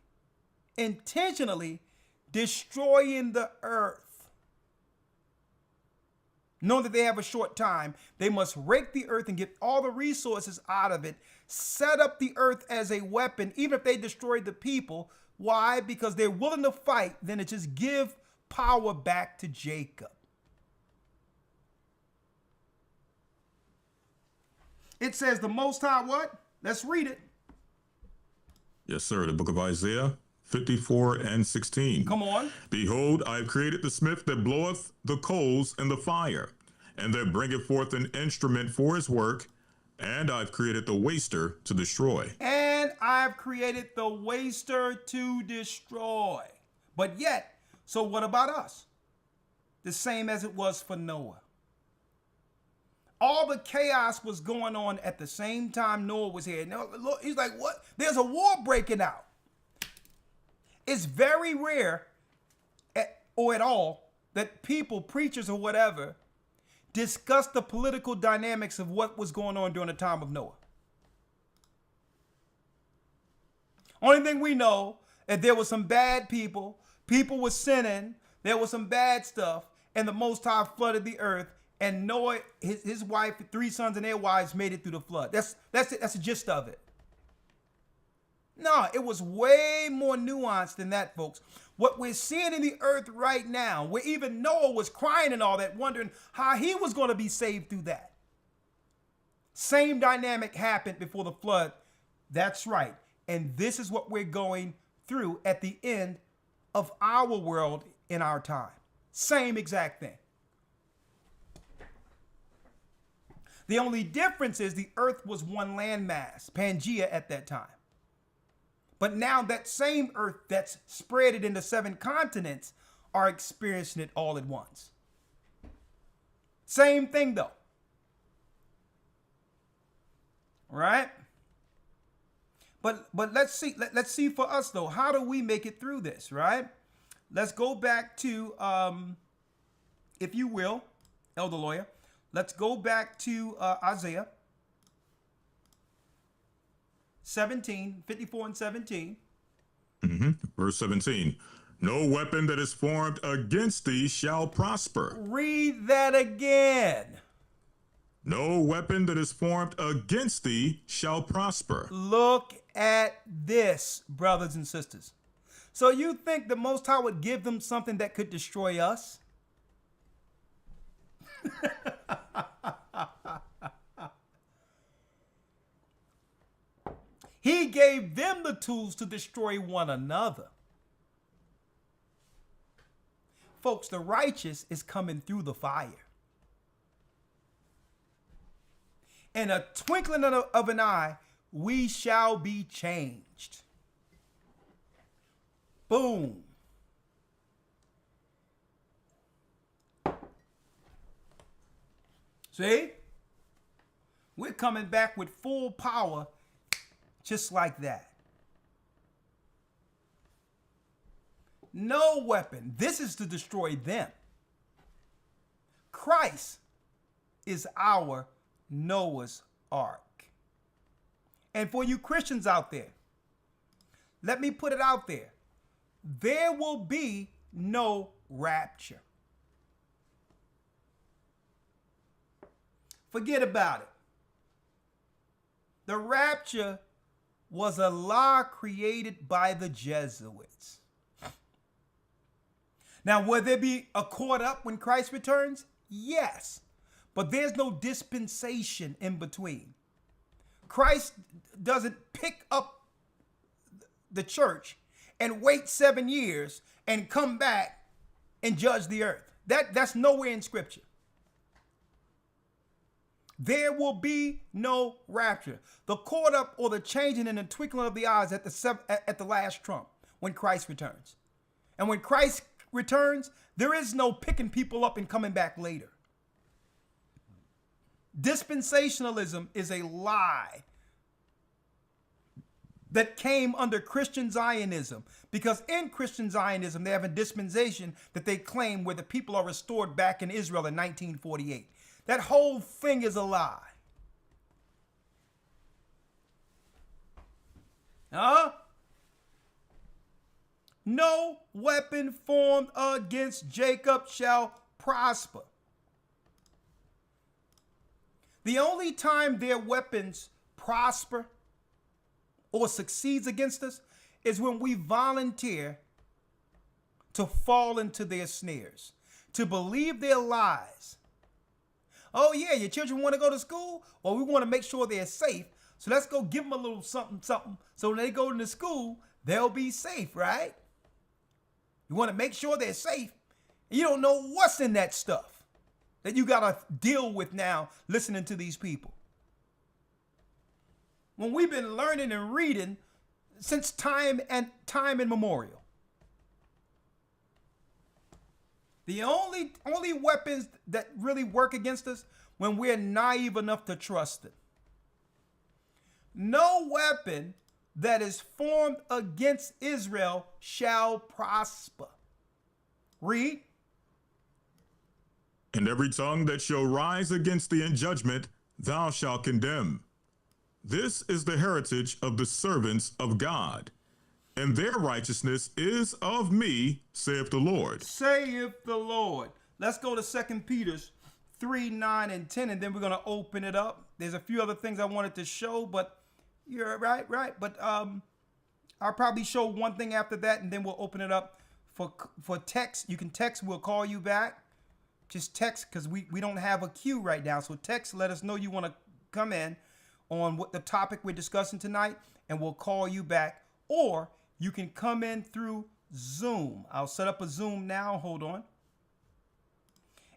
intentionally destroying the earth. Knowing that they have a short time, they must rake the earth and get all the resources out of it, set up the earth as a weapon, even if they destroy the people. Why? Because they're willing to fight, then it just give power back to Jacob. It says the Most High what? Let's read it. Yes, sir. The book of Isaiah 54 and 16. Come on. Behold, I have created the smith that bloweth the coals in the fire, and that bringeth forth an instrument for his work, and I've created the waster to destroy. And I've created the waster to destroy. But yet, so what about us? The same as it was for Noah. all the chaos was going on at the same time Noah was here. Now, he's like, what? There's a war breaking out. It's very rare or at all that people, preachers or whatever, discuss the political dynamics of what was going on during the time of Noah. Only thing we know is there were some bad people. People were sinning. There was some bad stuff. And the Most High flooded the earth. And Noah, his wife, 3 sons and their wives made it through the flood. That's it. That's the gist of it. No, it was way more nuanced than that, folks. What we're seeing in the earth right now, where even Noah was crying and all that, wondering how he was going to be saved through that. Same dynamic happened before the flood. That's right. And this is what we're going through at the end of our world in our time. Same exact thing. The only difference is the earth was one landmass, Pangea at that time. But now that same earth that's spread it into 7 continents are experiencing it all at once. Same thing though. Right? But let's see for us though, how do we make it through this, right? Let's go back to, if you will, Elder Lawyer, let's go back to Isaiah 17, 54 and 17. Verse 17. No weapon that is formed against thee shall prosper. Read that again. No weapon that is formed against thee shall prosper. Look at this, brothers and sisters. So you think the Most High would give them something that could destroy us? He gave them the tools to destroy one another. Folks, the righteous is coming through the fire. In a twinkling of an eye, we shall be changed. Boom. See? We're coming back with full power just like that. No weapon. This is to destroy them. Christ is our Noah's Ark. And for you Christians out there, let me put it out there. There will be no rapture. Forget about it. The rapture was a lie created by the Jesuits. Now, will there be a caught up when Christ returns? Yes. But there's no dispensation in between. Christ doesn't pick up the church and wait 7 years and come back and judge the earth. That's nowhere in Scripture. There will be no rapture. The caught up or the changing in the twinkling of the eyes at the last trump when Christ returns. And when Christ returns, there is no picking people up and coming back later. Dispensationalism is a lie that came under Christian Zionism, because in Christian Zionism, they have a dispensation that they claim where the people are restored back in Israel in 1948. That whole thing is a lie. Huh? No weapon formed against Jacob shall prosper. The only time their weapons prosper or succeeds against us is when we volunteer to fall into their snares, to believe their lies. Oh yeah, your children want to go to school? Well, we want to make sure they're safe. So let's go give them a little something, something. So when they go to school, they'll be safe, right? You want to make sure they're safe. You don't know what's in that stuff that you got to deal with now listening to these people. When we've been learning and reading since time immemorial. The only weapons that really work against us when we're naive enough to trust it. No weapon that is formed against Israel shall prosper. Read. And every tongue that shall rise against thee in judgment, thou shalt condemn. This is the heritage of the servants of God, and their righteousness is of me, saith the Lord. Saith the Lord. Let's go to 2 Peter 3, 9, and 10, and then we're going to open it up. There's a few other things I wanted to show, but you're right. But I'll probably show one thing after that, and then we'll open it up for text. You can text. We'll call you back. Just text, because we don't have a queue right now. So text, let us know you want to come in on what the topic we're discussing tonight, and we'll call you back. Or you can come in through Zoom. I'll set up a Zoom now. Hold on.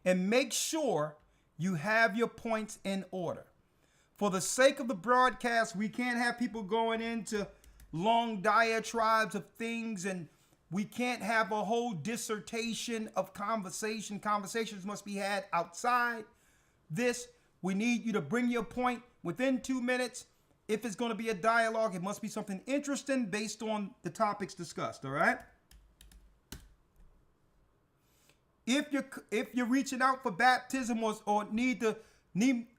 And make sure you have your points in order. For the sake of the broadcast, we can't have people going into long diatribes of things, and we can't have a whole dissertation of conversation. Conversations must be had outside this. We need you to bring your point within 2 minutes. If it's going to be a dialogue, it must be something interesting based on the topics discussed, all right? If you're reaching out for baptism or need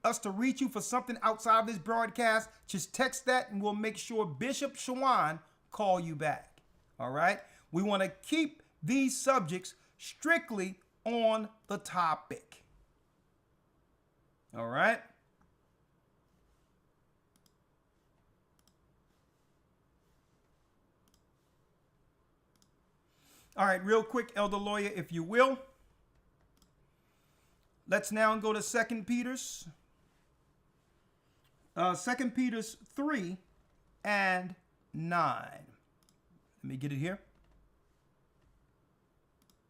us to reach you for something outside of this broadcast, just text that and we'll make sure Bishop Shawan call you back. All right? We want to keep these subjects strictly on the topic. All right? All right, real quick, Elder Lawyer, if you will. Let's now go to 2 Peter's. 2 Peter's 3 and 9. Let me get it here.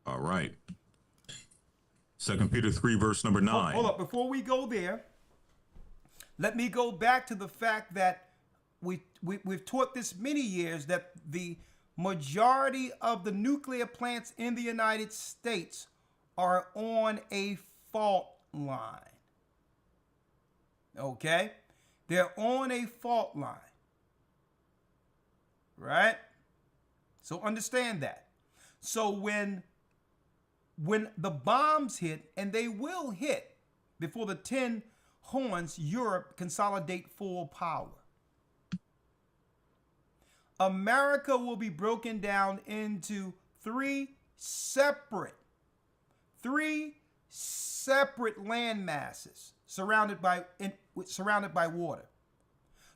All right. 2 Peter 3, verse number 9. Hold up. Before we go there, let me go back to the fact that we've taught this many years that the majority of the nuclear plants in the United States are on a fault line. Okay? They're on a fault line. Right? So understand that. So when the bombs hit, and they will hit before the 10 horns, Europe consolidate full power. America will be broken down into three separate land masses surrounded by water.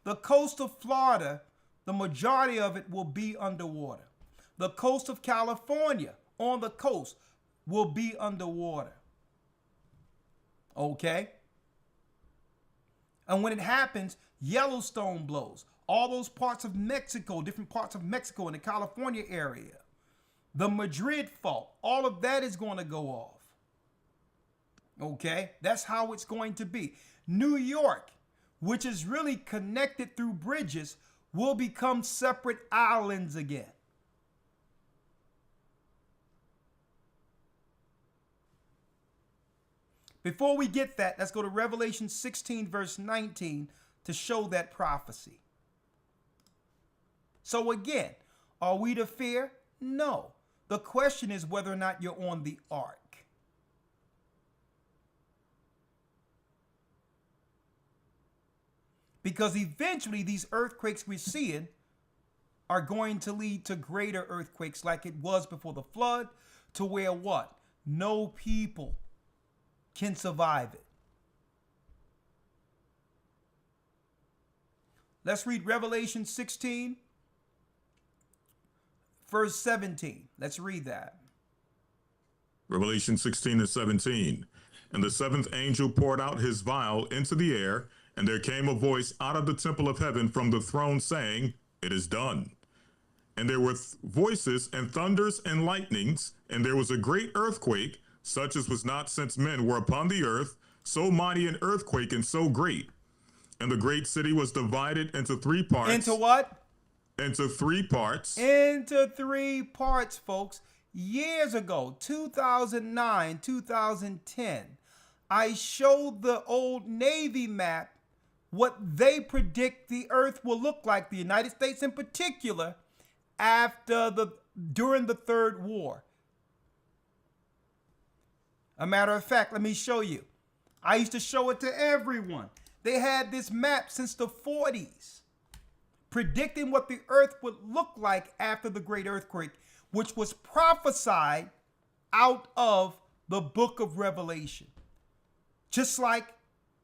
The coast of Florida, the majority of it will be underwater. The coast of California, on the coast, will be underwater. Okay? And when it happens, Yellowstone blows. All those parts of Mexico, different parts of Mexico in the California area, the Madrid fault, all of that is going to go off. Okay? That's how it's going to be. New York, which is really connected through bridges, will become separate islands again. Before we get that, let's go to Revelation 16, verse 19 to show that prophecy. So again, are we to fear? No. The question is whether or not you're on the ark. Because eventually these earthquakes we're seeing are going to lead to greater earthquakes like it was before the flood, to where what? No people can survive it. Let's read Revelation 16, verse 17. Let's read that. Revelation 16 and 17. And the seventh angel poured out his vial into the air, and there came a voice out of the temple of heaven from the throne saying, "It is done." And there were voices and thunders and lightnings, and there was a great earthquake, such as was not since men were upon the earth, so mighty an earthquake and so great. And the great city was divided into 3 parts. Into what? Into 3 parts. Into 3 parts, folks. Years ago, 2009, 2010, I showed the old Navy map what they predict the earth will look like, the United States in particular, during the Third War. A matter of fact, let me show you. I used to show it to everyone. They had this map since the 40s, predicting what the earth would look like after the great earthquake, which was prophesied out of the book of Revelation. Just like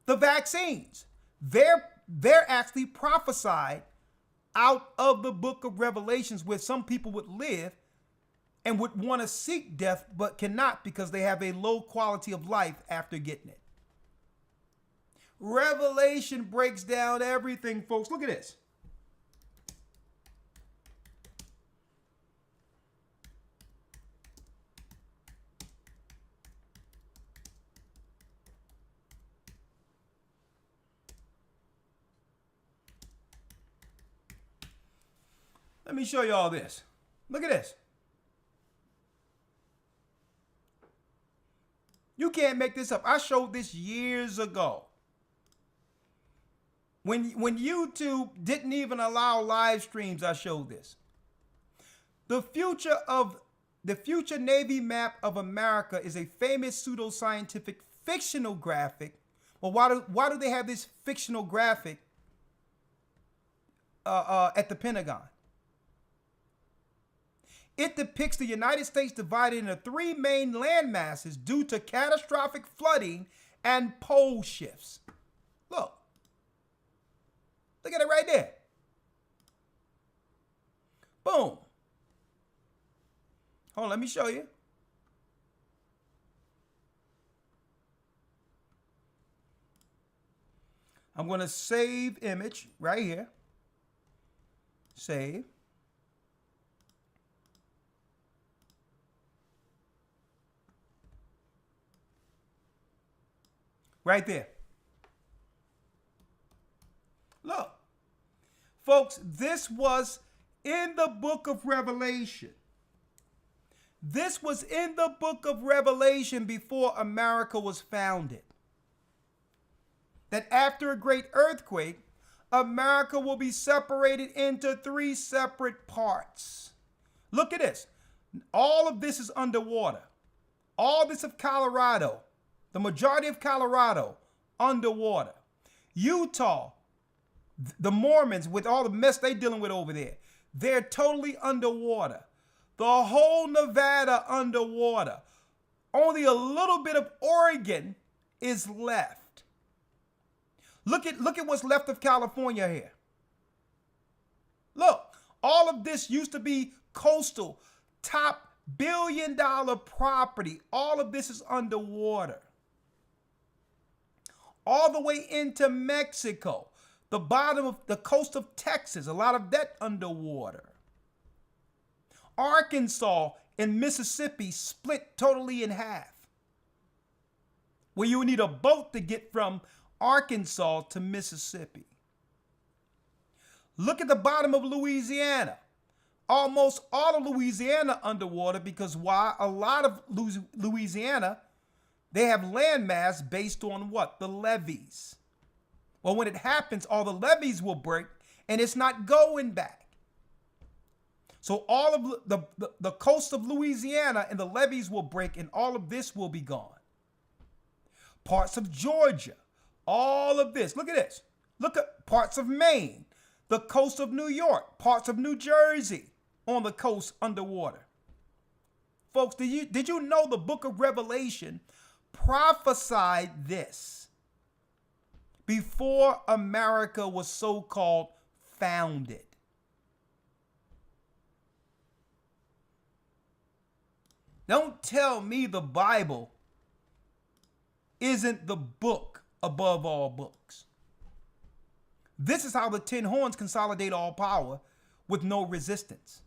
the vaccines. They're actually prophesied out of the book of Revelations, where some people would live and would want to seek death but cannot because they have a low quality of life after getting it. Revelation breaks down everything, folks. Look at this. Let me show you all this. Look at this. You can't make this up. I showed this years ago. When YouTube didn't even allow live streams, I showed this. The future Navy map of America is a famous pseudoscientific fictional graphic. Well, why do they have this fictional graphic at the Pentagon? It depicts the United States divided into three main land masses due to catastrophic flooding and pole shifts. Look. Look at it right there. Boom. Hold on, let me show you. I'm going to save image right here. Save. Right there. Look. Folks, this was in the book of Revelation. This was in the book of Revelation before America was founded. That after a great earthquake, America will be separated into three separate parts. Look at this. All of this is underwater. All this of Colorado, the majority of Colorado, underwater. Utah, the Mormons, with all the mess they're dealing with over there, they're totally underwater. The whole Nevada underwater. Only a little bit of Oregon is left. Look at what's left of California here. Look, all of this used to be coastal, top billion-dollar property. All of this is underwater. All the way into Mexico. The bottom of the coast of Texas, a lot of that underwater. Arkansas and Mississippi split totally in half. Where you would need a boat to get from Arkansas to Mississippi. Look at the bottom of Louisiana. Almost all of Louisiana underwater, because why? A lot of Louisiana, they have landmass based on what? The levees. Well, when it happens, all the levees will break and it's not going back. So all of the coast of Louisiana and the levees will break and all of this will be gone. Parts of Georgia, all of this. Look at this. Look at parts of Maine, the coast of New York, parts of New Jersey on the coast underwater. Folks, did you know the book of Revelation prophesied this before America was so-called founded? Don't tell me the Bible isn't the book above all books. This is how the 10 horns consolidate all power with no resistance.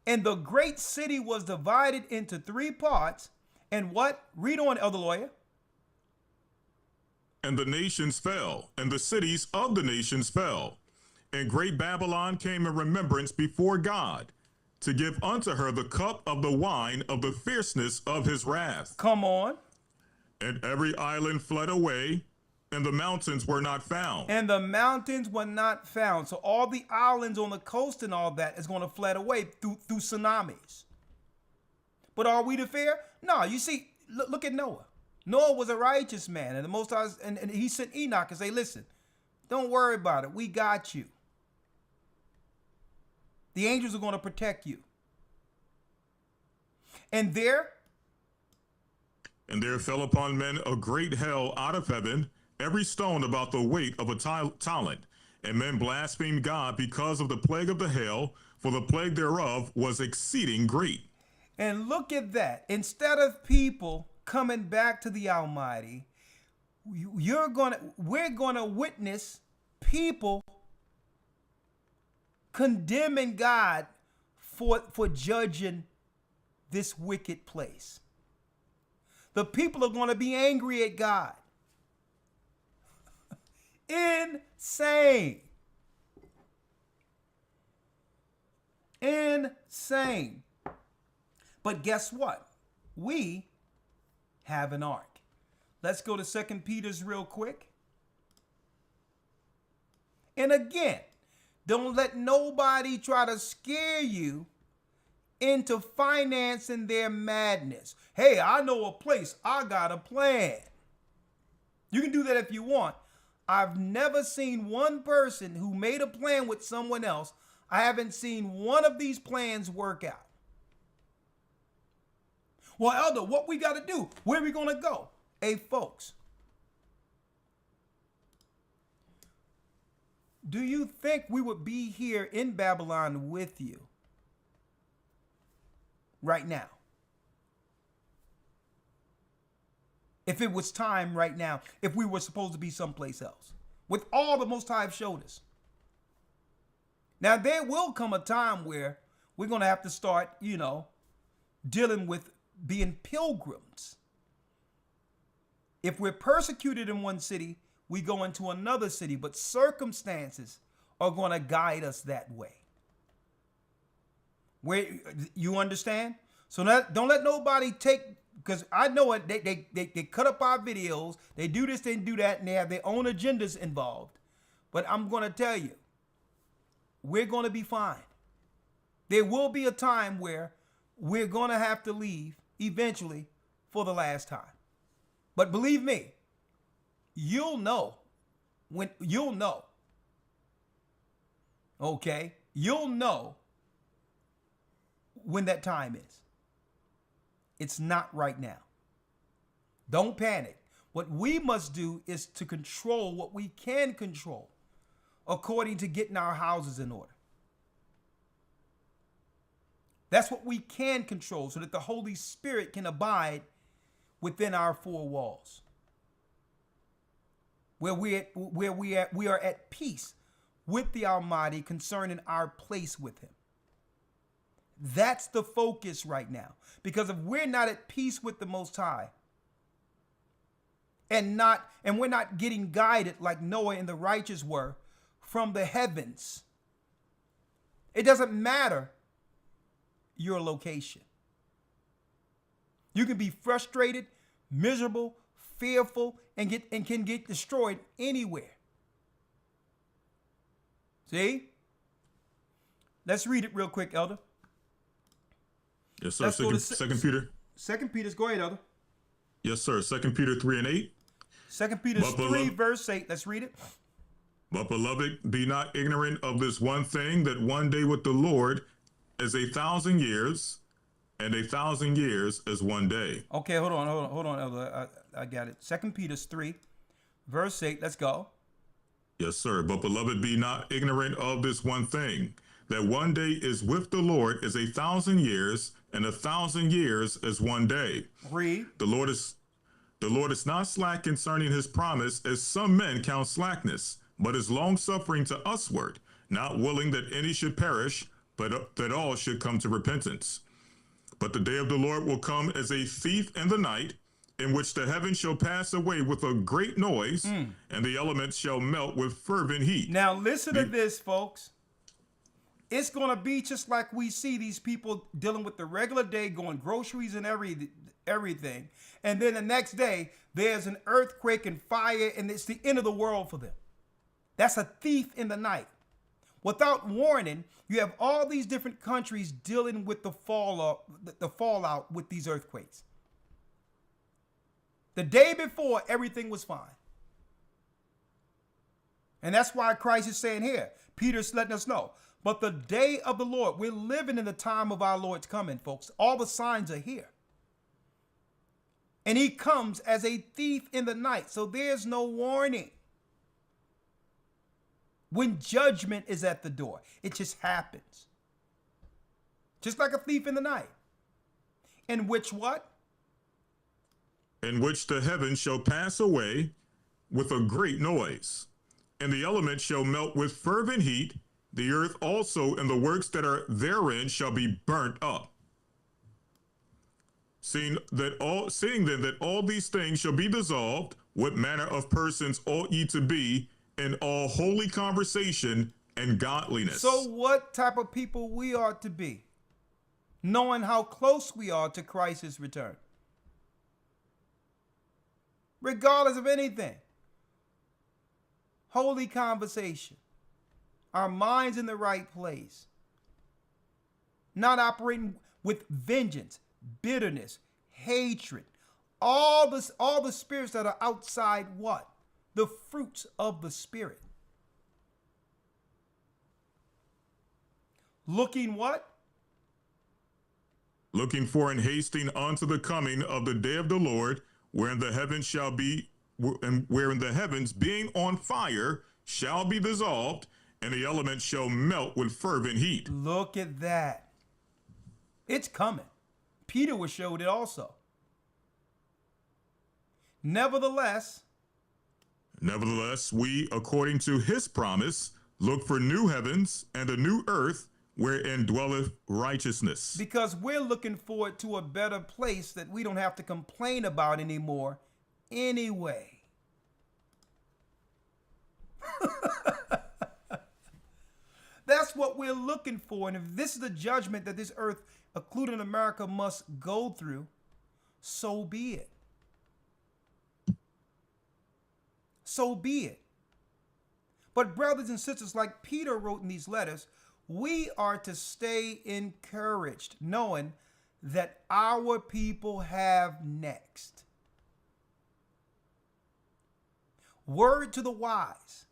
And the great city was divided into three parts. And what? Read on, Elder Lawyer. And the nations fell, and the cities of the nations fell. And great Babylon came in remembrance before God, to give unto her the cup of the wine of the fierceness of his wrath. Come on. And every island fled away, and the mountains were not found. And the mountains were not found. So all the islands on the coast and all that is going to fled away through tsunamis. But are we to fear? No, you see, look at Noah. Noah was a righteous man, and the Most High, and he sent Enoch and say, listen, don't worry about it. We got you. The angels are going to protect you. And there fell upon men a great hail out of heaven, every stone about the weight of a talent. And men blasphemed God because of the plague of the hail, for the plague thereof was exceeding great. And look at that. Instead of people coming back to the Almighty, we're gonna witness people condemning God for judging this wicked place. The people are going to be angry at God. Insane. Insane. But guess what? We have an ark. Let's go to 2 Peter's real quick. And again, don't let nobody try to scare you into financing their madness. Hey, I know a place. I got a plan. You can do that if you want. I've never seen one person who made a plan with someone else. I haven't seen one of these plans work out. Well, Elder, what we got to do? Where are we going to go? Hey, folks. Do you think we would be here in Babylon with you right now? If it was time right now, if we were supposed to be someplace else, with all the Most High have showed us. Now, there will come a time where we're going to have to start, dealing with being pilgrims. If we're persecuted in one city, we go into another city, but circumstances are going to guide us that way. Where you understand? So don't let nobody take, because I know it. They cut up our videos. They do this, they do that, and they have their own agendas involved. But I'm going to tell you, we're going to be fine. There will be a time where we're going to have to leave eventually for the last time. But believe me, you'll know when you'll know. Okay? You'll know when that time is. It's not right now. Don't panic. What we must do is to control what we can control according to getting our houses in order. That's what we can control so that the Holy Spirit can abide within our four walls. Where we are at peace with the Almighty concerning our place with Him. That's the focus right now. Because if we're not at peace with the Most High, and we're not getting guided like Noah and the righteous were from the heavens, it doesn't matter your location. You can be frustrated, miserable, fearful, and can get destroyed anywhere. See? Let's read it real quick, Elder. Yes, sir. Second Peter. 2 Peter, go ahead, Elder. Yes, sir. 2 Peter 3:8. 2 Peter 3, verse 8. Let's read it. But beloved, be not ignorant of this one thing, that one day with the Lord is 1,000 years, and 1,000 years is one day. Okay, hold on, Elder. I got it. 2 Peter 3, verse 8. Let's go. Yes, sir. But beloved, be not ignorant of this one thing, that one day is with the Lord is 1,000 years, and 1,000 years is one day. Read. The Lord is not slack concerning his promise, as some men count slackness, but is long-suffering to usward, not willing that any should perish, but that all should come to repentance. But the day of the Lord will come as a thief in the night, in which the heavens shall pass away with a great noise, and the elements shall melt with fervent heat. Now listen to this, folks. It's going to be just like we see these people dealing with the regular day, going groceries and everything. And then the next day, there's an earthquake and fire, and it's the end of the world for them. That's a thief in the night. Without warning, you have all these different countries dealing with the fallout with these earthquakes. The day before, everything was fine. And that's why Christ is saying here, Peter's letting us know, but the day of the Lord, we're living in the time of our Lord's coming, folks. All the signs are here. And he comes as a thief in the night, so there's no warning. When judgment is at the door, it just happens. Just like a thief in the night. In which what? In which the heavens shall pass away with a great noise, and the elements shall melt with fervent heat, the earth also and the works that are therein shall be burnt up. Seeing then that all these things shall be dissolved, what manner of persons ought ye to be in all holy conversation and godliness? So what type of people we are to be, knowing how close we are to Christ's return? Regardless of anything. Holy conversation. Our minds in the right place. Not operating with vengeance, bitterness, hatred. All the spirits that are outside what? The fruits of the Spirit. Looking what? Looking for and hasting unto the coming of the day of the Lord, wherein the heavens shall be, and wherein the heavens being on fire shall be dissolved, and the elements shall melt with fervent heat. Look at that. It's coming. Peter was showed it also. Nevertheless, we, according to his promise, look for new heavens and a new earth wherein dwelleth righteousness. Because we're looking forward to a better place that we don't have to complain about anymore anyway. That's what we're looking for. And if this is the judgment that this earth, including America, must go through, so be it. So be it. But brothers and sisters, like Peter wrote in these letters, we are to stay encouraged, knowing that our people have next. Word to the wise.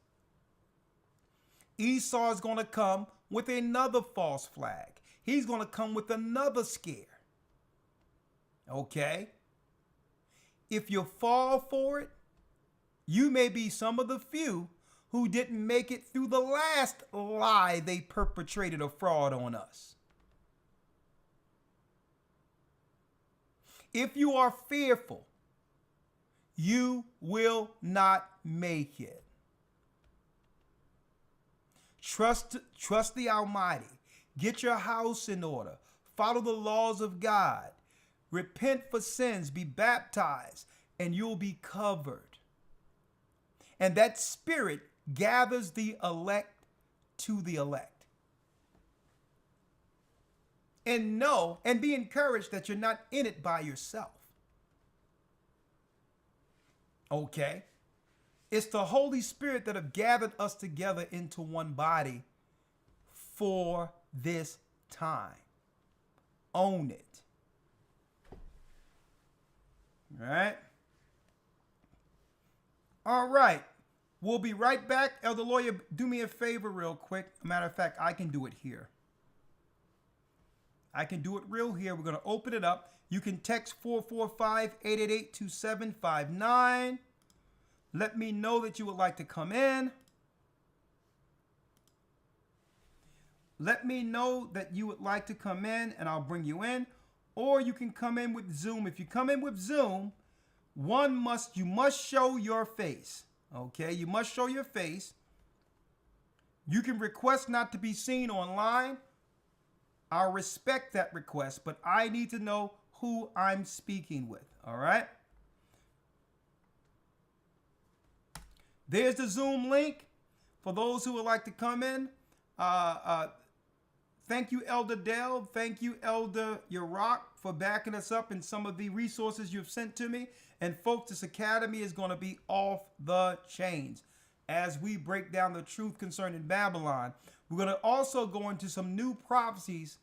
Esau is going to come with another false flag. He's going to come with another scare. Okay? If you fall for it, you may be some of the few who didn't make it through the last lie they perpetrated or fraud on us. If you are fearful, you will not make it. Trust the Almighty. Get your house in order. Follow the laws of God. Repent for sins. Be baptized, and you'll be covered. And that Spirit gathers the elect to the elect. And know and be encouraged that you're not in it by yourself. Okay? It's the Holy Spirit that have gathered us together into one body for this time. Own it. All right? All right. We'll be right back. Elder Lawyer, do me a favor real quick. Matter of fact, I can do it here. I can do it real here. We're going to open it up. You can text 445-888-2759. Let me know that you would like to come in. Let me know that you would like to come in, and I'll bring you in. Or you can come in with Zoom. If you come in with Zoom, you must show your face. Okay, you must show your face. You can request not to be seen online. I'll respect that request, but I need to know who I'm speaking with. All right. There's the Zoom link for those who would like to come in. Thank you, Elder Dale. Thank you, Elder Yarack, for backing us up in some of the resources you've sent to me. And folks, this academy is going to be off the chains as we break down the truth concerning Babylon. We're going to also go into some new prophecies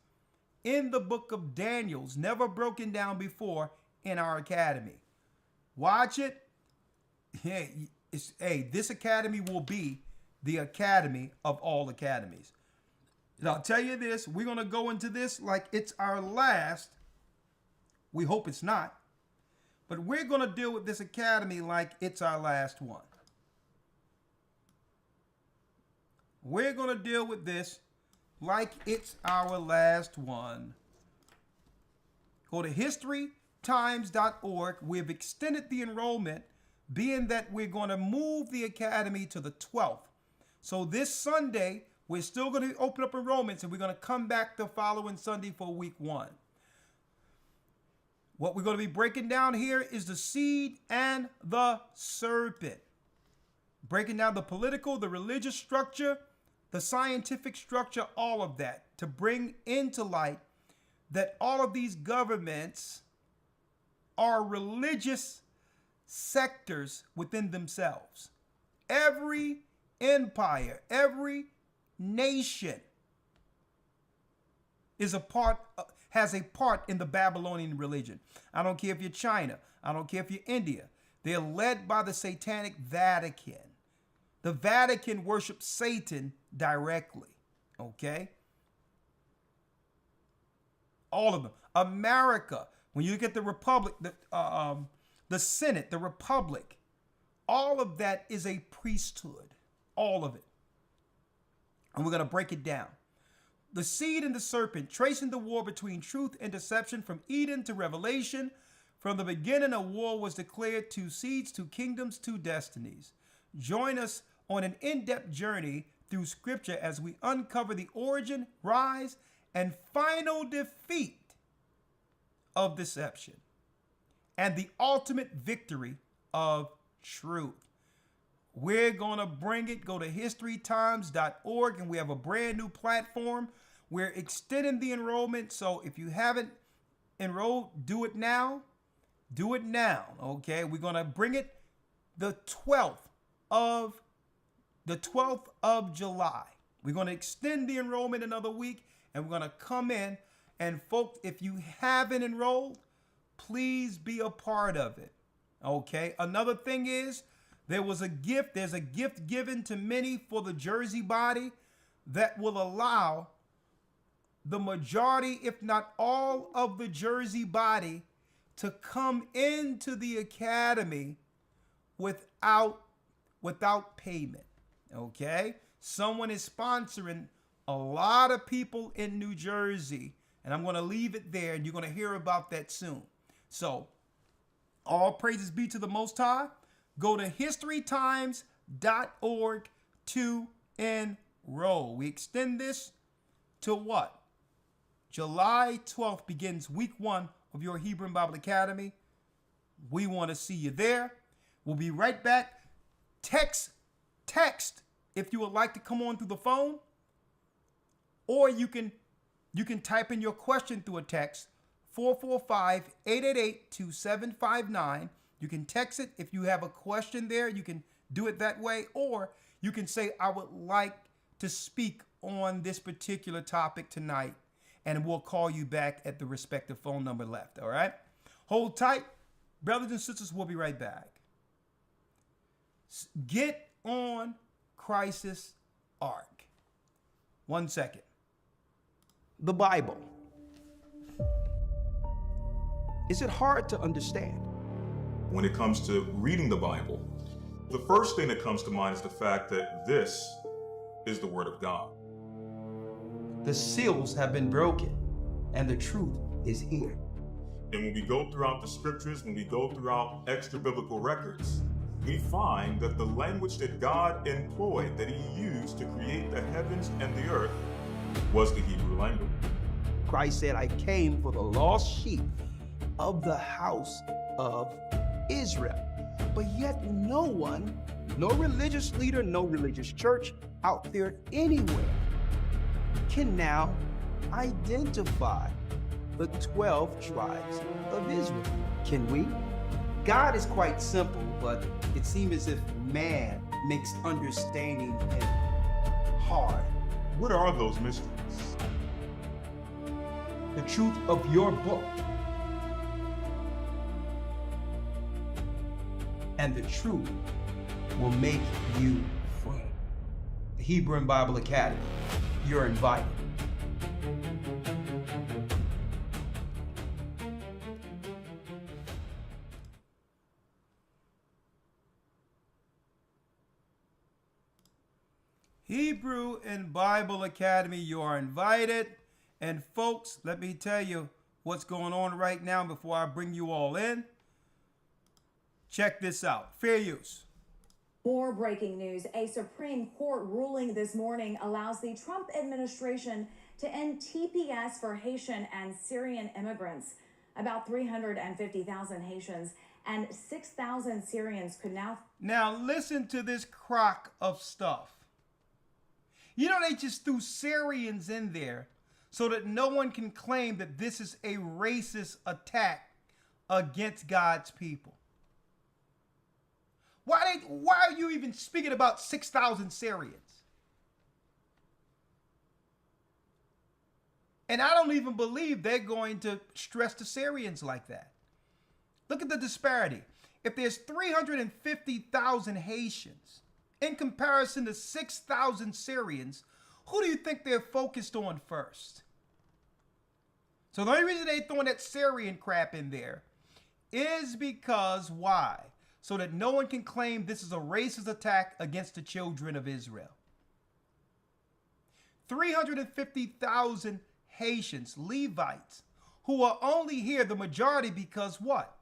in the book of Daniel's, never broken down before in our academy. Watch it. Hey, this academy will be the academy of all academies. And I'll tell you this, we're going to go into this like it's our last. We hope it's not. But we're going to deal with this academy like it's our last one. We're going to deal with this like it's our last one. Go to historytimes.org. We've extended the enrollment, being that we're going to move the academy to the 12th. So this Sunday, we're still going to open up enrollments, and we're going to come back the following Sunday for week 1. What we're going to be breaking down here is the seed and the serpent. Breaking down the political, the religious structure, the scientific structure, all of that, to bring into light that all of these governments are religious sectors within themselves. Every empire, every nation is has a part in the Babylonian religion. I don't care if you're China. I don't care if you're India. They're led by the Satanic Vatican. The Vatican worships Satan directly. Okay? All of them. America, when you look at the Republic, the Senate, the Republic, all of that is a priesthood. All of it. And we're going to break it down. The seed and the serpent, tracing the war between truth and deception from Eden to Revelation. From the beginning, a war was declared, 2 seeds, 2 kingdoms, 2 destinies. Join us on an in-depth journey through Scripture as we uncover the origin, rise, and final defeat of deception and the ultimate victory of truth. We're going to bring it. Go to historytimes.org, and we have a brand new platform. We're extending the enrollment, so if you haven't enrolled, do it now. Do it now, okay? We're going to bring it the 12th of July. We're going to extend the enrollment another week, and we're going to come in. And folks, if you haven't enrolled, please be a part of it, okay? Another thing is, there's a gift given to many for the Jersey body that will allow the majority, if not all, of the Jersey body to come into the academy without payment. Okay? Someone is sponsoring a lot of people in New Jersey, and I'm going to leave it there, and you're going to hear about that soon. So, all praises be to the Most High. Go to historytimes.org to enroll. We extend this to what? July 12th begins week 1 of your Hebrew Bible Academy. We want to see you there. We'll be right back. Text if you would like to come on through the phone, or you can type in your question through a text, 445-888-2759. You can text it. If you have a question there, you can do it that way, or you can say, I would like to speak on this particular topic tonight, and we'll call you back at the respective phone number left, all right? Hold tight. Brothers and sisters, we'll be right back. Get on Crisis Ark. 1 second. The Bible. Is it hard to understand? When it comes to reading the Bible, the first thing that comes to mind is the fact that this is the Word of God. The seals have been broken, and the truth is here. And when we go throughout the scriptures, when we go throughout extra biblical records, we find that the language that God employed, that He used to create the heavens and the earth, was the Hebrew language. Christ said, I came for the lost sheep of the house of Israel. But yet no one, no religious leader, no religious church out there anywhere can now identify the 12 tribes of Israel. Can we? God is quite simple, but it seems as if man makes understanding him hard. What are those mysteries? The truth of your book and the truth will make you free. The Hebrew and Bible Academy, you're invited. Hebrew and Bible Academy, you are invited. And folks, let me tell you what's going on right now before I bring you all in. Check this out. Fair use. More breaking news. A Supreme Court ruling this morning allows the Trump administration to end TPS for Haitian and Syrian immigrants. About 350,000 Haitians and 6,000 Syrians could now... Now listen to this crock of stuff. You know, they just threw Syrians in there so that no one can claim that this is a racist attack against God's people. Why are you even speaking about 6,000 Syrians? And I don't even believe they're going to stress the Syrians like that. Look at the disparity. If there's 350,000 Haitians in comparison to 6,000 Syrians, who do you think they're focused on first? So the only reason they're throwing that Syrian crap in there is because why? So that no one can claim this is a racist attack against the children of Israel. 350,000 Haitians, Levites, who are only here, the majority, because what?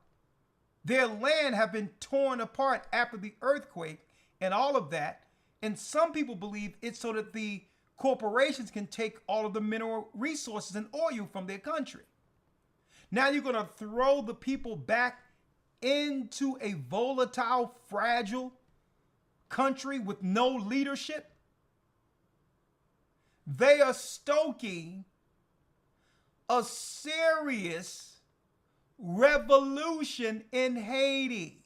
Their land have been torn apart after the earthquake and all of that. And some people believe it's so that the corporations can take all of the mineral resources and oil from their country. Now you're going to throw the people back into a volatile, fragile country with no leadership? They are stoking a serious revolution in Haiti.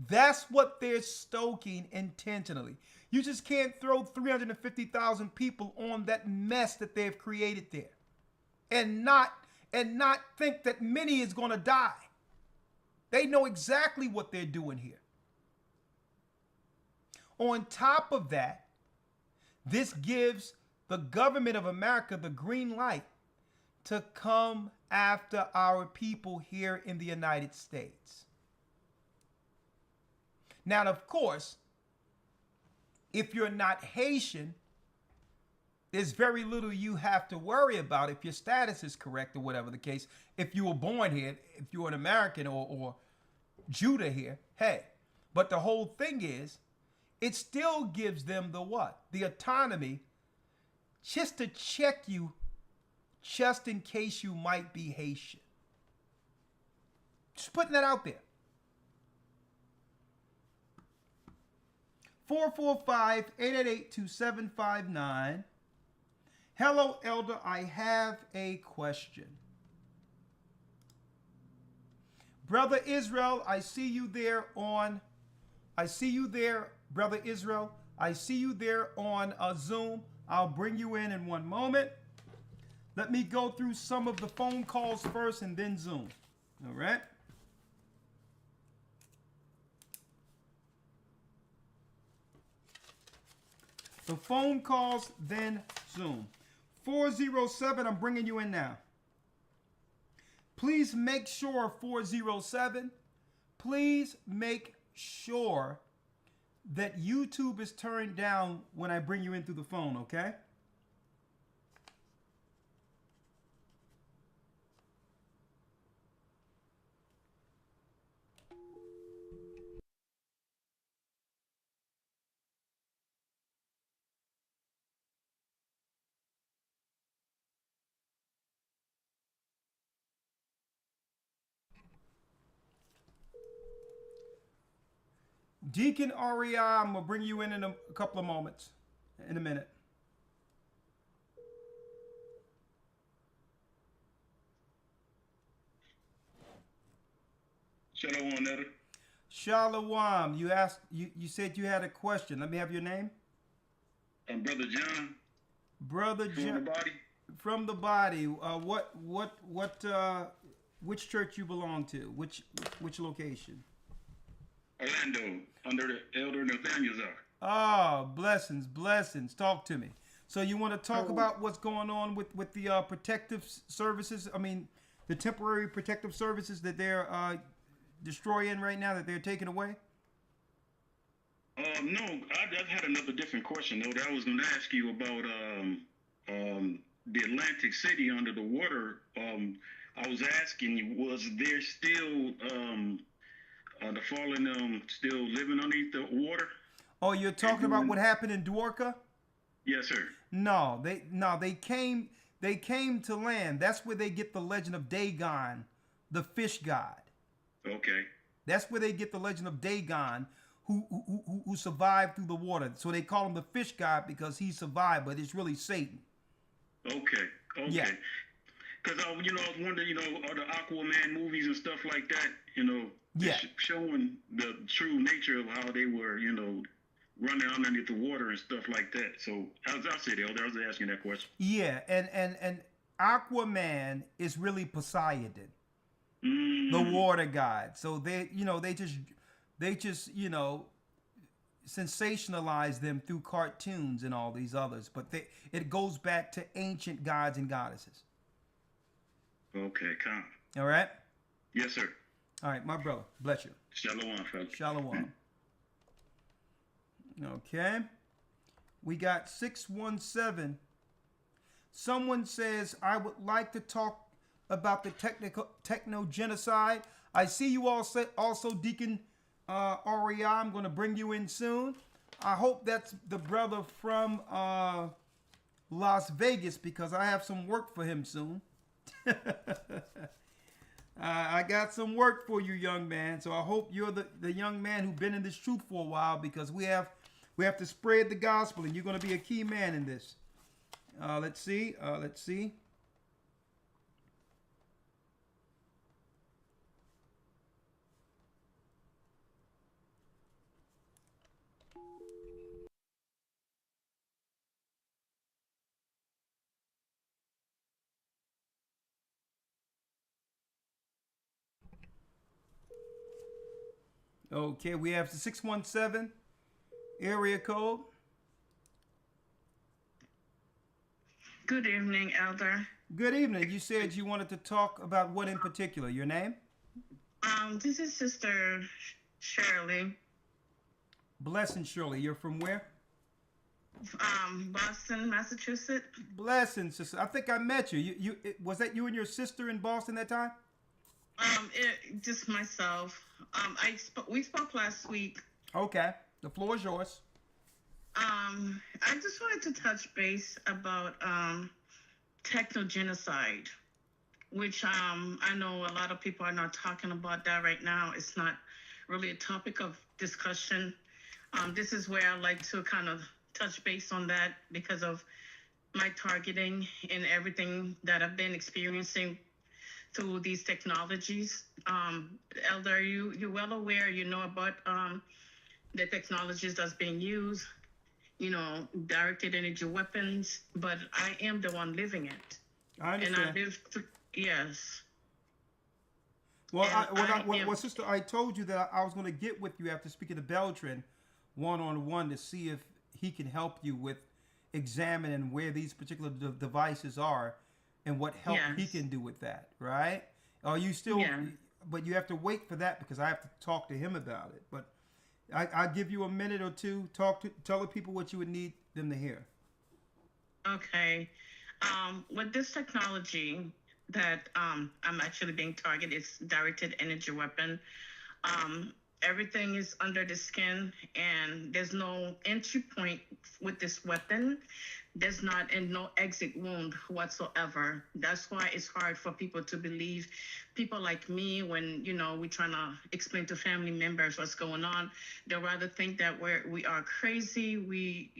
That's what they're stoking intentionally. You just can't throw 350,000 people on that mess that they've created there and not think that many is going to die. They know exactly what they're doing here. On top of that, this gives the government of America the green light to come after our people here in the United States. Now, of course, if you're not Haitian, there's very little you have to worry about if your status is correct or whatever the case. If you were born here, if you're an American or Judah here, hey. But the whole thing is, it still gives them the what? The autonomy just to check you just in case you might be Haitian. Just putting that out there. 445-888-2759. Hello, Elder. I have a question. Brother Israel, I see you there, Brother Israel. I see you there on Zoom. I'll bring you in 1 moment. Let me go through some of the phone calls first and then Zoom. All right. The phone calls, then Zoom. 407, I'm bringing you in now. Please make sure, 407, please make sure that YouTube is turned down when I bring you in through the phone, okay? Deacon Aria, I'm going to bring you in a couple of moments, in a minute. Shalom, Elder. Shalom. You said you had a question. Let me have your name. Brother John. Brother John. From the body. From the body. Which church you belong to? Which location? Orlando, under the Elder Nathaniel's house. Oh, blessings. Talk to me. So you want to talk about what's going on with the protective services? I mean, the temporary protective services that they're destroying right now, that they're taking away? No, I had another different question, though, that I was going to ask you about the Atlantic City under the water. I was asking you, was there still the fallen still living underneath the water? Oh, you're talking about what happened in Dwarka? Yes, sir. No, they came to land. That's where they get the legend of Dagon, the fish god. Okay. That's where they get the legend of Dagon, who survived through the water. So they call him the fish god because he survived, but it's really Satan. Okay. Yeah. Because I was wondering, all the Aquaman movies and stuff like that, yeah, showing the true nature of how they were, running underneath the water and stuff like that. So I'll say that. I was asking that question. Yeah, and Aquaman is really Poseidon, the water god. So they just sensationalize them through cartoons and all these others. But it goes back to ancient gods and goddesses. Okay, calm. All right? Yes, sir. All right, my brother. Bless you. Shalom, fellas. Shalom. Okay. We got 617. Someone says, I would like to talk about the techno-genocide. I see you all also, Deacon Aria. I'm going to bring you in soon. I hope that's the brother from Las Vegas because I have some work for him soon. I got some work for you, young man. So I hope you're the young man who's been in this truth for a while because we have to spread the gospel and you're going to be a key man in this. Let's see. Okay, we have the 617 area code. Good evening, Elder. Good evening. You said you wanted to talk about what in particular? Your name? This is Sister Shirley. Blessing Shirley. You're from where? Boston, Massachusetts. Blessing, sister. I think I met you. Was that you and your sister in Boston that time? Just myself. We spoke last week. Okay, the floor is yours. I just wanted to touch base about techno-genocide, which I know a lot of people are not talking about that right now. It's not really a topic of discussion. This is where I like to kind of touch base on that because of my targeting and everything that I've been experiencing through these technologies. Elder, you're well aware, about the technologies that's being used, directed energy weapons, but I am the one living it. I understand. And yes. Well, sister, I told you that I was going to get with you after speaking to Beltran one-on-one to see if he can help you with examining where these particular devices are and what help he can do with that, right? Are you still? Yeah. But you have to wait for that because I have to talk to him about it. But I'll give you a minute or two. Tell the people what you would need them to hear. Okay. With this technology that I'm actually being targeted, it's directed energy weapon. Everything is under the skin, and there's no entry point with this weapon. There's no exit wound whatsoever. That's why it's hard for people to believe. People like me, when we're trying to explain to family members what's going on, they rather think that we are crazy. We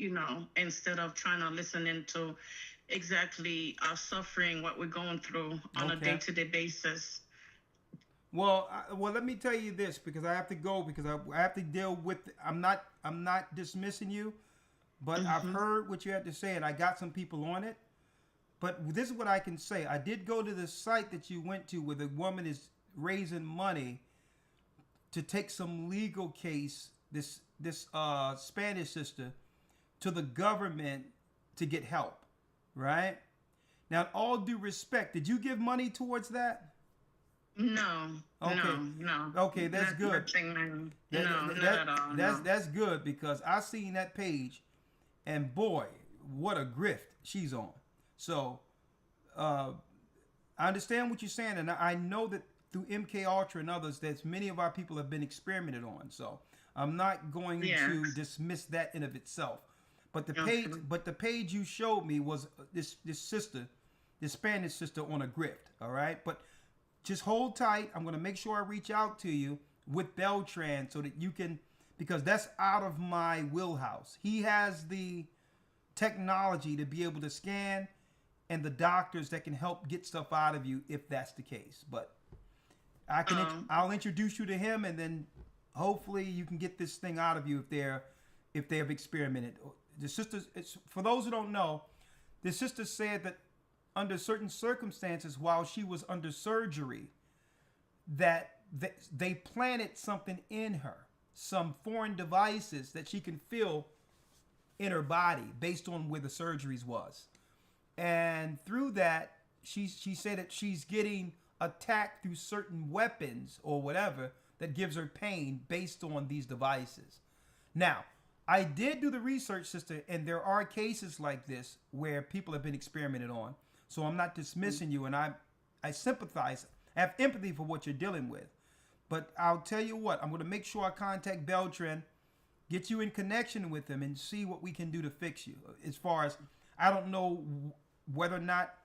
instead of trying to listen into exactly our suffering, what we're going through on a day-to-day basis. Well, let me tell you this because I have to go because I have to deal with. I'm not dismissing you, but I've heard what you had to say and I got some people on it. But this is what I can say. I did go to the site that you went to where the woman is raising money to take some legal case, this Spanish sister, to the government to get help, right? Now, in all due respect, did you give money towards that? No. Okay. No. Okay, that's good. Nothing, not at all. That's good because I seen that page, and boy, what a grift she's on. So, I understand what you're saying, and I know that through MK Ultra and others, that many of our people have been experimented on. So, I'm not going to dismiss that in of itself. But the page you showed me was this sister, this Spanish sister on a grift. All right, but just hold tight. I'm going to make sure I reach out to you with Beltran so that you can, because that's out of my wheelhouse. He has the technology to be able to scan and the doctors that can help get stuff out of you if that's the case. But I'll introduce you to him, and then hopefully you can get this thing out of you if they have experimented. The sisters, for those who don't know, the sister said that under certain circumstances while she was under surgery, that they planted something in her, some foreign devices that she can feel in her body based on where the surgeries was. And through that, she said that she's getting attacked through certain weapons or whatever that gives her pain based on these devices. Now, I did do the research, sister, and there are cases like this where people have been experimented on. So I'm not dismissing you, and I sympathize. I have empathy for what you're dealing with. But I'll tell you what, I'm going to make sure I contact Beltran, get you in connection with him, and see what we can do to fix you. As far as, I don't know whether or not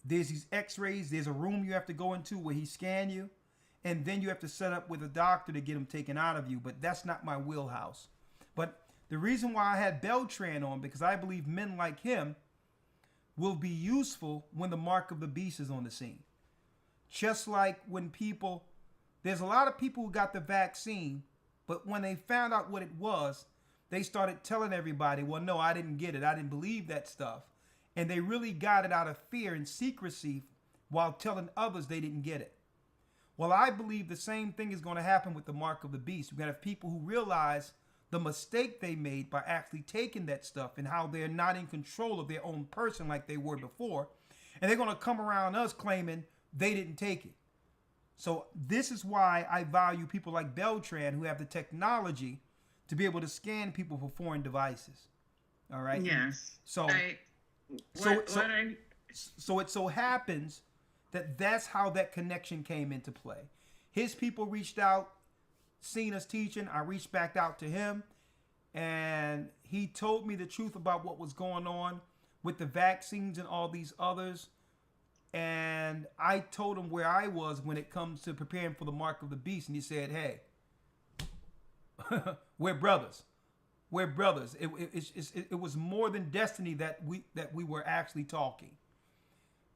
there's these x-rays, there's a room you have to go into where he scan you, and then you have to set up with a doctor to get him taken out of you. But that's not my wheelhouse. But the reason why I had Beltran on, because I believe men like him will be useful when the mark of the beast is on the scene. Just like when there's a lot of people who got the vaccine, but when they found out what it was, they started telling everybody, well, no, I didn't get it. I didn't believe that stuff. And they really got it out of fear and secrecy while telling others they didn't get it. Well, I believe the same thing is going to happen with the mark of the beast. We're going to have people who realize the mistake they made by actually taking that stuff and how they're not in control of their own person like they were before. And they're going to come around us claiming they didn't take it. So this is why I value people like Beltran who have the technology to be able to scan people for foreign devices. All right? Yes. So it so happens that that's how that connection came into play. His people reached out, seen us teaching. I reached back out to him, and he told me the truth about what was going on with the vaccines and all these others. And I told him where I was when it comes to preparing for the mark of the beast. And he said, hey, we're brothers. We're brothers. It was more than destiny that we were actually talking.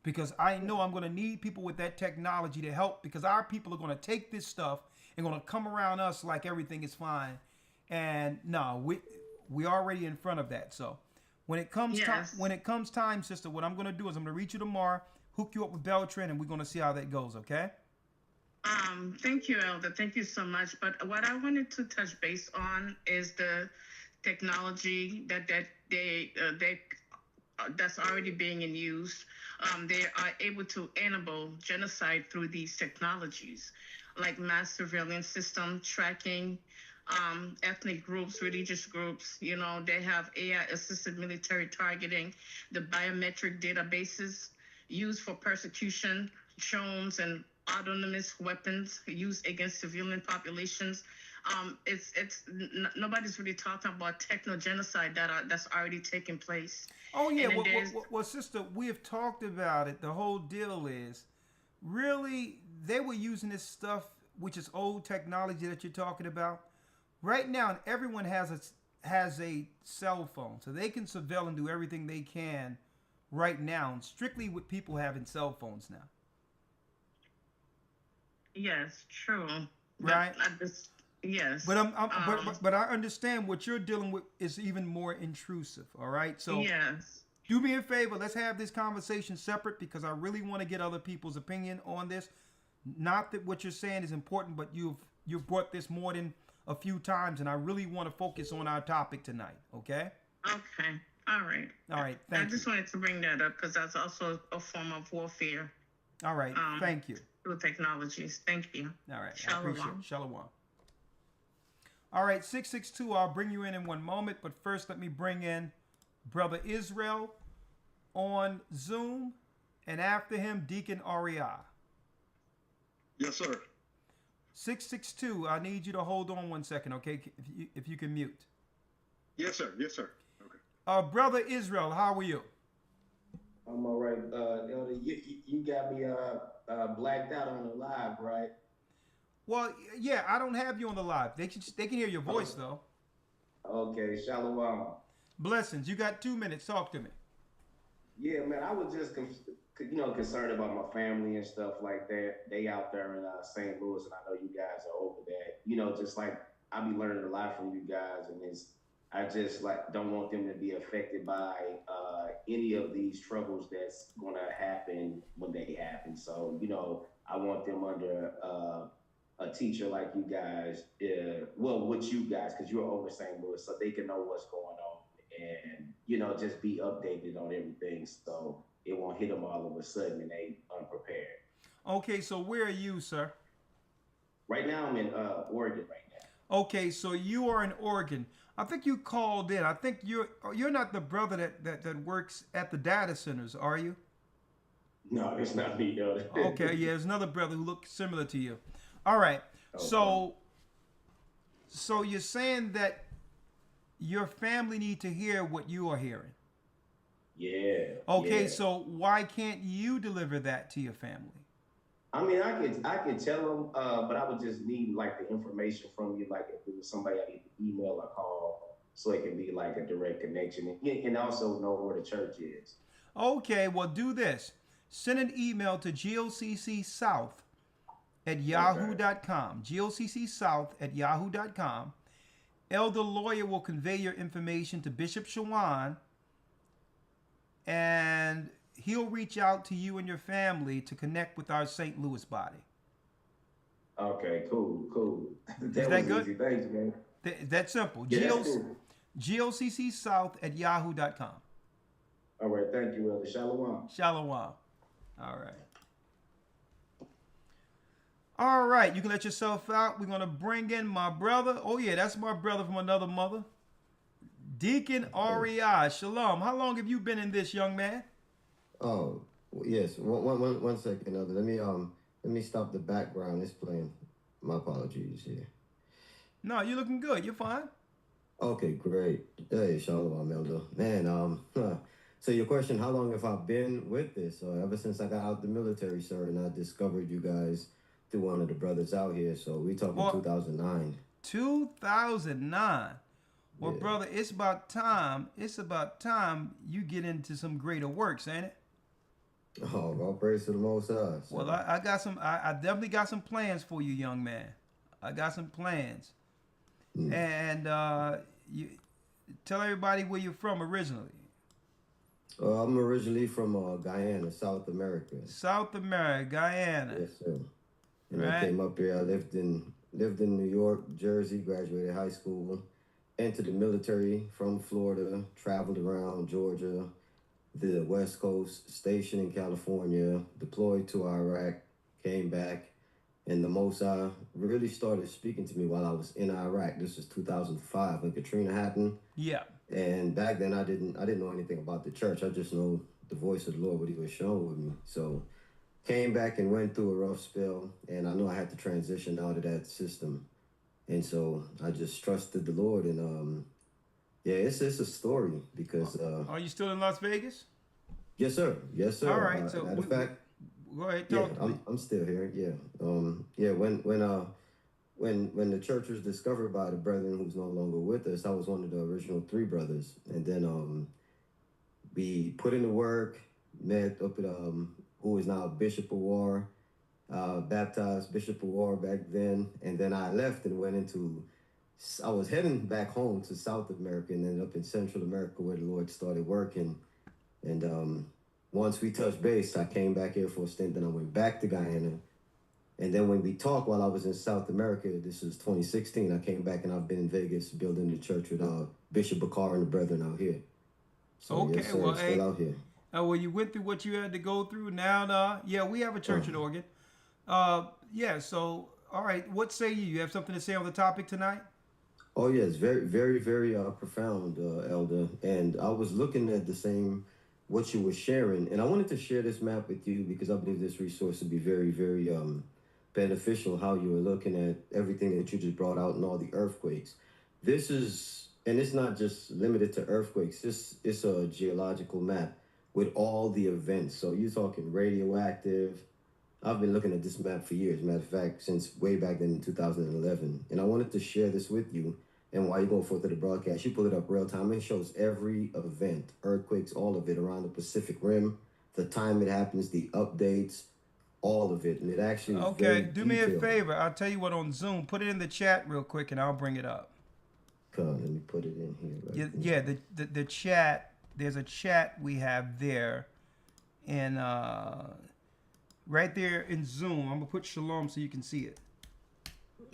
Because I know I'm going to need people with that technology to help, because our people are going to take this stuff and going to come around us like everything is fine. And no, we already in front of that. So when it comes time, sister, what I'm going to do is I'm going to reach you tomorrow, hook you up with Beltran, and we're going to see how that goes, okay? Thank you, Elder. Thank you so much. But what I wanted to touch base on is the technology that's already being in use. They are able to enable genocide through these technologies, like mass surveillance system, tracking ethnic groups, religious groups. You know, they have AI-assisted military targeting, the biometric databases used for persecution, drones, and autonomous weapons used against civilian populations. Nobody's really talking about techno-genocide that's already taking place. Oh yeah, well, sister, we have talked about it. The whole deal is, really, they were using this stuff, which is old technology that you're talking about. Right now, and everyone has a cell phone, so they can surveil and do everything they can right now, and strictly with people having cell phones now. Yes, true. Right. Yes. But I understand what you're dealing with is even more intrusive. All right. So yes. Do me a favor. Let's have this conversation separate because I really want to get other people's opinion on this. Not that what you're saying is important, but you've brought this more than a few times, and I really want to focus on our topic tonight. Okay. Okay. All right. All right. Thank you. I just wanted to bring that up because that's also a form of warfare. All right. Thank you. Through technologies. Thank you. All right. Shalom. I appreciate it. Shalom. All right. 662. I'll bring you in one moment, but first let me bring in Brother Israel on Zoom, and after him, Deacon Ariah. Yes, sir. 662. I need you to hold on 1 second, okay? If you can mute. Yes, sir. Yes, sir. Okay. Brother Israel, how are you? I'm all right. Elder, you got me blacked out on the live, right? Well, yeah, I don't have you on the live. They can hear your voice though. Okay, shalom. Blessings. You got 2 minutes. Talk to me. Yeah, man, I was just concerned about my family and stuff like that. They out there in St. Louis, and I know you guys are over that. Just like I be learning a lot from you guys, and I just don't want them to be affected by any of these troubles that's gonna happen when they happen. So I want them under a teacher like you guys, with you guys, because you're over St. Louis, so they can know what's going on and just be updated on everything, so it won't hit them all of a sudden and they unprepared. Okay, so where are you, sir? Right now, I'm in Oregon right now. Okay, so you are in Oregon. I think you called in. I think you're not the brother that works at the data centers, are you? No, it's not me, though. Okay, yeah, there's another brother who looks similar to you. All right, okay. So you're saying that your family need to hear what you are hearing. Yeah. Okay, yeah. So why can't you deliver that to your family? I mean, I could tell them, but I would just need the information from you, if it was somebody I need to email or call, so it can be a direct connection, and also know where the church is. Okay, well do this. Send an email to goccSouth@yahoo.com. goccSouth@yahoo.com. Elder Lawyer will convey your information to Bishop Shawan, and he'll reach out to you and your family to connect with our St. Louis body. Okay, cool. Is that good? Easy. Thanks, man. That's simple. Yeah, cool. goccSouth@yahoo.com. All right, thank you, Elder. Shalom. Shalom. All right, you can let yourself out. We're going to bring in my brother. Oh, yeah, that's my brother from another mother. Deacon Ariah. Shalom. How long have you been in this, young man? Oh, yes. One second, Elder. Let me stop the background. It's playing. My apologies here. No, you're looking good. You're fine. Okay, great. Hey, Shalom, Elder. Man, so your question, how long have I been with this? Ever since I got out the military, sir, and I discovered you guys through one of the brothers out here. So we talking 2009. 2009. Well, yeah. Brother, it's about time you get into some greater works, ain't it? Oh, all praise to the Most High. So. Well, I definitely got some plans for you, young man. I got some plans. And you tell everybody where you're from originally. I'm originally from Guyana, South America. South America, Guyana. Yes, sir. And right. I came up here. I lived in New York, Jersey, graduated high school, entered the military from Florida, traveled around Georgia, the West Coast, stationed in California, deployed to Iraq, came back, and the Most High really started speaking to me while I was in Iraq. This was 2005 when Katrina happened. Yeah. And back then I didn't know anything about the church. I just know the voice of the Lord, what He was showing with me. So came back and went through a rough spell, and I know I had to transition out of that system. And so I just trusted the Lord, and yeah, it's a story because. Are you still in Las Vegas? Yes, sir. Yes, sir. All right. So matter of fact, go ahead. Yeah, I'm still here. Yeah. Yeah. When the church was discovered by the brethren who's no longer with us, I was one of the original 3 brothers, and then we put in the work, met up with who is now Bishop of War, baptized Bishop War back then, and then I left and went into. I was heading back home to South America and ended up in Central America where the Lord started working. And once we touched base, I came back here for a stint, then I went back to Guyana. And then when we talked while I was in South America, this was 2016, I came back and I've been in Vegas building the church with Bishop Bakar and the brethren out here. So, Okay, yes, sir, well, still hey, out here. well, you went through what you had to go through. Now, yeah, we have a church in Oregon. Yeah, so, all right, what say you? You have something to say on the topic tonight? Oh, yes, very, very, very profound, Elder. And I was looking at the same, what you were sharing, and I wanted to share this map with you because I believe this resource would be very, very beneficial, how you were looking at everything that you just brought out and all the earthquakes. This is, and it's not just limited to earthquakes, it's a geological map with all the events. So you're talking radioactive. I've been looking at this map for years, matter of fact, since way back then in 2011. And I wanted to share this with you. And while you go forth to the broadcast, you pull it up real time. It shows every event, earthquakes, all of it around the Pacific Rim, the time it happens, the updates, all of it. And it actually is Okay, very do me a detailed. favor. I'll tell you what on Zoom. Put it in the chat real quick and I'll bring it up. Come on, let me put it in here. Right Yeah, the chat, there's a chat we have there. And right there in Zoom, I'm going to put Shalom so you can see it.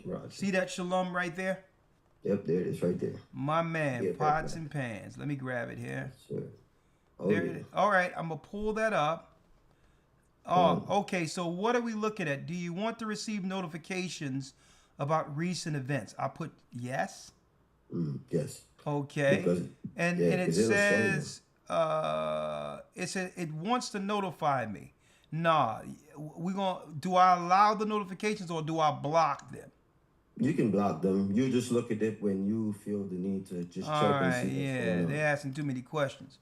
Roger. See that Shalom right there? Yep, there it is right there. My man, Yeah, pots and pans. Let me grab it here. Sure. Oh, There yeah. it is. All right, I'm going to pull that up. Oh, okay, so what are we looking at? Do you want to receive notifications about recent events? I put yes. Yes. Okay. Because, and yeah, it 'cause it'll show you. says it wants to notify me. Nah, do I allow the notifications or do I block them? You can block them. You just look at it when you feel the need to just All check and right, see what's yeah, going on. they're asking too many questions.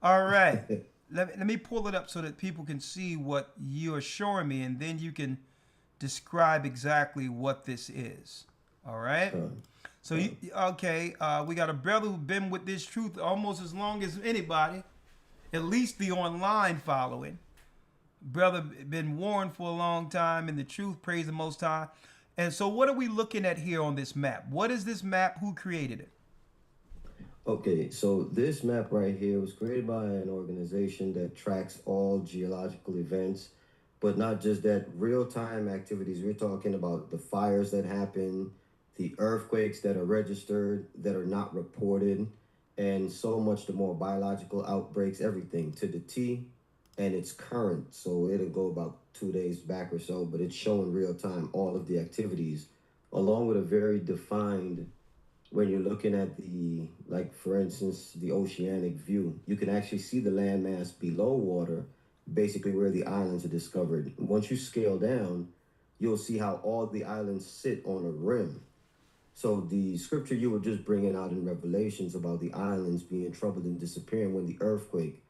All right, let me pull it up so that people can see what you're showing me, and then you can describe exactly what this is. All right. So we got a brother who's been with this truth almost as long as anybody, at least the online following. Brother been warned for a long time in the truth. Praise the Most High. And so what are we looking at here on this map? What is this map? Who created it? Okay, so this map right here was created by an organization that tracks all geological events, but not just that, real-time activities. We're talking about the fires that happen, the earthquakes that are registered, that are not reported, and so much the more biological outbreaks, everything to the T, and it's current. So it'll go about 2 days back or so, but it's showing real time all of the activities, along with a very defined, when you're looking at the, like for instance, the oceanic view, you can actually see the landmass below water, basically where the islands are discovered. Once you scale down, you'll see how all the islands sit on a rim. So the scripture you were just bringing out in Revelations about the islands being troubled and disappearing when the earthquake,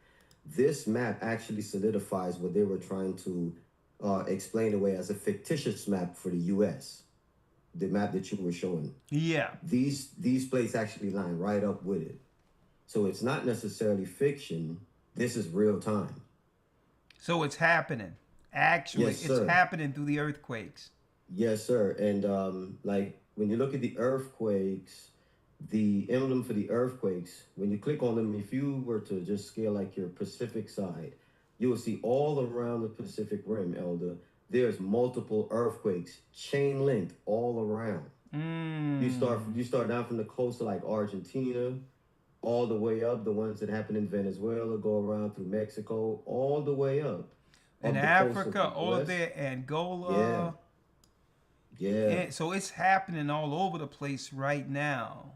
this map actually solidifies what they were trying to explain away as a fictitious map for the U.S., the map that you were showing. Yeah. These plates actually line right up with it. So it's not necessarily fiction. This is real time. So it's happening. Actually, Yes, it's sir. happening through the earthquakes. Yes, sir. And like when you look at the earthquakes, the emblem for the earthquakes, when you click on them, if you were to just scale like your Pacific side, you will see all around the Pacific Rim, Elder, there's multiple earthquakes, chain link all around. You start down from the coast of like Argentina, all the way up, the ones that happen in Venezuela, go around through Mexico, all the way up. In up the coast of Africa, the all of West. there, Angola. Yeah. And so it's happening all over the place right now.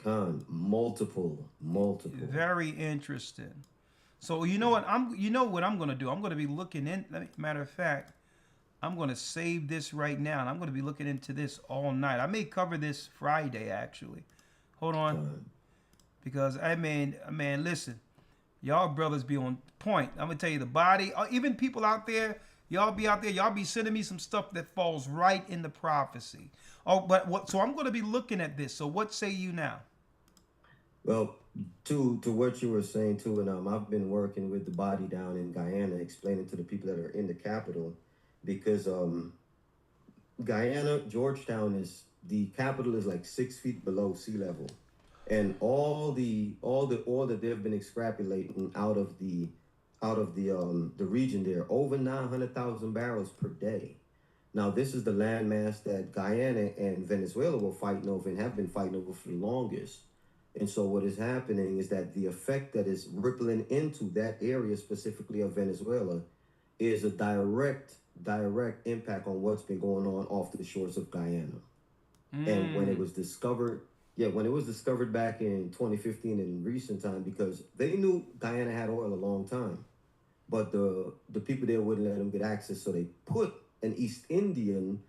Multiple. Very interesting. So you know what I'm gonna do? I'm gonna be looking in. Matter of fact, I'm gonna save this right now, and I'm gonna be looking into this all night. I may cover this Friday actually. Hold on, because I mean, listen, y'all brothers be on point. I'm gonna tell you the body, even people out there. Y'all be sending me some stuff that falls right in the prophecy. Oh, but what? So I'm gonna be looking at this. So what say you now? Well, to what you were saying too, and I've been working with the body down in Guyana, explaining to the people that are in the capital, because Guyana, Georgetown is the capital is like 6 feet below sea level, and all the oil that they've been extrapolating out of the region there, over 900,000 barrels per day. Now, this is the landmass that Guyana and Venezuela were fighting over and have been fighting over for the longest. And so what is happening is that the effect that is rippling into that area, specifically of Venezuela, is a direct impact on what's been going on off the shores of Guyana. And when it was discovered, back in 2015 in recent time, because they knew Guyana had oil a long time, but the people there wouldn't let them get access, so they put an East Indian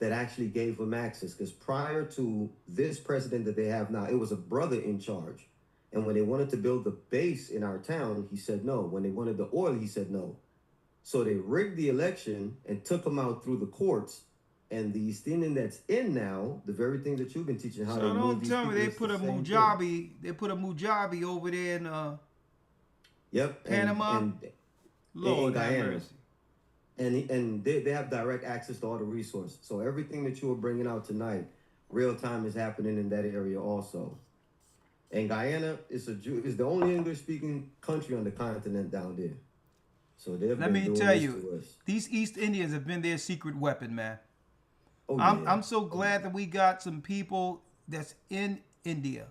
that actually gave them access. Because prior to this president that they have now, it was a brother in charge. And when they wanted to build the base in our town, he said no. When they wanted the oil, he said no. So they rigged the election and took him out through the courts. And the East Indian that's in now, the very thing that you've been teaching, how so to don't tell me they put a Mujabi. They put a Mujabi over there in Panama. And Lord in have Guyana. mercy. And they have direct access to all the resources. So everything that you were bringing out tonight, real time is happening in that area also. And Guyana is the only English-speaking country on the continent down there. So let me tell you, these East Indians have been their secret weapon, man. Oh, I'm so glad that we got some people that's in India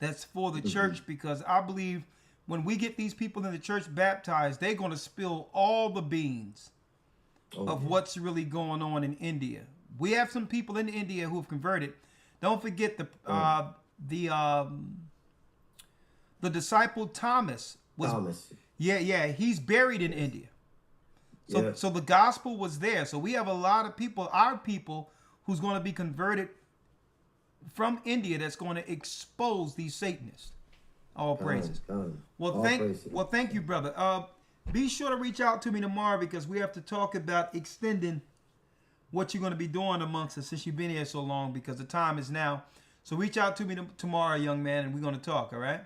that's for the church, because I believe when we get these people in the church baptized, they're going to spill all the beans of what's really going on in India. We have some people in India who have converted. Don't forget the disciple Thomas was he's buried in India. So the gospel was there. So we have a lot of people, our people, who's going to be converted from India, that's going to expose these Satanists. All praises. Well, thank you, brother. Be sure to reach out to me tomorrow, because we have to talk about extending what you're going to be doing amongst us since you've been here so long, because the time is now. So reach out to me tomorrow, young man, and we're going to talk, all right?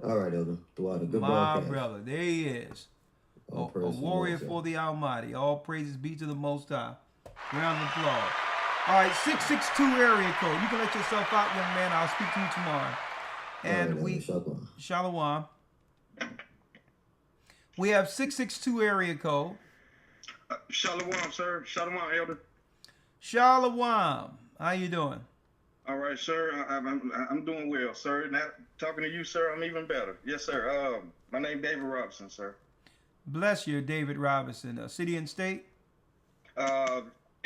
All right, Elder. Good My broadcast. brother. There he is. A warrior for the Almighty. All praises be to the Most High. Round of applause. All right, 662 area code. You can let yourself out, young man. I'll speak to you tomorrow. And Shalom. We have 662 area code. Shalom, sir. Shalom, Elder. Shalom. How you doing? All right, sir. I'm doing well, sir. Now, talking to you, sir, I'm even better. Yes, sir. My name David Robinson, sir. Bless you, David Robinson. City and state?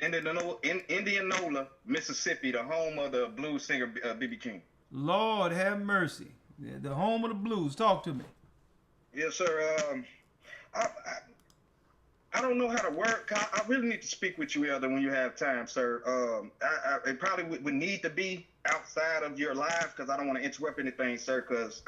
Indianola, Mississippi, the home of the blues singer B.B. King. Lord have mercy. The home of the blues. Talk to me. Yes, sir. I don't know how to work. I really need to speak with you, Elder, when you have time, sir. It probably would need to be outside of your live, because I don't want to interrupt anything, sir, because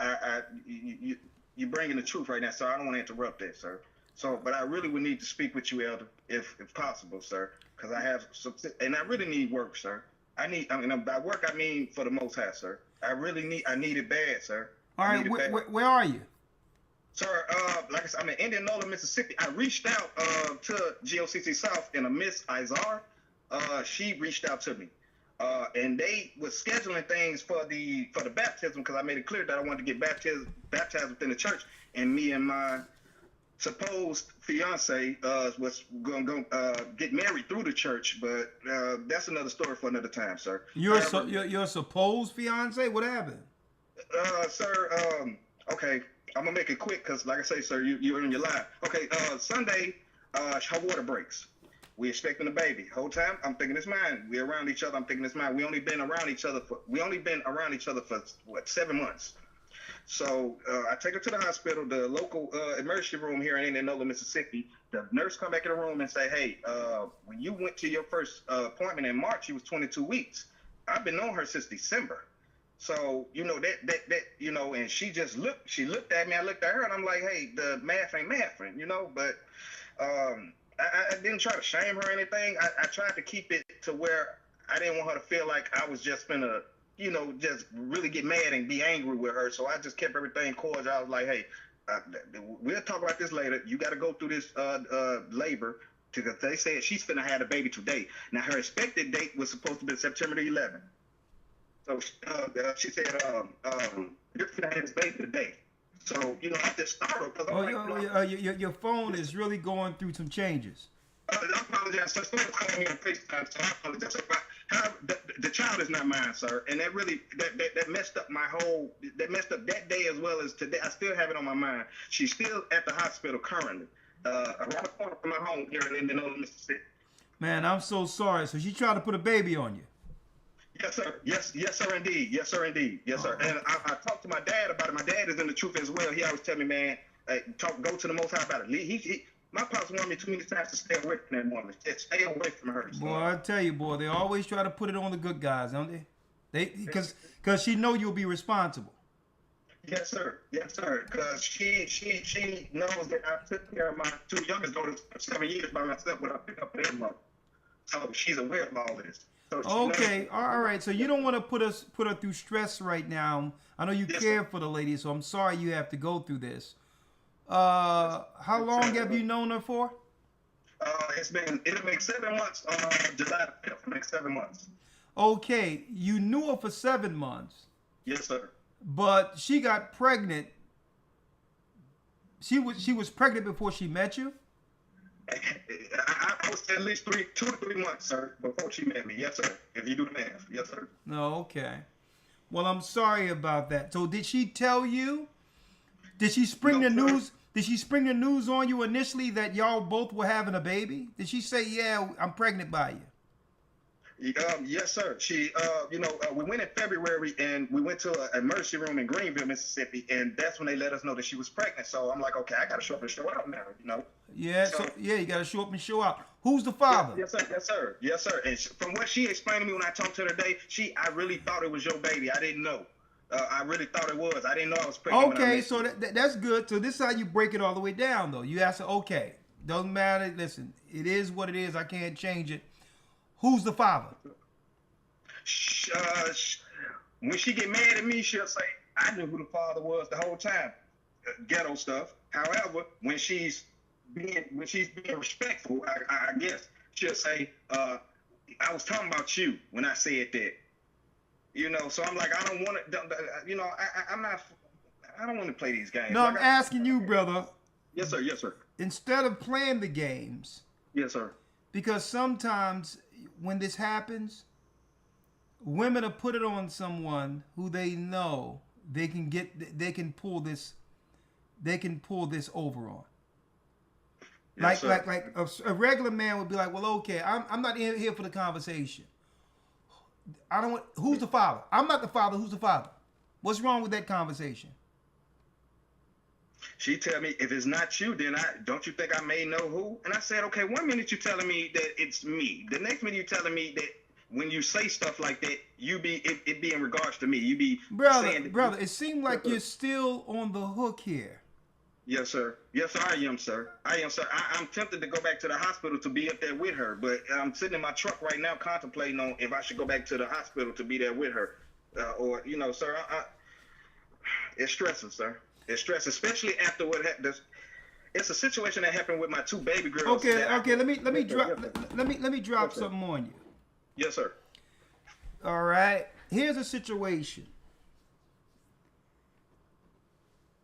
you're bringing the truth right now, sir. I don't want to interrupt that, sir. So, but I really would need to speak with you, Elder, if possible, sir, because I have some, and I really need work, sir. By work, I mean for the Most High, sir. I need it bad, sir. All right, where are you? Sir, like I said, I'm in Indianola, Mississippi. I reached out to GOCC South, and a Miss Izar, she reached out to me. And they was scheduling things for the baptism, because I made it clear that I wanted to get baptized within the church. And me and my supposed fiance was going to get married through the church, but that's another story for another time, sir. Your supposed fiance? What happened? Sir, okay. I'm gonna make it quick, because, like I say, sir, you're in your life. Okay, Sunday, her water breaks. We expecting a baby. Whole time, I'm thinking it's mine. We're around each other. I'm thinking it's mine. We only been around each other for what, 7 months. So I take her to the hospital, the local emergency room here in Indianola, Mississippi. The nurse come back in the room and say, "Hey, when you went to your first appointment in March, you was 22 weeks. I've been on her since December." So, that, and she just looked at me, I looked at her, and I'm like, hey, the math ain't mathing, but I didn't try to shame her or anything. I tried to keep it to where I didn't want her to feel like I was just gonna, just really get mad and be angry with her. So I just kept everything cordial. I was like, hey, we'll talk about this later. You got to go through this labor. because they said she's finna have the baby today. Now her expected date was supposed to be September the 11th. So she said, you're finna have this baby today. So, you know, I just startled. Your phone is really going through some changes. I apologize, sir. Someone called me on FaceTime, so I apologize. The child is not mine, sir, and that really that messed up that day as well as today. I still have it on my mind. She's still at the hospital currently, around the corner from my home here in Indianola, Mississippi. Man, I'm so sorry. So she tried to put a baby on you. Yes, sir. Yes, sir, indeed. Yes, sir, indeed. Yes, sir. And I talked to my dad about it. My dad is in the truth as well. He always tell me, man, go to the Most High about it. My pops warned me too many times to stay away from that woman. Just stay away from her. Boy, I tell you, boy, they always try to put it on the good guys, don't they? Because she know you'll be responsible. Yes, sir. Yes, sir. Because she knows that I took care of my two youngest daughters for 7 years by myself when I picked up their mother. So she's aware of all this. So okay, all right. So you don't want to put her through stress right now. I know you care for the lady, so I'm sorry you have to go through this. How long have you known her for? It'll make 7 months. July 5th, it'll make 7 months. Okay, you knew her for 7 months. Yes, sir. But she got pregnant. She was pregnant before she met you? I was at least 2 to 3 months, sir, before she met me. Yes, sir. If you do the math. Yes, sir. No, okay. Well, I'm sorry about that. So did she tell you? Did she spring the news? Did she spring the news on you initially that y'all both were having a baby? Did she say, "Yeah, I'm pregnant by you"? Yes, sir. She, we went in February and we went to an emergency room in Greenville, Mississippi, and that's when they let us know that she was pregnant. So I'm like, okay, I got to show up and show out now, you know. Yeah, you got to show up and show out. Who's the father? Yes, sir. Yes, sir. Yes, sir. And from what she explained to me when I talked to her today, I really thought it was your baby. I didn't know. I really thought it was. I didn't know I was pregnant. Okay, so that's good. So this is how you break it all the way down, though. You ask her, okay, doesn't matter. Listen, it is what it is. I can't change it. Who's the father? When she get mad at me, she'll say, I knew who the father was the whole time. Ghetto stuff. However, when she's being respectful, I guess, she'll say, I was talking about you when I said that. You know, so I'm like, I don't want to, you know, I don't want to play these games. No, I'm asking you, brother. Yes, sir. Yes, sir. Instead of playing the games. Yes, sir. Because sometimes when this happens, women will put it on someone who they know they can pull this over on. Yes, like a regular man would be like, well, okay, I'm not here for the conversation. I don't want. Who's the father? I'm not the father. Who's the father? What's wrong with that conversation? She tell me, if it's not you, then don't you think I may know who? And I said, okay, 1 minute you're telling me that it's me. The next minute you're telling me that when you say stuff like that, it be in regards to me. You be saying brother. It seemed like you're still on the hook here. Yes, sir. Yes, sir, I am, sir. I'm tempted to go back to the hospital to be up there with her, but I'm sitting in my truck right now contemplating on if I should go back to the hospital to be there with her. Or, you know, sir, it's stressing, sir. It's stressing, especially after what happened. It's a situation that happened with my 2 baby girls. Okay. Let me drop something on you. Yes, sir. All right. Here's a situation.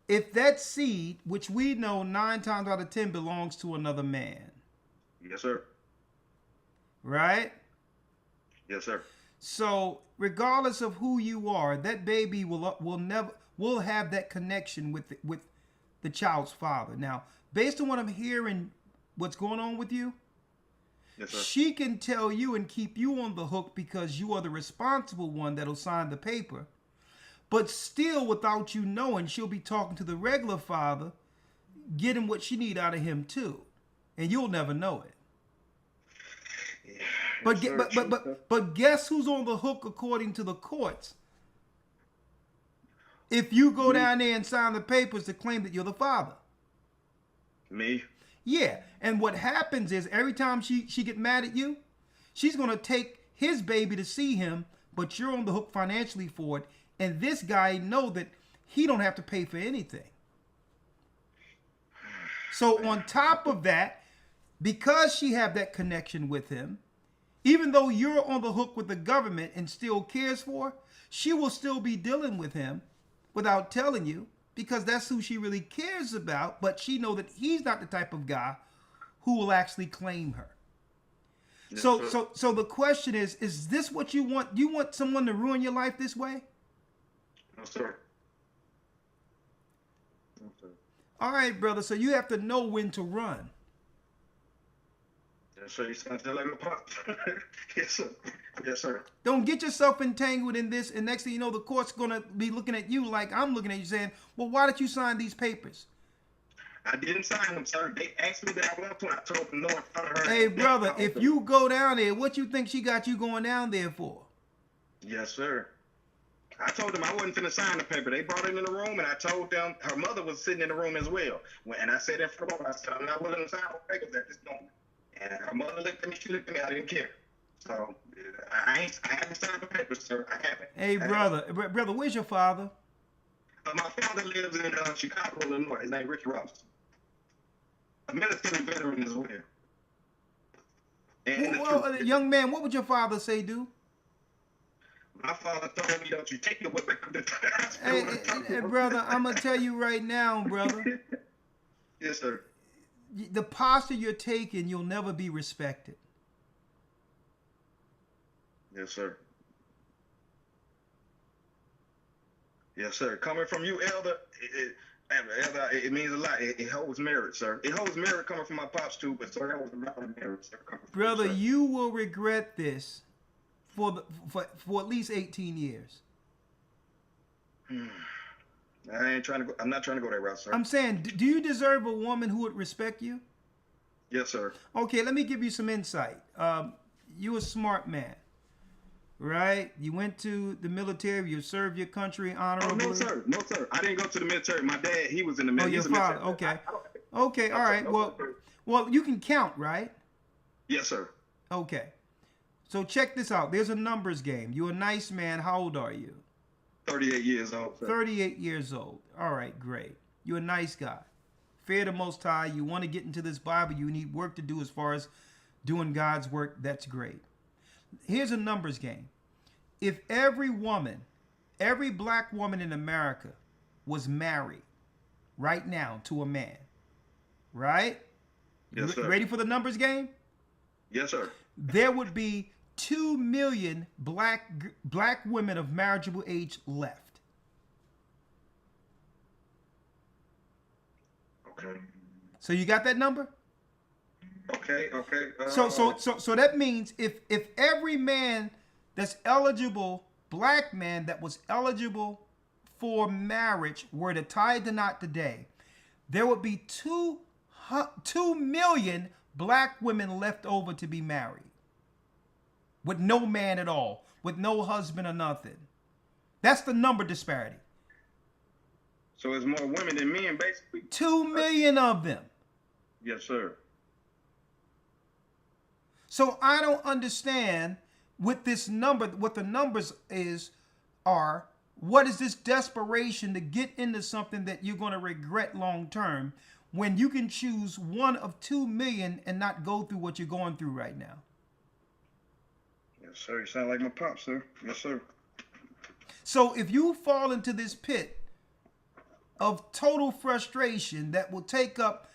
If that seed, which we know 9 times out of 10 belongs to another man. Yes, sir. Right? Yes, sir. So, regardless of who you are, that baby will have that connection with the child's father. Now, based on what I'm hearing, what's going on with you, yes, sir. She can tell you and keep you on the hook because you are the responsible one that'll sign the paper. But still, without you knowing, she'll be talking to the regular father, getting what she need out of him too, and you'll never know it. Yeah, but guess who's on the hook according to the courts? If you go down there and sign the papers to claim that you're the father. Me? Yeah, and what happens is every time she get mad at you, she's gonna take his baby to see him, but you're on the hook financially for it. And this guy know that he don't have to pay for anything. So on top of that, because she have that connection with him, even though you're on the hook with the government and still cares for her, she will still be dealing with him without telling you, because that's who she really cares about. But she know that he's not the type of guy who will actually claim her. Yes, So sir. the question is this what you want? You want someone to ruin your life this way? No, sir. No, sir. All right, brother. So you have to know when to run. Yes, sir. You sound just like my pop. Yes, sir. Yes, sir. Don't get yourself entangled in this, and next thing you know, the court's gonna be looking at you like I'm looking at you, saying, "Well, why did you sign these papers?" I didn't sign them, sir. They asked me that I want to. I told them no in front of her. Hey, brother, if you go down there, what you think she got you going down there for? Yes, sir. I told them I wasn't finna sign the paper. They brought it in the room, and I told them her mother was sitting in the room as well. And I said in front of her, I said, I'm not willing to sign the papers at this moment. And her mother looked at me, she looked at me, I didn't care. So I haven't signed the papers, sir. I haven't. Hey, brother, where's your father? My father lives in Chicago, Illinois. His name is Ricky Robinson. A military veteran as well. And Well, young man, what would your father say, dude? my father told me, don't you take your weapon to the hospital. Hey, brother, I'm going to tell you right now, brother. Yes, sir. The posture you're taking, you'll never be respected. Yes, sir. Yes, sir. Coming from you, Elder, it means a lot. It holds merit, sir. It holds merit coming from my pops, too, but sir, that was a lot of merit, sir. Brother, you will regret this for at least 18 years. I'm not trying to go that route, sir. I'm saying, do you deserve a woman who would respect you? Yes, sir. Okay, let me give you some insight. You a smart man, right? You went to the military. You served your country honorably. Oh, no, sir. No, sir. I didn't go to the military. My dad, he was in the military. Oh, your father. Okay. Okay. All right. Well, you can count, right? Yes, sir. Okay. So check this out. There's a numbers game. You're a nice man. How old are you? 38 years old, sir. 38 years old. All right, great. You're a nice guy. Fear the Most High. You want to get into this Bible. You need work to do as far as doing God's work. That's great. Here's a numbers game. If every woman, every black woman in America was married right now to a man, right? Yes, sir. Ready for the numbers game? Yes, sir. There would be 2 million black women of marriageable age left. Okay. So you got that number? Okay. So that means if every man that's eligible, black man that was eligible for marriage were to tie the knot today, there would be 2 million black women left over to be married. With no man at all, with no husband or nothing. That's the number disparity. So it's more women than men, basically. 2 million of them. Yes, sir. So I don't understand with this number, what the numbers are. What is this desperation to get into something that you're going to regret long term when you can choose one of 2 million and not go through what you're going through right now? Yes, sir. You sound like my pop, sir. Yes, sir. So if you fall into this pit of total frustration that will take up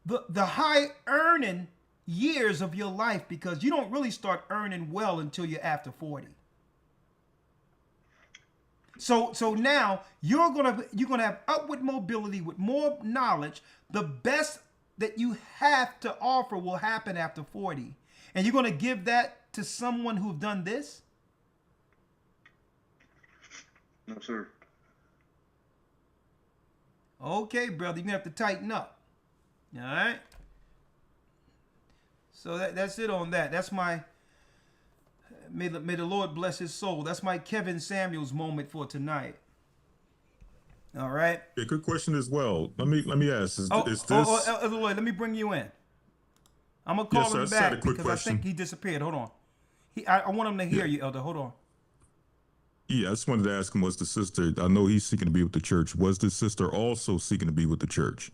the high earning years of your life, because you don't really start earning well until you're after 40. So now you're gonna have upward mobility with more knowledge. The best that you have to offer will happen after 40. And you're gonna give that to someone who've done this? No, sir. Okay, brother, you're gonna have to tighten up. All right. So that's it on that. That's my may the Lord bless his soul. That's my Kevin Samuels moment for tonight. All right. A good question as well. Let me ask. Is this? Lloyd, let me bring you in. I'm gonna call him back because question. I think he disappeared. Hold on. I want him to hear you, Elder. Hold on. Yeah, I just wanted to ask him, was the sister, I know he's seeking to be with the church. Was the sister also seeking to be with the church?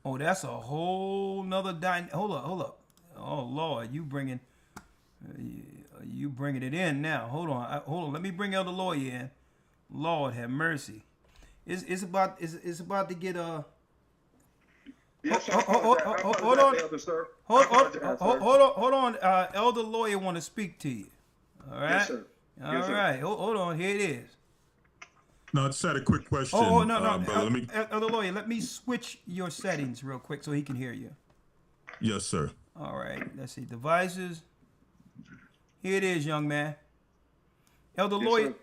Oh, that's a whole nother hold up. Oh Lord, you bringing it in now. Hold on. Let me bring Elder Lawyer in. Lord have mercy. It's about to get Yes, sir. Hold on. Elder, sir. Hold on. Elder Lawyer want to speak to you. All right. Yes, sir. All right. Hold on. Here it is. No, I just had a quick question. No. Brother, Elder Lawyer, let me switch your settings real quick so he can hear you. Yes, sir. All right. Let's see. Devices. Here it is, young man. Elder Lawyer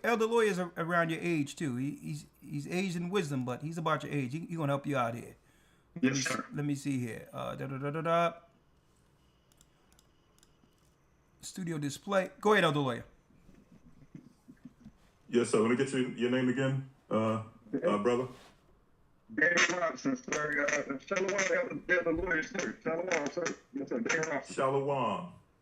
is around your age too. He's aged in wisdom, but he's about your age. He's gonna help you out here. Yes, sir. Let me see here. Studio display. Go ahead, Elder Lawyer. Yes, sir. Let me get your name again, brother. Danny Robinson, sir. Shalom, Elder Lawyer, sir. Shalom, sir. Yes, sir. Danny Robinson.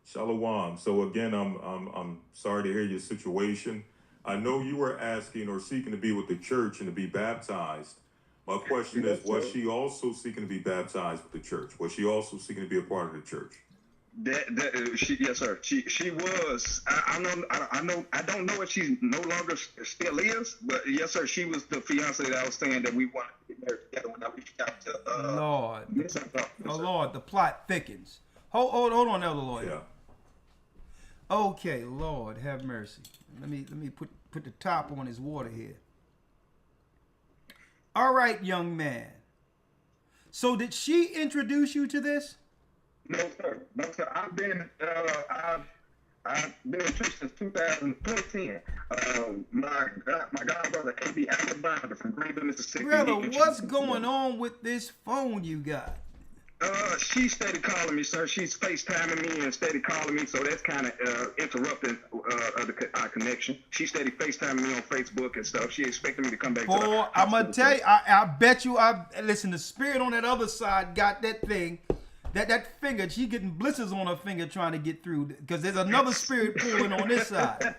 Shalom. So again, I'm sorry to hear your situation. I know you were asking or seeking to be with the church and to be baptized. My question is, was she also seeking to be baptized with the church? Was she also seeking to be a part of the church? Yes, sir. She was. I don't know if she no longer still is, but yes, sir. She was the fiance that I was saying that we wanted to get married together when I reached out to. Lord, yes, sir. Lord, the plot thickens. Hold on, Elder Lawyer. Yeah. Okay, Lord, have mercy. Let me put the top on his water here. All right, young man. So did she introduce you to this? No, sir. I've been in church since 2010. My godbrother, A.B. Alabama from Greenville, Mississippi. Brother, what's going on with this phone you got? She steady calling me, sir. She's FaceTiming me and steady calling me, so that's kind of interrupting our connection. She steady FaceTiming me on Facebook and stuff. She expecting me to come back. Boy, I'm gonna tell you, I bet you. Listen. The spirit on that other side got that thing, that finger. She getting blisters on her finger trying to get through because there's another spirit pulling on this side.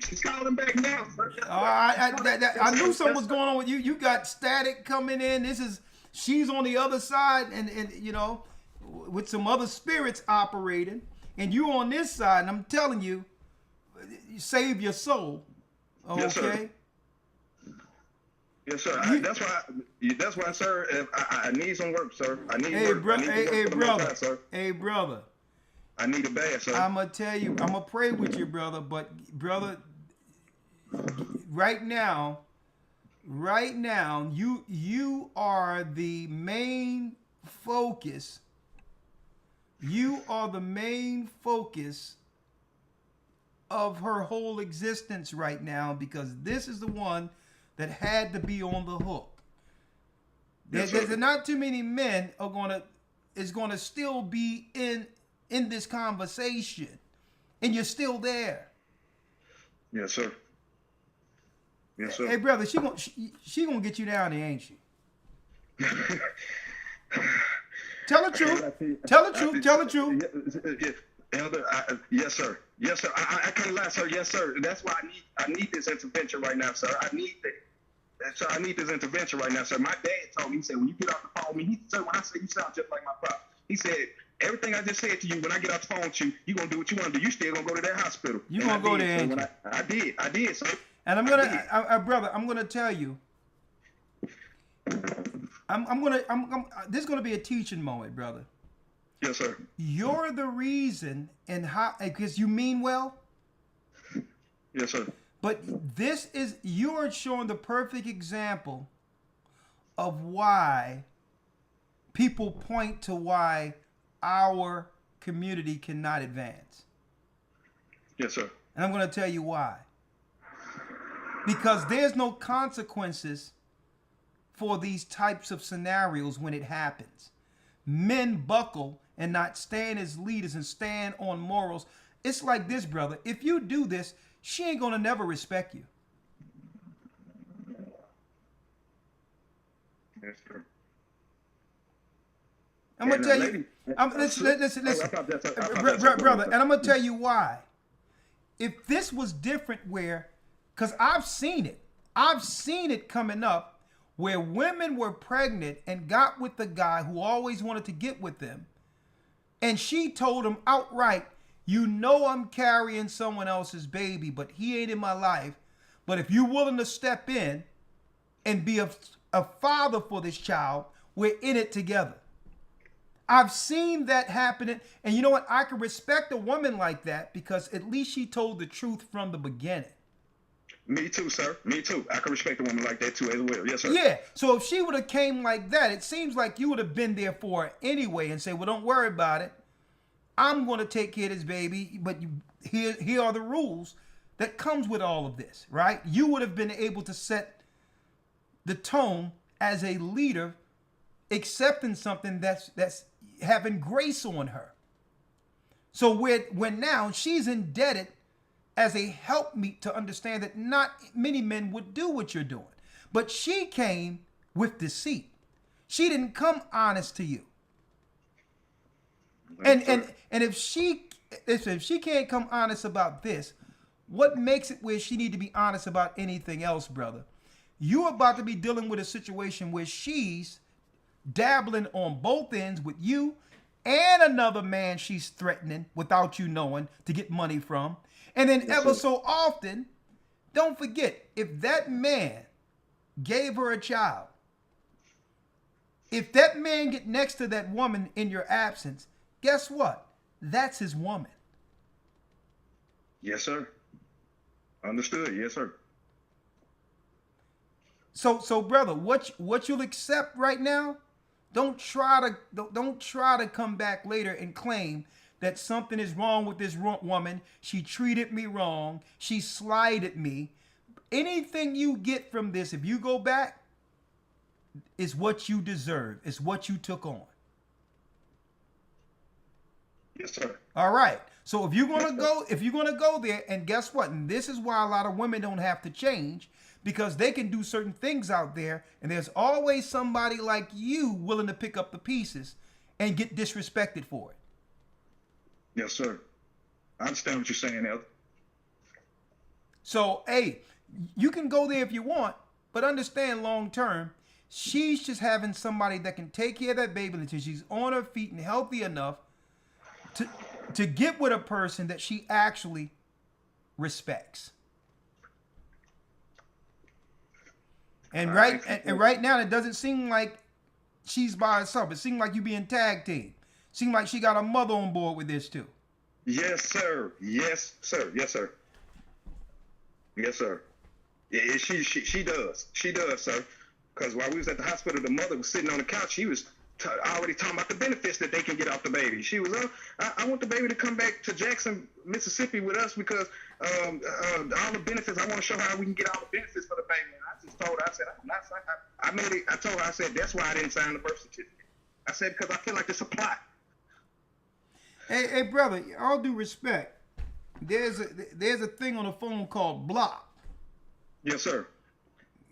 She's calling back now, sir. I knew something was going on with you. You got static coming in. She's on the other side, and you know, with some other spirits operating, and you on this side. And I'm telling you, save your soul. Okay. Yes, sir. Yes, sir. That's why, sir. I need some work, sir. I need work. Hey, brother. I need it bad, sir. I'm gonna tell you. I'm gonna pray with you, brother. But brother, right now, you are the main focus. You are the main focus of her whole existence right now, because this is the one that had to be on the hook. There's not too many men is gonna still be in this conversation, and you're still there. Yes, sir. Yes, sir. Hey, brother, she gonna get you down there, ain't she? Tell the truth. Tell the truth. Elder, yes, sir. Yes, sir. I can't lie, sir. Yes, sir. That's why I need this intervention right now, sir. I need this intervention right now, sir. My dad told me, he said, when you get off the phone with me, he said, when I say you sound just like my pop, he said, everything I just said to you, when I get off the phone with you, you gonna do what you want to do. You still gonna go to that hospital. You gonna go there, ain't you? I did, sir. And brother, I'm gonna tell you. This is gonna be a teaching moment, brother. Yes, sir. You're the reason, and how, because you mean well. Yes, sir. But you are showing the perfect example of why people point to why our community cannot advance. Yes, sir. And I'm going to tell you why. Because there's no consequences for these types of scenarios when it happens. Men buckle and not stand as leaders and stand on morals. It's like this, brother. If you do this, she ain't going to never respect you. Yes, sir. I'm going to tell you. Listen. Brother, and I'm going to tell you why. If this was different because I've seen it coming up where women were pregnant and got with the guy who always wanted to get with them. And she told him outright, you know I'm carrying someone else's baby, but he ain't in my life. But if you're willing to step in and be a father for this child, we're in it together. I've seen that happen. And you know what? I can respect a woman like that because at least she told the truth from the beginning. Me too, sir. Me too. I can respect a woman like that too as well. Yes, sir. Yeah. So if she would have came like that, it seems like you would have been there for her anyway and say, well, don't worry about it. I'm going to take care of this baby, but here are the rules that comes with all of this, right? You would have been able to set the tone as a leader, accepting something that's having grace on her. So when now she's indebted as a helpmeet to understand that not many men would do what you're doing. But she came with deceit. She didn't come honest to you. And if she can't come honest about this, what makes it where she need to be honest about anything else, brother? You're about to be dealing with a situation where she's dabbling on both ends with you and another man she's threatening without you knowing to get money from. And then ever so often, don't forget, if that man gave her a child, if that man get next to that woman in your absence, guess what? That's his woman. Yes, sir. Understood. Yes, sir. So brother, what you'll accept right now, don't try to come back later and claim that something is wrong with this woman. She treated me wrong. She slighted me. Anything you get from this, if you go back, is what you deserve. It's what you took on. Yes, sir. All right. So if you're gonna go there, and guess what? And this is why a lot of women don't have to change, because they can do certain things out there, and there's always somebody like you willing to pick up the pieces and get disrespected for it. Yes, sir. I understand what you're saying, Elder. So, hey, you can go there if you want, but understand long term, she's just having somebody that can take care of that baby until she's on her feet and healthy enough to get with a person that she actually respects. And right now, it doesn't seem like she's by herself. It seems like you being tag team. Seems like she got a mother on board with this too. Yes, sir. Yes, sir. Yes, sir. Yes, sir. Yeah, she does. She does, sir. Because while we was at the hospital, the mother was sitting on the couch. She was already talking about the benefits that they can get off the baby. She was, I want the baby to come back to Jackson, Mississippi with us because all the benefits, I want to show her how we can get all the benefits for the baby. And I just told her, I said, I'm not signing. I told her, I said, that's why I didn't sign the birth certificate. I said, because I feel like it's a plot. Hey, brother, all due respect, there's a thing on the phone called block. Yes, sir.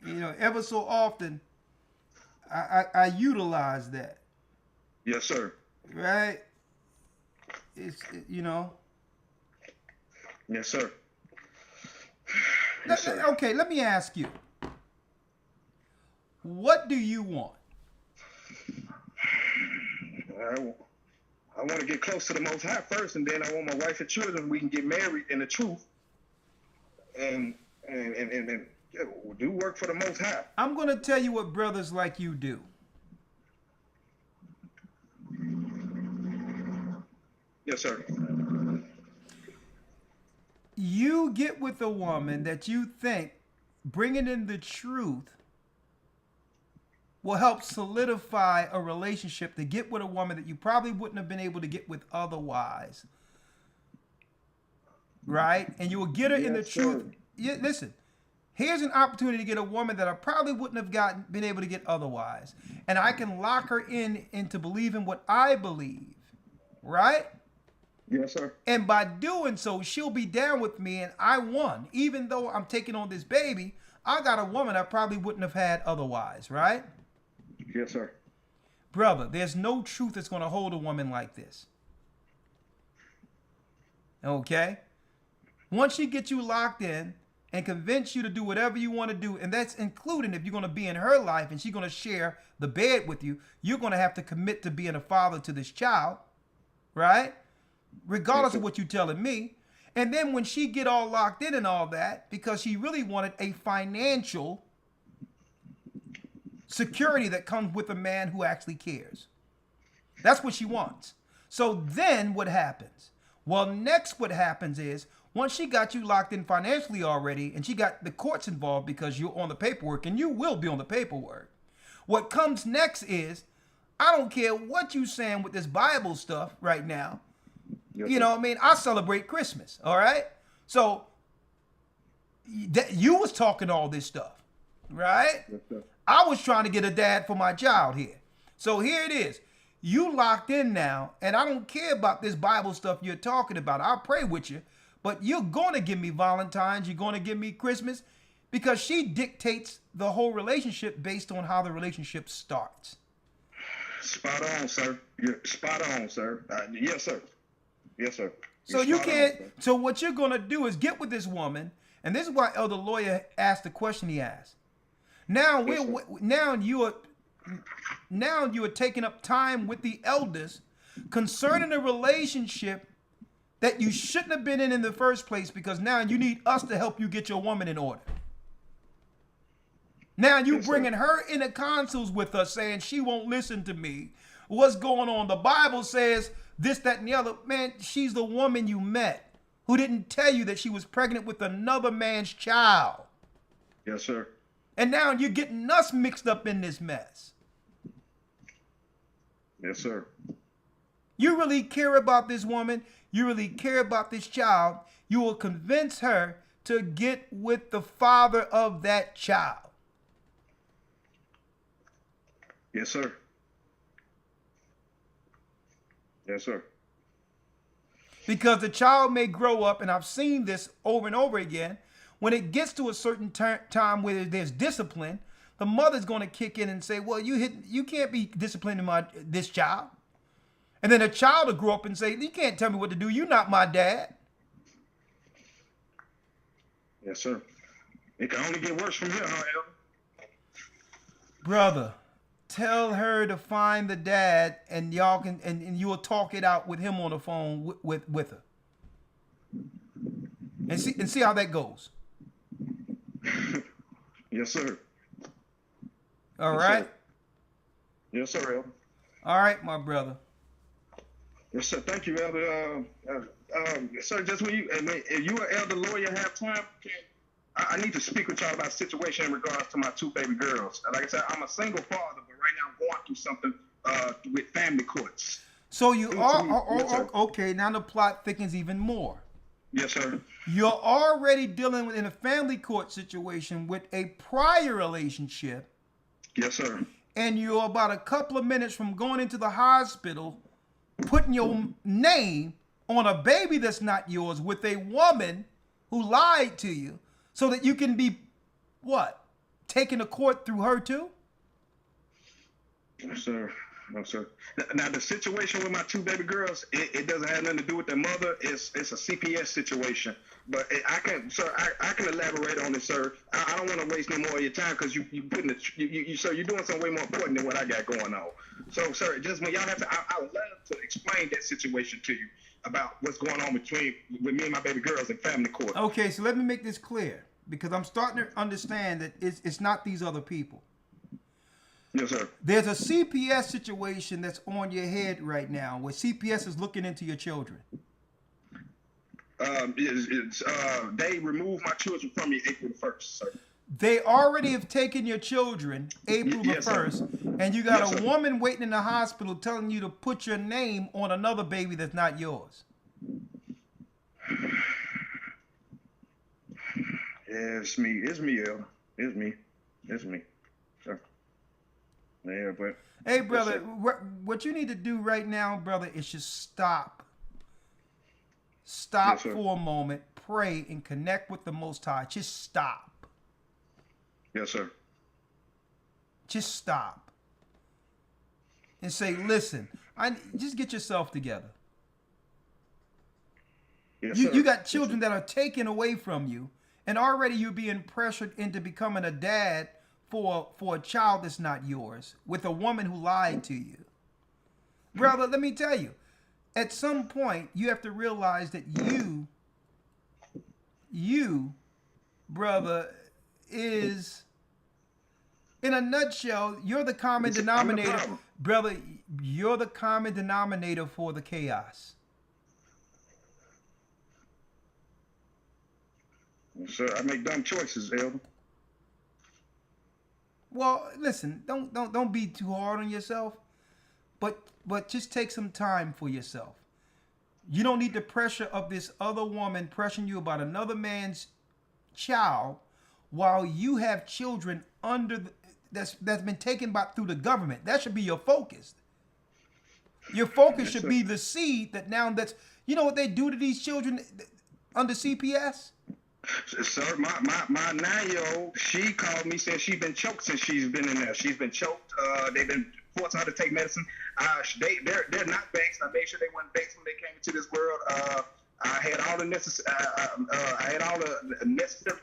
You know, ever so often, I utilize that. Yes, sir. Right? It's, you know. Yes, sir. Yes, sir. Okay, let me ask you. What do you want? I want to get close to the Most High first, and then I want my wife and children. We can get married in the truth, and do work for the Most High. I'm going to tell you what brothers like you do. Yes, sir. You get with a woman that you think bringing in the truth will help solidify a relationship to get with a woman that you probably wouldn't have been able to get with otherwise. Right? And you will get her in the truth. Yeah, listen, here's an opportunity to get a woman that I probably wouldn't have been able to get otherwise. And I can lock her into believing what I believe. Right? Yes, sir. And by doing so, she'll be down with me and I won. Even though I'm taking on this baby, I got a woman I probably wouldn't have had otherwise, right? Yes, sir. Brother, there's no truth that's going to hold a woman like this. Okay? Once she gets you locked in, and convince you to do whatever you want to do, and that's including if you're going to be in her life and she's going to share the bed with you, you're going to have to commit to being a father to this child, right? Regardless of what you're telling me. And then when she get all locked in and all that, because she really wanted a financial security that comes with a man who actually cares. That's what she wants. So then what happens? Well, next what happens is, once she got you locked in financially already, and she got the courts involved because you're on the paperwork, and you will be on the paperwork. What comes next is, I don't care what you saying with this Bible stuff right now. Yes, you know what I mean? I celebrate Christmas, all right? So you was talking all this stuff, right? Yes, sir. I was trying to get a dad for my child here. So here it is. You locked in now, and I don't care about this Bible stuff you're talking about. I'll pray with you, but you're going to give me Valentine's. You're going to give me Christmas, because she dictates the whole relationship based on how the relationship starts. Spot on, sir. You're spot on, sir. Yes, sir. Yes, sir. So you can't. So what you're going to do is get with this woman, and this is why Elder Lawyer asked the question he asked. Now you are taking up time with the elders concerning a relationship that you shouldn't have been in the first place, because now you need us to help you get your woman in order. Now you bringing her into councils with us, saying she won't listen to me. What's going on? The Bible says this, that, and the other. Man, she's the woman you met who didn't tell you that she was pregnant with another man's child. Yes, sir. And now you're getting us mixed up in this mess. Yes, sir. You really care about this woman. You really care about this child. You will convince her to get with the father of that child. Yes, sir. Yes, sir. Because the child may grow up, and I've seen this over and over again, when it gets to a certain time where there's discipline, the mother's going to kick in and say, well, you can't be disciplining this child. And then the child will grow up and say, you can't tell me what to do. You're not my dad. Yes, sir. It can only get worse from here, however. Brother, tell her to find the dad, and y'all can, and you will talk it out with him on the phone with her. And see how that goes. Yes, sir. All right. Yes, sir, Elder. All right, my brother. Yes, sir. Thank you, Elder. Sir, just when if you an elder lawyer have time, I need to speak with y'all about a situation in regards to my two baby girls. Like I said, I'm a single father, but right now I'm going through something with family courts. So you are okay. Now the plot thickens even more. Yes, sir. You're already dealing with in a family court situation with a prior relationship. Yes, sir. And you're about a couple of minutes from going into the hospital, putting your name on a baby that's not yours with a woman who lied to you, so that you can be, what, taken to court through her too? Yes, sir. No, sir. Now, the situation with my two baby girls, it doesn't have nothing to do with their mother. It's a CPS situation. But I can elaborate on it, sir. I don't want to waste any more of your time, because you're doing something way more important than what I got going on. So, sir, just when y'all have to, I would love to explain that situation to you about what's going on with me and my baby girls in family court. Okay, so let me make this clear, because I'm starting to understand that it's not these other people. Yes, sir. There's a CPS situation that's on your head right now, where CPS is looking into your children. They removed my children from me April 1st, sir. They already have taken your children April the 1st, and you got a woman waiting in the hospital telling you to put your name on another baby that's not yours. Yeah, it's me, El. It's me. Sir. Yeah, but... Hey, brother, what you need to do right now, brother, is just stop. Stop for a moment, pray, and connect with the Most High. Just stop. Yes, sir. Just stop. And say, listen, just get yourself together. Yes, You got children that are taken away from you, And already you're being pressured into becoming a dad for a child that's not yours with a woman who lied to you. Brother, let me tell you, at some point you have to realize that you, brother, is, in a nutshell, you're the common denominator. Brother, you're the common denominator for the chaos. Sir, I make dumb choices, Elder. Well, listen, don't be too hard on yourself, but just take some time for yourself. You don't need the pressure of this other woman pressuring you about another man's child while you have children that's been taken through the government. That should be your focus. Your focus should be the seed that now that's, you know what they do to these children under CPS? Sir, my 9-year-old, she called me saying she's been choked since she's been in there. She's been choked. They've been forcing her to take medicine. They're not based. I made sure they weren't based when they came into this world. I had all the necessary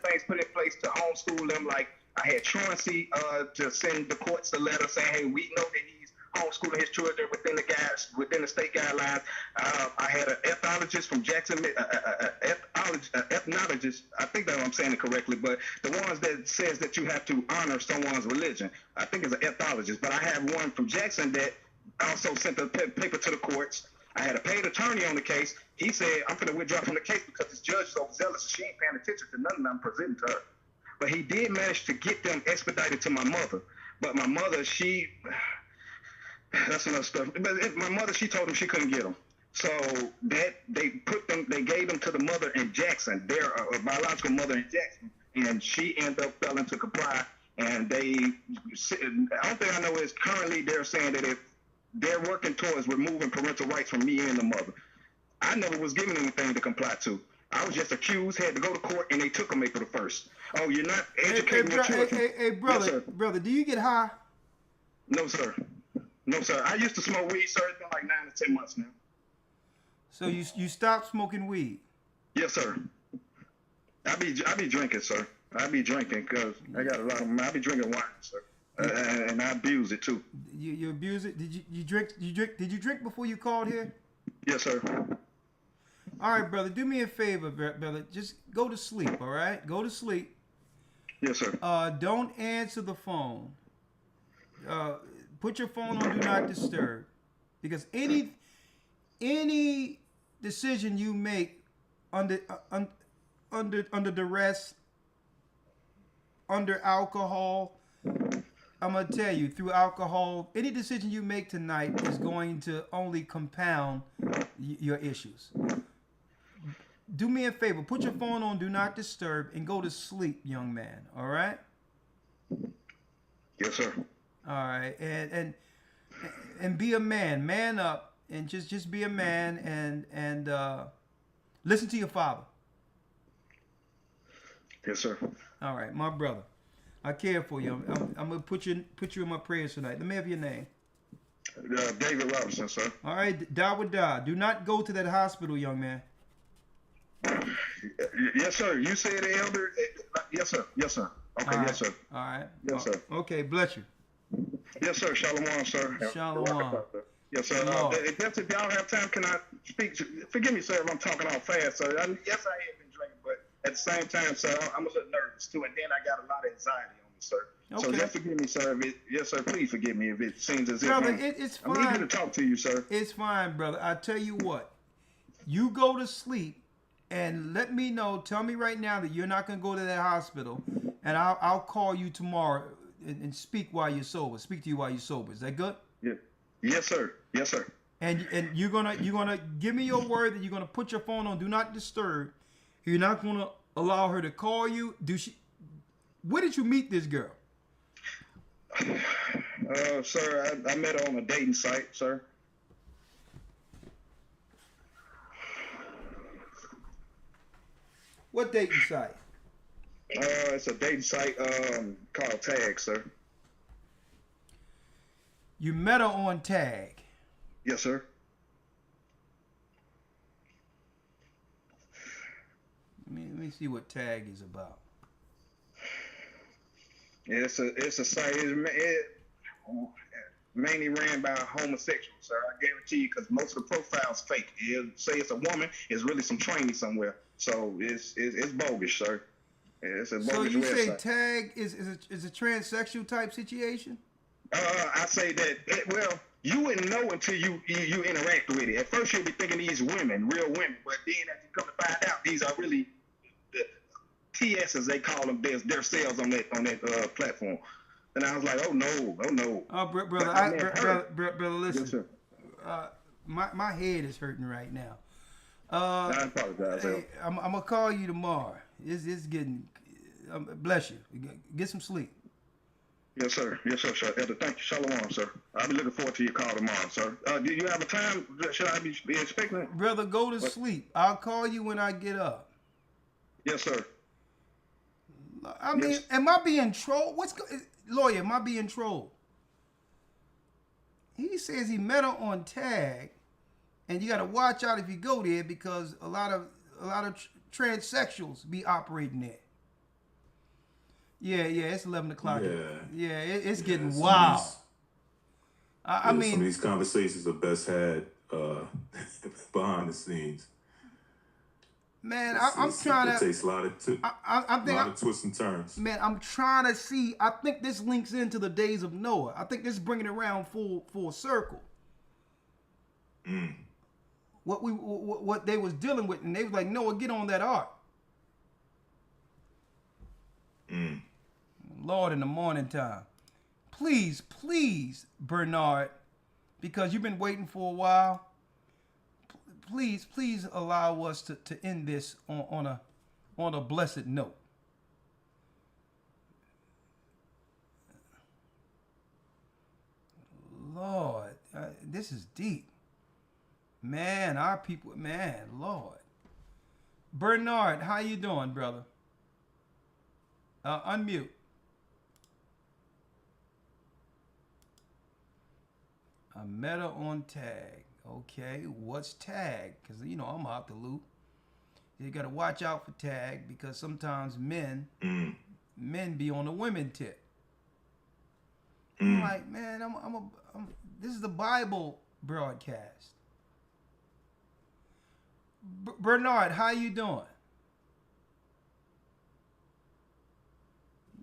things put in place to homeschool them. Like I had truancy to send the courts a letter saying, hey, we know that he's homeschooling his children within the state guidelines. I had an ethologist from Jackson, ethnologist. I think that I'm saying it correctly, but the ones that says that you have to honor someone's religion. I think it's an ethologist, but I have one from Jackson that also sent the paper to the courts. I had a paid attorney on the case. He said, I'm going to withdraw from the case because this judge is overzealous. She ain't paying attention to none of them presenting to her. But he did manage to get them expedited to my mother. But my mother, that's another stuff. But my mother, she told him she couldn't get them. So they gave them to the mother in Jackson, their biological mother in Jackson, and she ended up failing to comply. And the only thing I know is currently they're saying that if they're working towards removing parental rights from me and the mother. I never was given anything to comply to. I was just accused, had to go to court, and they took them April the 1st. Oh, you're not educating your children. Hey, brother, yes, brother, do you get high? No, sir. No, sir. I used to smoke weed, sir. It's been like 9 to 10 months now. So you stopped smoking weed? Yes, sir. I be drinking, sir. I be drinking because I got a lot of. I be drinking wine, sir. And I abuse it too. You abuse it? Did you drink? Did you drink before you called here? Yes, sir. All right, brother. Do me a favor, brother. Just go to sleep. All right, go to sleep. Yes, sir. Don't answer the phone. Put your phone on Do Not Disturb, because any decision you make under duress, under alcohol. I'm going to tell you, through alcohol, any decision you make tonight is going to only compound your issues. Do me a favor. Put your phone on Do Not Disturb and go to sleep, young man. All right? Yes, sir. All right. And be a man. Man up. And just be a man and listen to your father. Yes, sir. All right, my brother. I care for you. I'm gonna put you in my prayers tonight. Let me have your name. David Robinson, sir. All right, die would die. Do not go to that hospital, young man. Yes, sir. You said the elder. Yes, sir. Yes, sir. Okay. All yes, sir. All right. Yes, sir. Okay. Bless you. Yes, sir. Shalom, sir. Shalom. Yes, sir. If y'all have time, can I speak? Forgive me, sir, if I'm talking all fast, sir. Yes, I have been drinking, but at the same time, sir, I'm a little nervous too, and then I got a lot of anxiety on me, sir. Okay. So just forgive me, sir. Yes, sir. Please forgive me if it seems as brother, if it's fine. I'm eager to talk to you, sir. It's fine, brother. I tell you what. You go to sleep and let me know. Tell me right now that you're not gonna go to that hospital, and I'll call you tomorrow and speak while you're sober. Speak to you while you're sober. Is that good? Yeah. Yes, sir. Yes, sir. And you're gonna give me your word that you're gonna put your phone on Do Not Disturb. You're not gonna allow her to call you. Where did you meet this girl? Sir, I met her on a dating site, sir. What dating site? It's a dating site called Tag, sir. You met her on Tag? Yes, sir. Let me see what tag is about. It's a site. It mainly ran by homosexuals, sir. I guarantee you, because most of the profiles fake. It'll say it's a woman, it's really some trainee somewhere. So it's bogus, sir. It's a bogus So you say website. tag is a transsexual type situation? I say that you wouldn't know until you interact with it. At first you'll be thinking these women, real women, but then as you come to find out, these are really the TS as they call them, their sales on that platform. And I was like, oh no. Oh, brother, listen. Yes, my head is hurting right now. I apologize. Hey, I'm gonna call you tomorrow. It's getting. Bless you. Get some sleep. Yes, sir. Elder, thank you. Shalom, sir. I'll be looking forward to your call tomorrow, sir. Do you have a time? Should I be expecting it? Brother, go to sleep. I'll call you when I get up. Yes, sir. I mean, am I being trolled? Lawyer, am I being trolled? He says he met her on tag, and you got to watch out if you go there because a lot of transsexuals be operating there. Yeah, it's 11 o'clock. Yeah, it's getting wild. I mean, some of these conversations are best had behind the scenes. Man, I'm trying to. It takes a lot of twists and turns. Man, I'm trying to see. I think this links into the days of Noah. I think this is bringing it around full circle. What they was dealing with, and they was like, Noah, get on that ark. Lord, in the morning time, please, Bernard, because you've been waiting for a while. Please allow us to end this on a blessed note. Lord, this is deep. Man, our people, Lord. Bernard, how you doing, brother? Unmute. I met her on tag. Okay, what's tag? Because, I'm out the loop. You got to watch out for tag because sometimes men be on the women tip. I'm like, man, this is the Bible broadcast. Bernard, how you doing?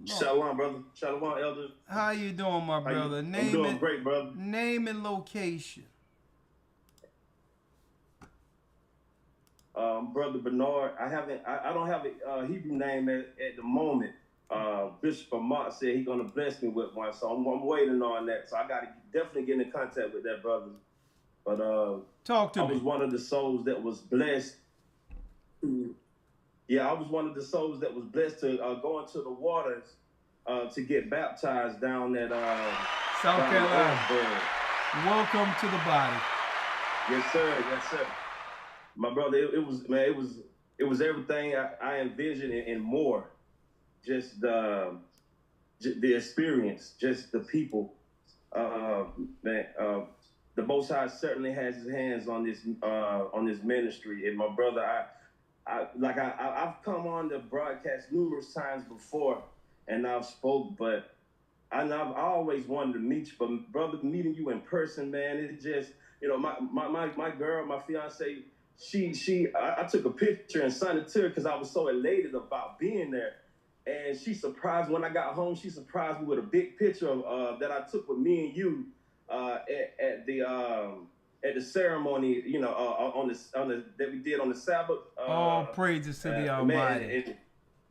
Shalom, brother. Shalom, elder. How you doing, my brother? I'm doing great, brother. Name and location. Brother Bernard, I don't have a Hebrew name at the moment. Bishop Ahmad said he's gonna bless me with one, so I'm waiting on that. So I gotta definitely get in contact with that brother. But talk to me. I was one of the souls that was blessed. Yeah, I was one of the souls that was blessed to go into the waters to get baptized down at South Carolina. Welcome to the body. Yes, sir. My brother, it was everything I envisioned and more. Just the experience, just the people. The Most High certainly has His hands on this ministry. And my brother, I've come on the broadcast numerous times before, and I've spoke, but I've always wanted to meet you. But brother, meeting you in person, man, it just, my girl, my fiance, I took a picture and sent it to her because I was so elated about being there. And she surprised when I got home. She surprised me with a big picture of that I took with me and you at the ceremony, on the that we did on the Sabbath. All praises to the Almighty.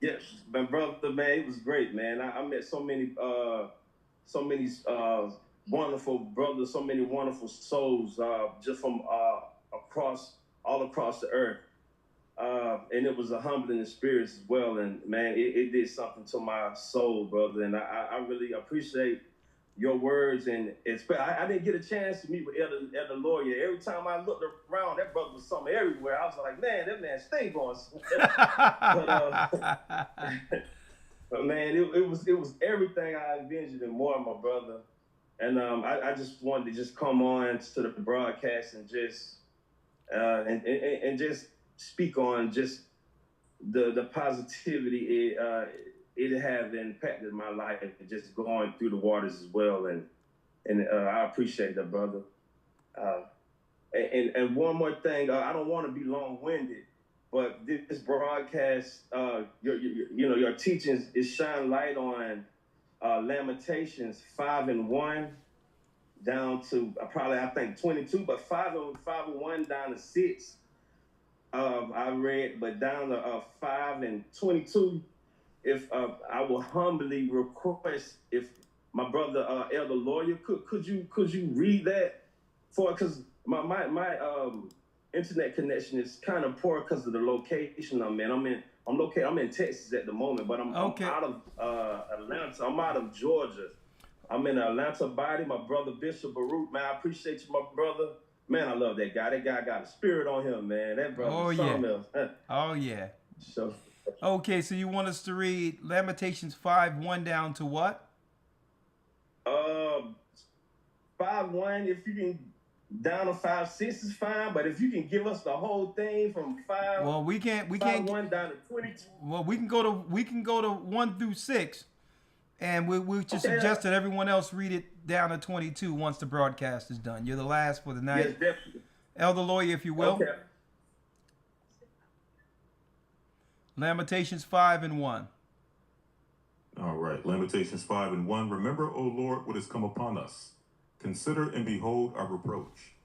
Yes, my brother, man, it was great, man. I met so many wonderful brothers, so many wonderful souls, just from all across the earth. And it was a humbling experience as well. And man, it did something to my soul, brother. And I really appreciate your words. And I didn't get a chance to meet with Elder Lawyer. Every time I looked around, that brother was something everywhere. I was like, man, that man stay going somewhere. But man, it was everything I envisioned and more, my brother. And I just wanted to just come on to the broadcast and just and just speak on just the positivity it has impacted my life, just going through the waters as well, and I appreciate that, brother. And one more thing, I don't want to be long-winded, but this broadcast, your teachings is shine light on Lamentations 5:1 down to I think 22, but 5:1 down to 6. I read, but down to 5:22. If I will humbly request, if my brother Elder Lawyer, could you read that for? Because my internet connection is kind of poor because of the location I'm in. I'm in Texas at the moment, but I'm out of Atlanta. I'm out of Georgia. I'm in Atlanta body. My brother Bishop Baruch, man, I appreciate you, my brother. Man, I love that guy. That guy got a spirit on him, man. That brother. Oh yeah. Oh yeah. So. Okay, so you want us to read Lamentations 5:1 down to what? 5:1. If you can down to 5:6 is fine, but if you can give us the whole thing from 5. Well, we can't 5:1 down to 22. Well, we can go to 1 through 6, and we just suggest that everyone else read it down to 22 once the broadcast is done. You're the last for the night. Yes, definitely. Elder Lawyer, if you will. Okay. Lamentations 5:1. All right, Lamentations 5:1. Remember, O Lord, what has come upon us. Consider and behold our reproach.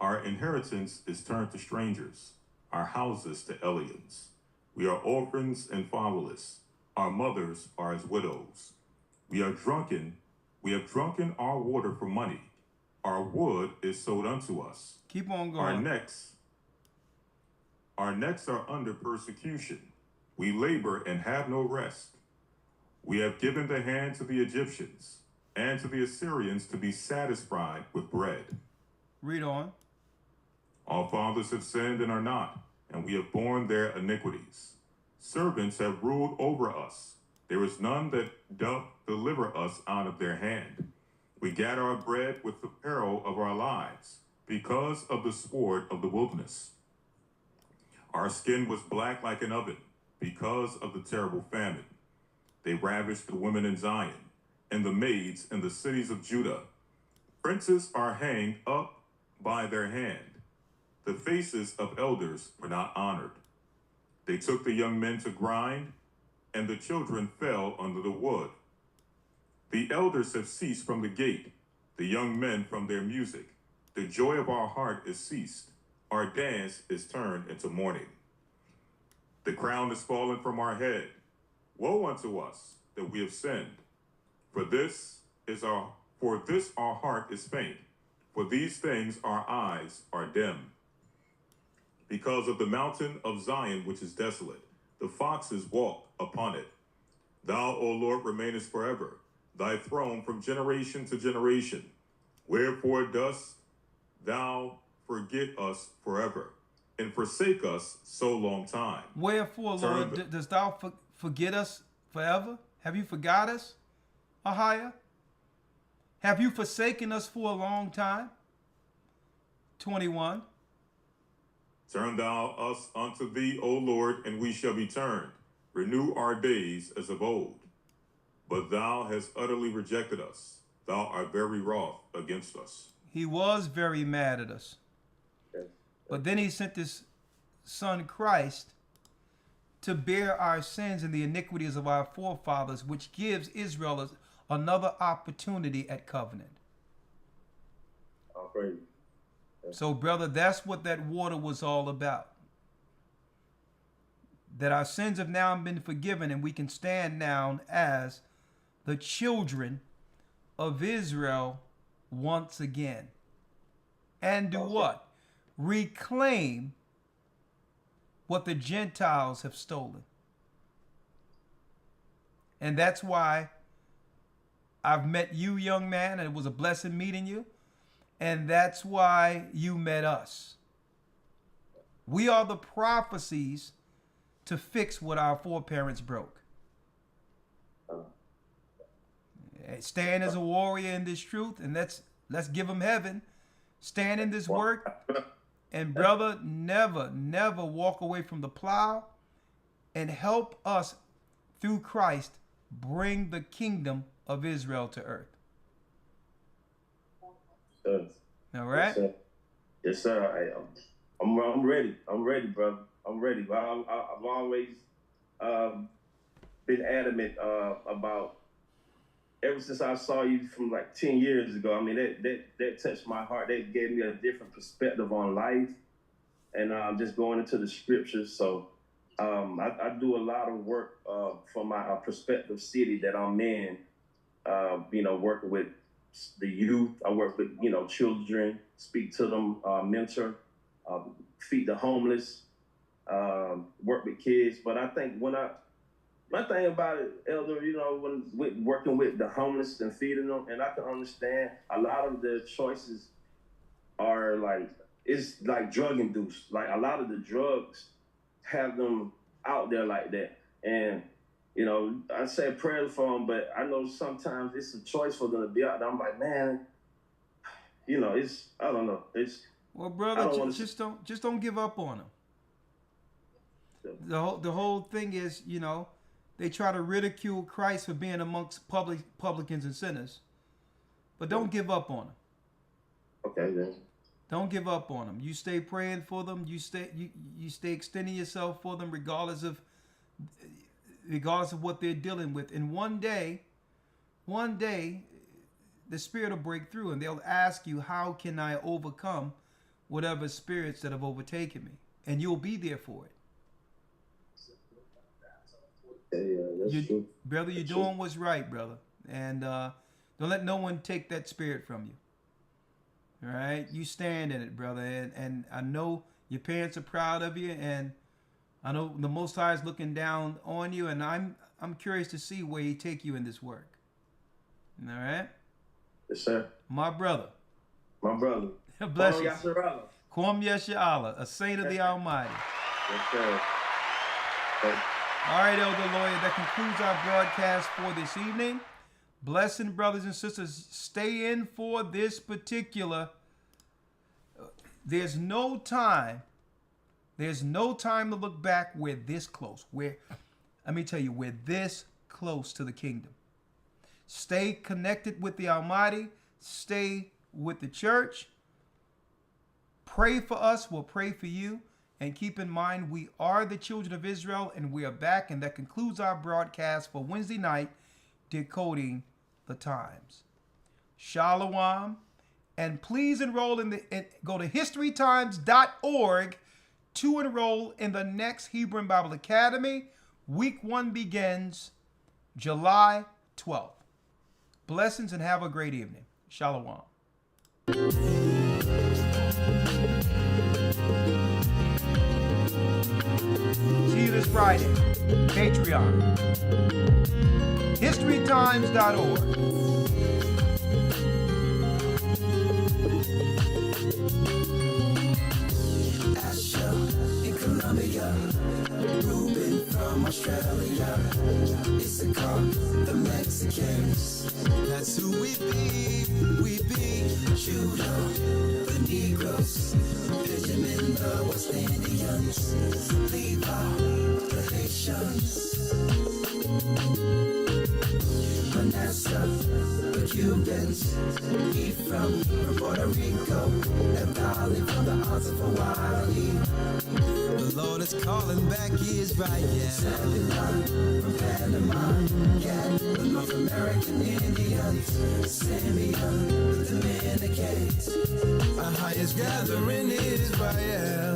Our inheritance is turned to strangers, our houses to aliens. We are orphans and fatherless. Our mothers are as widows. We have drunken our water for money. Our wood is sold unto us. Keep on going. Our necks are under persecution. We labor and have no rest. We have given the hand to the Egyptians and to the Assyrians to be satisfied with bread. Read on. Our fathers have sinned and are not, and we have borne their iniquities. Servants have ruled over us. There is none that doth deliver us out of their hand. We gather our bread with the peril of our lives, because of the sword of the wilderness. Our skin was black like an oven, because of the terrible famine. They ravished the women in Zion, and the maids in the cities of Judah. Princes are hanged up by their hand. The faces of elders were not honored. They took the young men to grind, and the children fell under the wood. The elders have ceased from the gate, the young men from their music. The joy of our heart is ceased. Our dance is turned into mourning. The crown is fallen from our head. Woe unto us that we have sinned. For this our heart is faint. For these things our eyes are dim. Because of the mountain of Zion, which is desolate, the foxes walk upon it. Thou, O Lord, remainest forever, thy throne from generation to generation. Wherefore dost thou forget us forever, and forsake us so long time? Wherefore, Lord, dost thou forget us forever? Have you forgot us, Ahiah? Have you forsaken us for a long time? 21. Turn thou us unto thee, O Lord, and we shall be turned. Renew our days as of old. But thou hast utterly rejected us. Thou art very wroth against us. He was very mad at us. But then he sent his son Christ to bear our sins and the iniquities of our forefathers, which gives Israel another opportunity at covenant. I'll pray. So, brother, that's what that water was all about. That our sins have now been forgiven, and we can stand now as the children of Israel once again. And do what? Reclaim what the Gentiles have stolen. And that's why I've met you, young man, and it was a blessing meeting you. And that's why you met us. We are the prophecies to fix what our foreparents broke. Stand as a warrior in this truth, and let's give them heaven. Stand in this work. And brother, never walk away from the plow and help us through Christ bring the kingdom of Israel to earth. Sir. All right? Yes, sir. Yes, sir. I'm ready. I'm ready, brother. I'm ready. I've always been adamant about, ever since I saw you from like 10 years ago. I mean, that touched my heart. That gave me a different perspective on life, and just going into the scriptures. So I do a lot of work for my prospective city that I'm in, working with the youth. I work with, children, speak to them, mentor, feed the homeless, work with kids. But I think my thing about it, Elder, when working with the homeless and feeding them, and I can understand a lot of the choices are it's like drug induced. Like a lot of the drugs have them out there like that. And, I say prayer for them, but I know sometimes it's a choice for them to be out there. I'm like, man, I don't know. Well, brother, just don't give up on them. The whole thing is, they try to ridicule Christ for being amongst publicans and sinners, but don't give up on them. Okay, then. Don't give up on them. You stay praying for them. You stay extending yourself for them, regardless of what they're dealing with. And one day, the Spirit will break through, and they'll ask you, "How can I overcome whatever spirits that have overtaken me?" And you'll be there for it. Yeah, that's true. Brother, you're doing what's right, brother. And don't let no one take that spirit from you. All right? You stand in it, brother. And I know your parents are proud of you, and I know the Most High is looking down on you, and I'm curious to see where He take you in this work. All right? Yes, sir. My brother. My brother. Bless you. Kwam Kwam Yasha'Allah, a saint of the Almighty. Yes, sir. Thank you. All right, Elder Lawyer, that concludes our broadcast for this evening. Blessing, brothers and sisters, stay in for this particular. There's no time to look back. We're this close. Let me tell you, we're this close to the kingdom. Stay connected with the Almighty. Stay with the church. Pray for us. We'll pray for you. And keep in mind, we are the children of Israel, and we are back. And that concludes our broadcast for Wednesday night, Decoding the Times. Shalom. And please enroll go to historytimes.org to enroll in the next Hebrew and Bible Academy. Week 1 begins July 12th. Blessings and have a great evening. Shalom. See you this Friday. Patreon. historytimes.org. Asha in Colombia, Ruben from Australia, Issachar, the Mexicans. That's who we be. We be Judah, the Negroes, Benjamin, the West Indians, Levi, the Haitians, Manasseh, the Cubans, Ephraim from Puerto Rico, Naphtali from the Isles of Hawaii. The Lord is calling back Israel. Zebulon from Panama, Gad, the North American Indians, Simeon, the Dominicans. Our highest gathering is Israel.